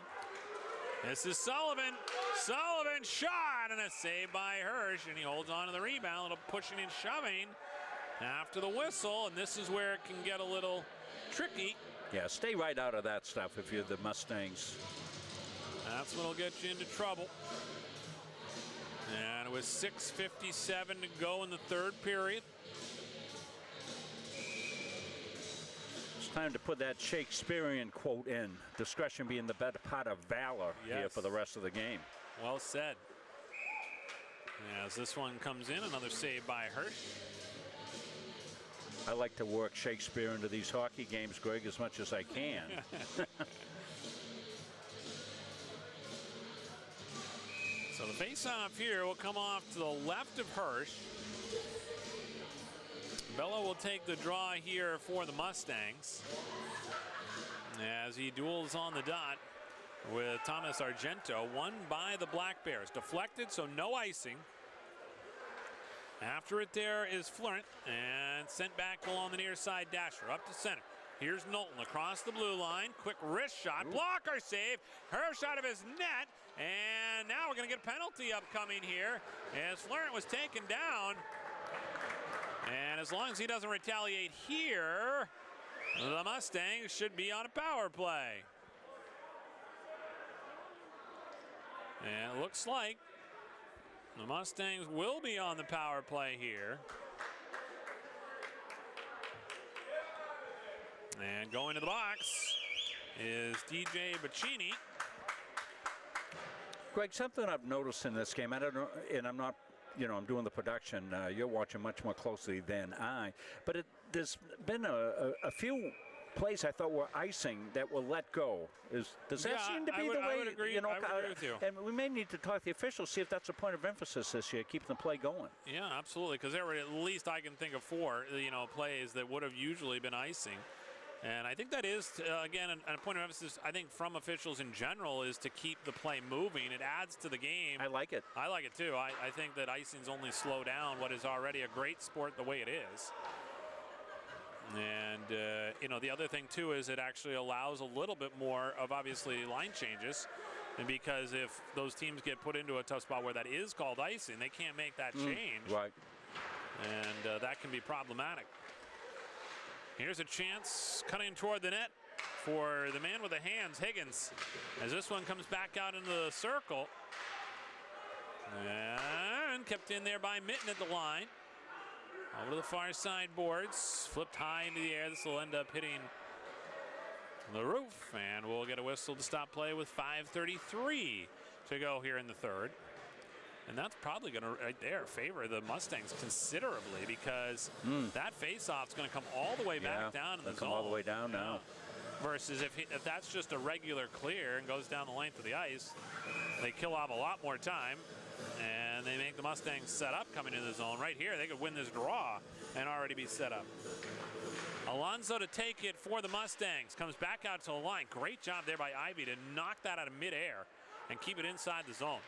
S5: This is Sullivan. Sullivan shot and a save by Hirsch, and he holds on to the rebound. A little pushing and shoving after the whistle, and this is where it can get a little tricky.
S6: Yeah, stay right out of that stuff if you're the Mustangs.
S5: That's what'll get you into trouble. And it was 6:57 to go in the third period.
S6: It's time to put that Shakespearean quote in. Discretion being the better part of valor here for the rest of the game.
S5: Well said. As this one comes in, another save by Hirsch.
S6: I like to work Shakespeare into these hockey games, Greg, as much as I can.
S5: So the face-off here will come off to the left of Hirsch. Bello will take the draw here for the Mustangs as he duels on the dot with Thomas Argento, won by the Black Bears. Deflected, so no icing. After it there is Florent, and sent back along the near side dasher. Up to center. Here's Knowlton across the blue line. Quick wrist shot. Blocker save. Hirsch out of his net. And now we're going to get a penalty upcoming here as Florent was taken down. And as long as he doesn't retaliate here, the Mustangs should be on a power play. And it looks like the Mustangs will be on the power play here. And going to the box is DJ Bacchini.
S6: Greg, something I've noticed in this game, I don't know, and I'm not, I'm doing the production. You're watching much more closely than I. But there's been a few plays I thought were icing that were let go. Does that seem to be the way?
S5: I would agree. I would agree with you.
S6: And we may need to talk to the officials, see if that's a point of emphasis this year, keeping the play going.
S5: Yeah, absolutely. Because there were at least I can think of 4, plays that would have usually been icing. And I think that is, again, a point of emphasis, I think, from officials in general is to keep the play moving. It adds to the game.
S6: I like it.
S5: I like it, too. I think that icings only slow down what is already a great sport the way it is. And, you know, the other thing, too, is it actually allows a little bit more of, obviously, line changes. And because if those teams get put into a tough spot where that is called icing, they can't make that change.
S6: Right.
S5: And that can be problematic. Here's a chance cutting toward the net for the man with the hands, Higgins, as this one comes back out into the circle. And kept in there by Mitten at the line. Over to the far side boards, flipped high into the air. This will end up hitting the roof, and we'll get a whistle to stop play with 5:33 to go here in the third. And that's probably going to, right there, favor the Mustangs considerably, because that face-off is going to come all the way back down in the zone.
S6: Come all the way down now.
S5: Versus if that's just a regular clear and goes down the length of the ice, they kill off a lot more time, and they make the Mustangs set up coming into the zone. Right here, they could win this draw and already be set up. Alonso to take it for the Mustangs. Comes back out to the line. Great job there by Ivy to knock that out of midair and keep it inside the zone.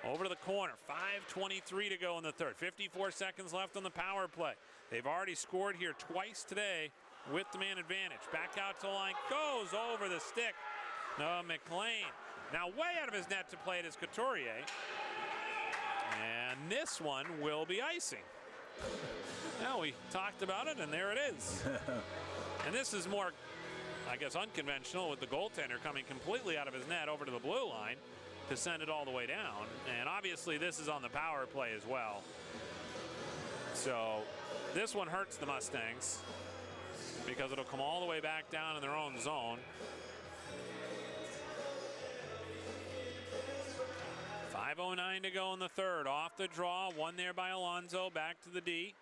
S5: Over to the corner, 5:23 to go in the third. 54 seconds left on the power play. They've already scored here twice today with the man advantage. Back out to the line, goes over the stick. No, McLean. Now way out of his net to play it is Couturier. And this one will be icing. Now we talked about it, and there it is. And this is more, I guess, unconventional with the goaltender coming completely out of his net over to the blue line to send it all the way down. And obviously this is on the power play as well. So this one hurts the Mustangs because it'll come all the way back down in their own zone. 5:09 to go in the third. Off the draw, one there by Alonso, back to the D.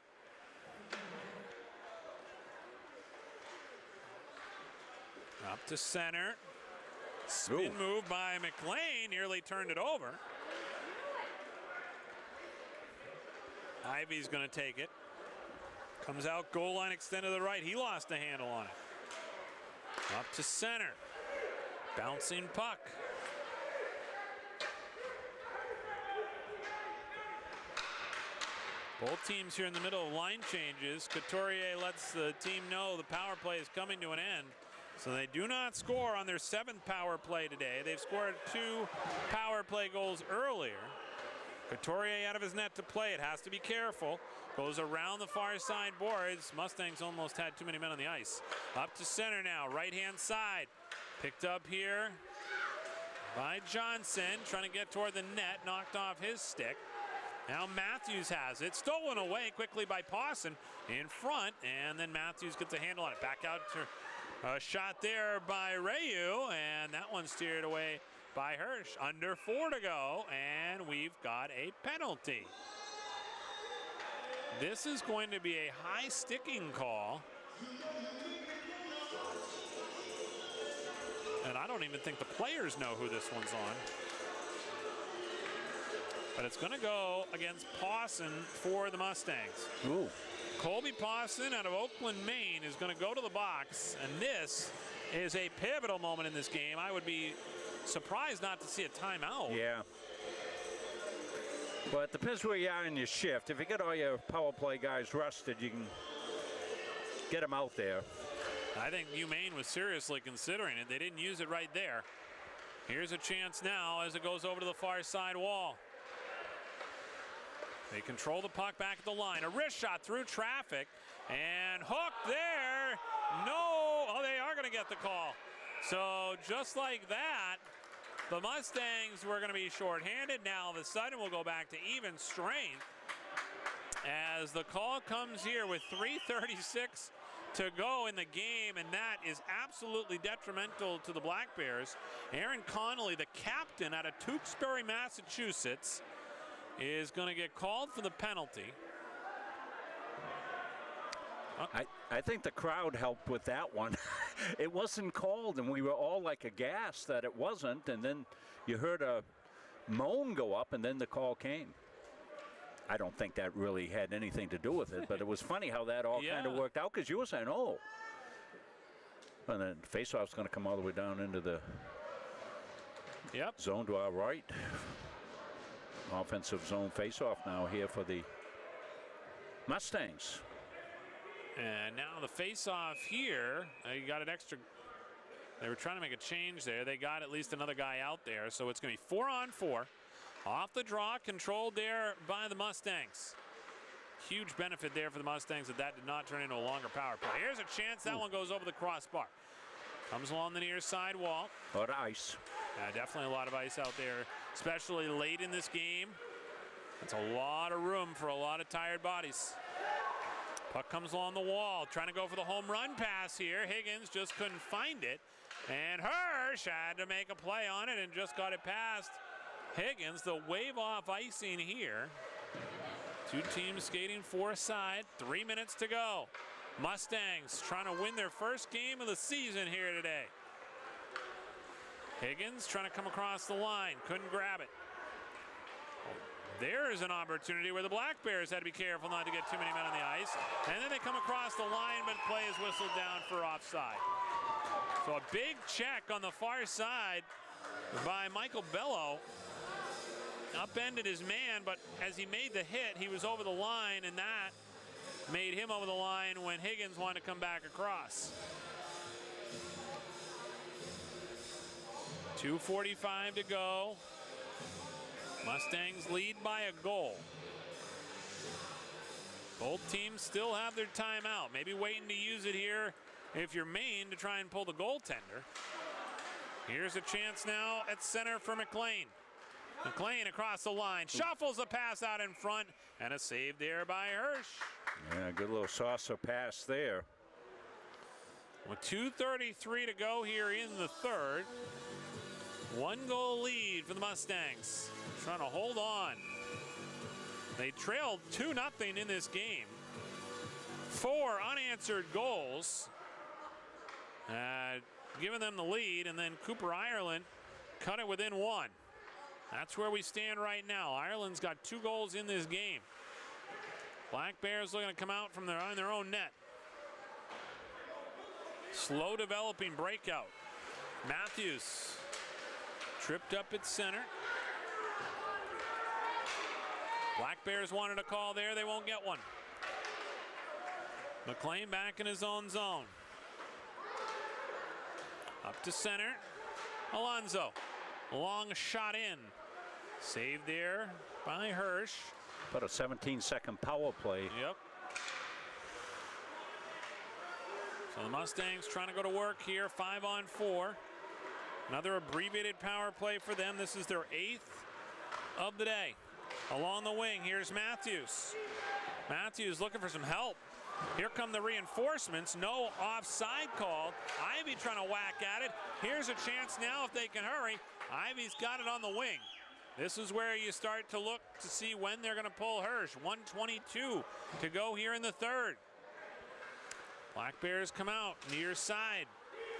S5: Up to center. Spin move by McLean, nearly turned it over. Ivy's going to take it. Comes out, goal line extended to the right. He lost the handle on it. Up to center. Bouncing puck. Both teams here in the middle of line changes. Couturier lets the team know the power play is coming to an end. So they do not score on their 7th power play today. They've scored 2 power play goals earlier. Couturier out of his net to play it. Has to be careful. Goes around the far side boards. Mustangs almost had too many men on the ice. Up to center now, right-hand side. Picked up here by Johnson. Trying to get toward the net. Knocked off his stick. Now Matthews has it. Stolen away quickly by Pawson in front. And then Matthews gets a handle on it. Back out to a shot there by Rayu, and that one steered away by Hirsch. Under 4 to go, and we've got a penalty. This is going to be a high sticking call. And I don't even think the players know who this one's on. But it's going to go against Pawson for the Mustangs.
S6: Ooh.
S5: Colby Pawson out of Oakland, Maine is going to go to the box, and this is a pivotal moment in this game. I would be surprised not to see a timeout.
S6: Yeah. Well, it depends where you are in your shift. If you get all your power play guys rusted, you can get them out there.
S5: I think UMaine was seriously considering it. They didn't use it right there. Here's a chance now as it goes over to the far side wall. They control the puck back at the line. A wrist shot through traffic and hooked there. No, oh, they are going to get the call. So just like that, the Mustangs were going to be shorthanded. Now all of a sudden we'll go back to even strength as the call comes here with 3:36 to go in the game, and that is absolutely detrimental to the Black Bears. Aaron Connolly, the captain out of Tewksbury, Massachusetts, is going to get called for the penalty.
S6: I think the crowd helped with that one. It wasn't called, and we were all like aghast that it wasn't, and then you heard a moan go up, and then the call came. I don't think that really had anything to do with it, but it was funny how that all kind of worked out, because you were saying, oh.
S19: And then face-off's going to come all the way down into the zone to our right. Offensive zone face-off now here for the Mustangs.
S5: And now the face-off here. You got an extra. They were trying to make a change there. They got at least another guy out there. So it's going to be 4-on-4. Off the draw, controlled there by the Mustangs. Huge benefit there for the Mustangs that did not turn into a longer power play. Here's a chance. That one goes over the crossbar. Comes along the near side wall.
S19: A lot of ice.
S5: Definitely a lot of ice out there, especially late in this game. That's a lot of room for a lot of tired bodies. Puck comes along the wall, trying to go for the home run pass here. Higgins just couldn't find it. And Hirsch had to make a play on it and just got it past Higgins. The wave-off icing here. Two teams skating for a side. 3 minutes to go. Mustangs trying to win their first game of the season here today. Higgins trying to come across the line. Couldn't grab it. There's an opportunity where the Black Bears had to be careful not to get too many men on the ice. And then they come across the line, but play is whistled down for offside. So a big check on the far side by Michael Bello. Upended his man, but as he made the hit, he was over the line, and that made him over the line when Higgins wanted to come back across. 2:45 to go. Mustangs lead by a goal. Both teams still have their timeout. Maybe waiting to use it here if you're Maine to try and pull the goaltender. Here's a chance now at center for McLean. McLean across the line, shuffles a pass out in front, and a save there by Hirsch.
S19: Yeah, good little saucer pass there.
S5: With 2:33 to go here in the third. 1-goal lead for the Mustangs. Trying to hold on. They trailed 2-0 in this game. 4 unanswered goals. Giving them the lead, and then Cooper Ireland cut it within 1. That's where we stand right now. Ireland's got 2 goals in this game. Black Bears looking to come out from on their own net. Slow developing breakout. Matthews tripped up at center. Black Bears wanted a call there. They won't get one. McLean back in his own zone. Up to center. Alonzo. Long shot in. Saved there by Hirsch.
S19: About a 17-second power play.
S5: Yep. So the Mustangs trying to go to work here. 5-on-4. Another abbreviated power play for them. This is their 8th of the day. Along the wing, here's Matthews. Matthews looking for some help. Here come the reinforcements. No offside call. Ivy trying to whack at it. Here's a chance now if they can hurry. Ivy's got it on the wing. This is where you start to look to see when they're going to pull Hirsch. 1:22 to go here in the third. Black Bears come out near side.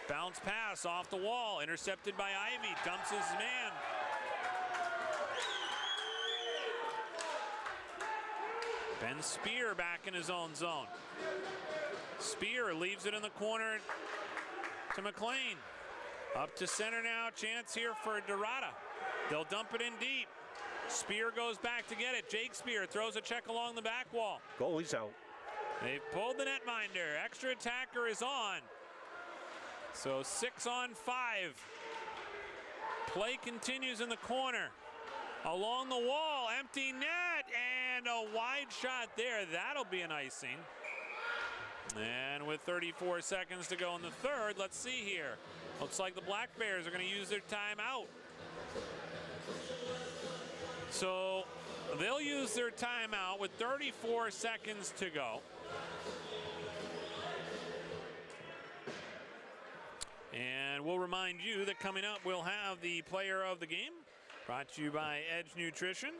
S5: Bounce pass off the wall. Intercepted by Ivy. Dumps his man. Ben Spear back in his own zone. Spear leaves it in the corner to McLean. Up to center now. Chance here for Dorada. They'll dump it in deep. Spear goes back to get it. Jake Spear throws a check along the back wall.
S19: Goalie's out.
S5: They've pulled the netminder. Extra attacker is on. So 6-on-5. Play continues in the corner. Along the wall, empty net, and a wide shot there. That'll be an icing. And with 34 seconds to go in the third, let's see here. Looks like the Black Bears are going to use their timeout. So they'll use their timeout with 34 seconds to go. And we'll remind you that coming up, we'll have the player of the game. Brought to you by Edge Nutrition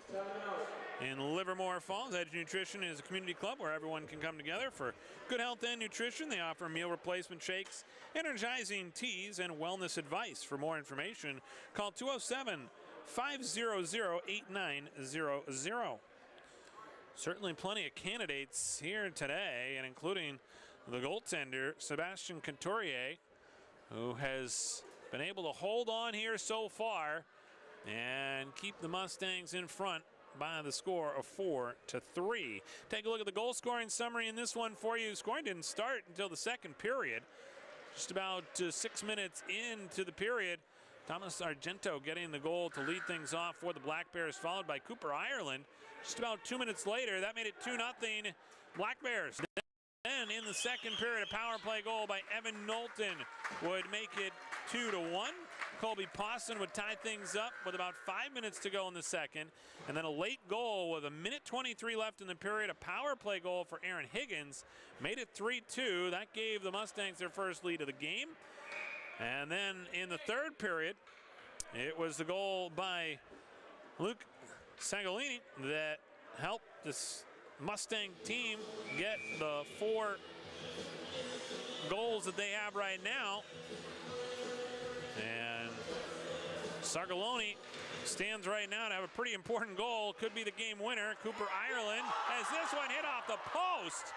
S5: in Livermore Falls. Edge Nutrition is a community club where everyone can come together for good health and nutrition. They offer meal replacement shakes, energizing teas, and wellness advice. For more information, call 207-500-8900. Certainly plenty of candidates here today, and including the goaltender, Sebastian Couturier, who has been able to hold on here so far and keep the Mustangs in front by the score of 4-3. Take a look at the goal scoring summary in this one for you. Scoring didn't start until the second period. Just about 6 minutes into the period, Thomas Argento getting the goal to lead things off for the Black Bears, followed by Cooper Ireland. Just about 2 minutes later, that made it 2-0 Black Bears. Then in the second period, a power play goal by Evan Knowlton would make it 2-1. Colby Pawson would tie things up with about 5 minutes to go in the second. And then a late goal with 1:23 left in the period. A power play goal for Aaron Higgins made it 3-2. That gave the Mustangs their first lead of the game. And then in the third period, it was the goal by Luke Sagolini that helped this Mustang team get the 4 goals that they have right now. And Sargaloni stands right now to have a pretty important goal. Could be the game winner. Cooper Ireland has this one hit off the post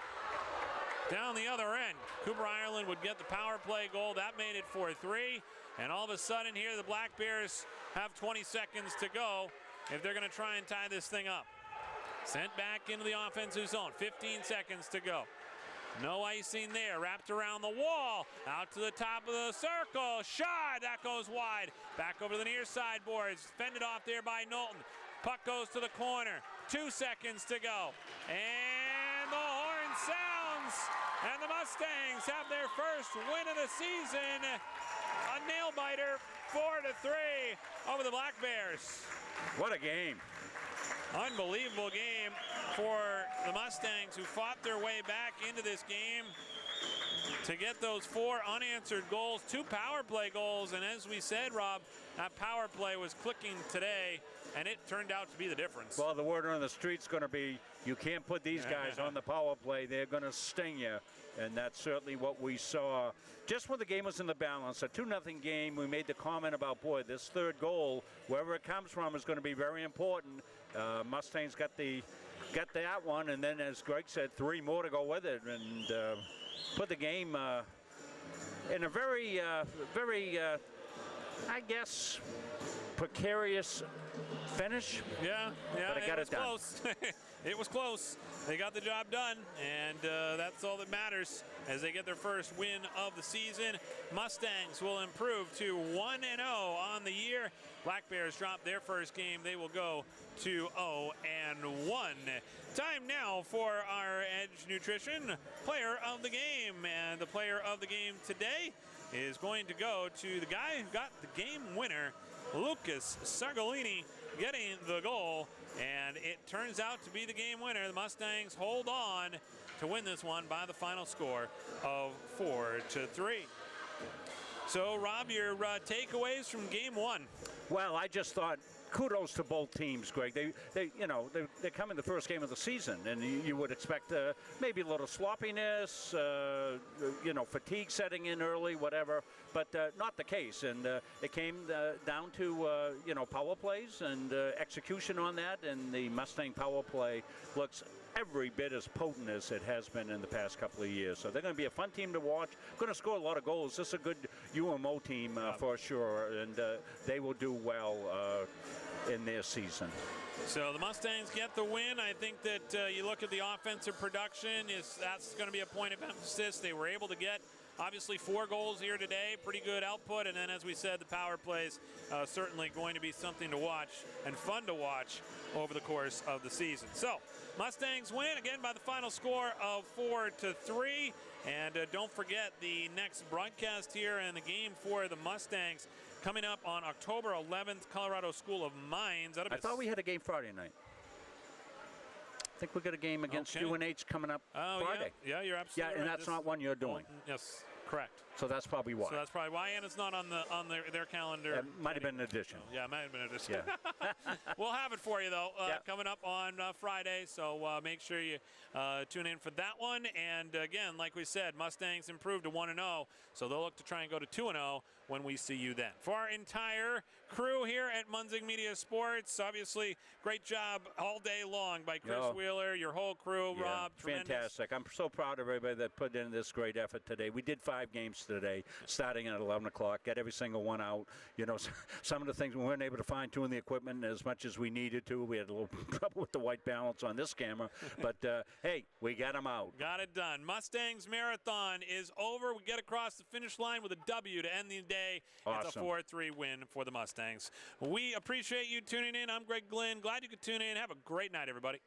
S5: down the other end. Cooper Ireland would get the power play goal. That made it 4-3. And all of a sudden here, the Black Bears have 20 seconds to go if they're going to try and tie this thing up. Sent back into the offensive zone. 15 seconds to go. No icing there. Wrapped around the wall. Out to the top of the circle. Shot. That goes wide. Back over to the near side boards. Fended off there by Knowlton. Puck goes to the corner. 2 seconds to go. And the horn sounds. And the Mustangs have their first win of the season. A nail-biter. 4-3 over the Black Bears.
S6: What a game.
S5: Unbelievable game for the Mustangs, who fought their way back into this game to get those 4 unanswered goals, 2 power play goals, and as we said, Rob, that power play was clicking today, and it turned out to be the difference.
S6: Well, the word on the street's going to be, you can't put these guys on the power play. They're going to sting you, and that's certainly what we saw. Just when the game was in the balance, a 2-0 game, we made the comment about, boy, this third goal, wherever it comes from, is going to be very important. Mustangs got that one, and then, as Greg said, 3 more to go with it, and put the game in a very, I guess, precarious finish.
S5: Yeah,
S6: but it got it done.
S5: Close. It was close. They got the job done, and that's all that matters as they get their first win of the season. Mustangs will improve to 1-0 on the year. Black Bears drop their first game. They will go to 0-1. Time now for our Edge Nutrition Player of the Game. And the player of the game today is going to go to the guy who got the game winner, Lucas Sargalini, getting the goal. And it turns out to be the game winner. The Mustangs hold on to win this one by the final score of 4-3. So, Rob, your takeaways from game 1.
S6: Well, I just thought kudos to both teams, Greg. They come in the first game of the season, and you would expect maybe a little sloppiness, fatigue setting in early, whatever, but not the case. And it came down to power plays and execution on that, and the Mustang power play looks every bit as potent as it has been in the past couple of years. So they're going to be a fun team to watch. Going to score a lot of goals. This is a good UMO team for sure, and they will do well in their season.
S5: So the Mustangs get the win. I think that you look at the offensive production, that's going to be a point of emphasis. They were able to get obviously 4 goals here today, pretty good output, and then as we said, the power plays certainly going to be something to watch and fun to watch over the course of the season. So Mustangs win again by the final score of 4-3. And don't forget the next broadcast here and the game for the Mustangs coming up on October 11th, Colorado School of Mines.
S6: I thought we had a game Friday night. I think we got a game against UNH coming up Friday.
S5: Yeah, you're absolutely right.
S6: Yeah, and that's not one you're doing.
S5: Yes, correct.
S6: So that's probably why.
S5: So that's probably why, and it's not on their calendar.
S6: It might have been an addition.
S5: Yeah, it might have been an addition.
S6: Yeah.
S5: We'll have it for you, though, coming up on Friday, so make sure you tune in for that one. And, again, like we said, Mustangs improved to 1-0, so they'll look to try and go to 2-0 when we see you then. For our entire crew here at Munzing Media Sports, obviously great job all day long by Chris Wheeler, your whole crew, Rob.
S6: Fantastic. I'm so proud of everybody that put in this great effort today. We did 5 games today, starting at 11 o'clock, get every single one out. You know, some of the things we weren't able to fine-tune the equipment as much as we needed to. We had a little trouble with the white balance on this camera, but hey, we got them out.
S5: Got it done. Mustangs Marathon is over. We get across the finish line with a W to end the day.
S6: Awesome.
S5: It's a 4-3 win for the Mustangs. We appreciate you tuning in. I'm Greg Glynn. Glad you could tune in. Have a great night, everybody.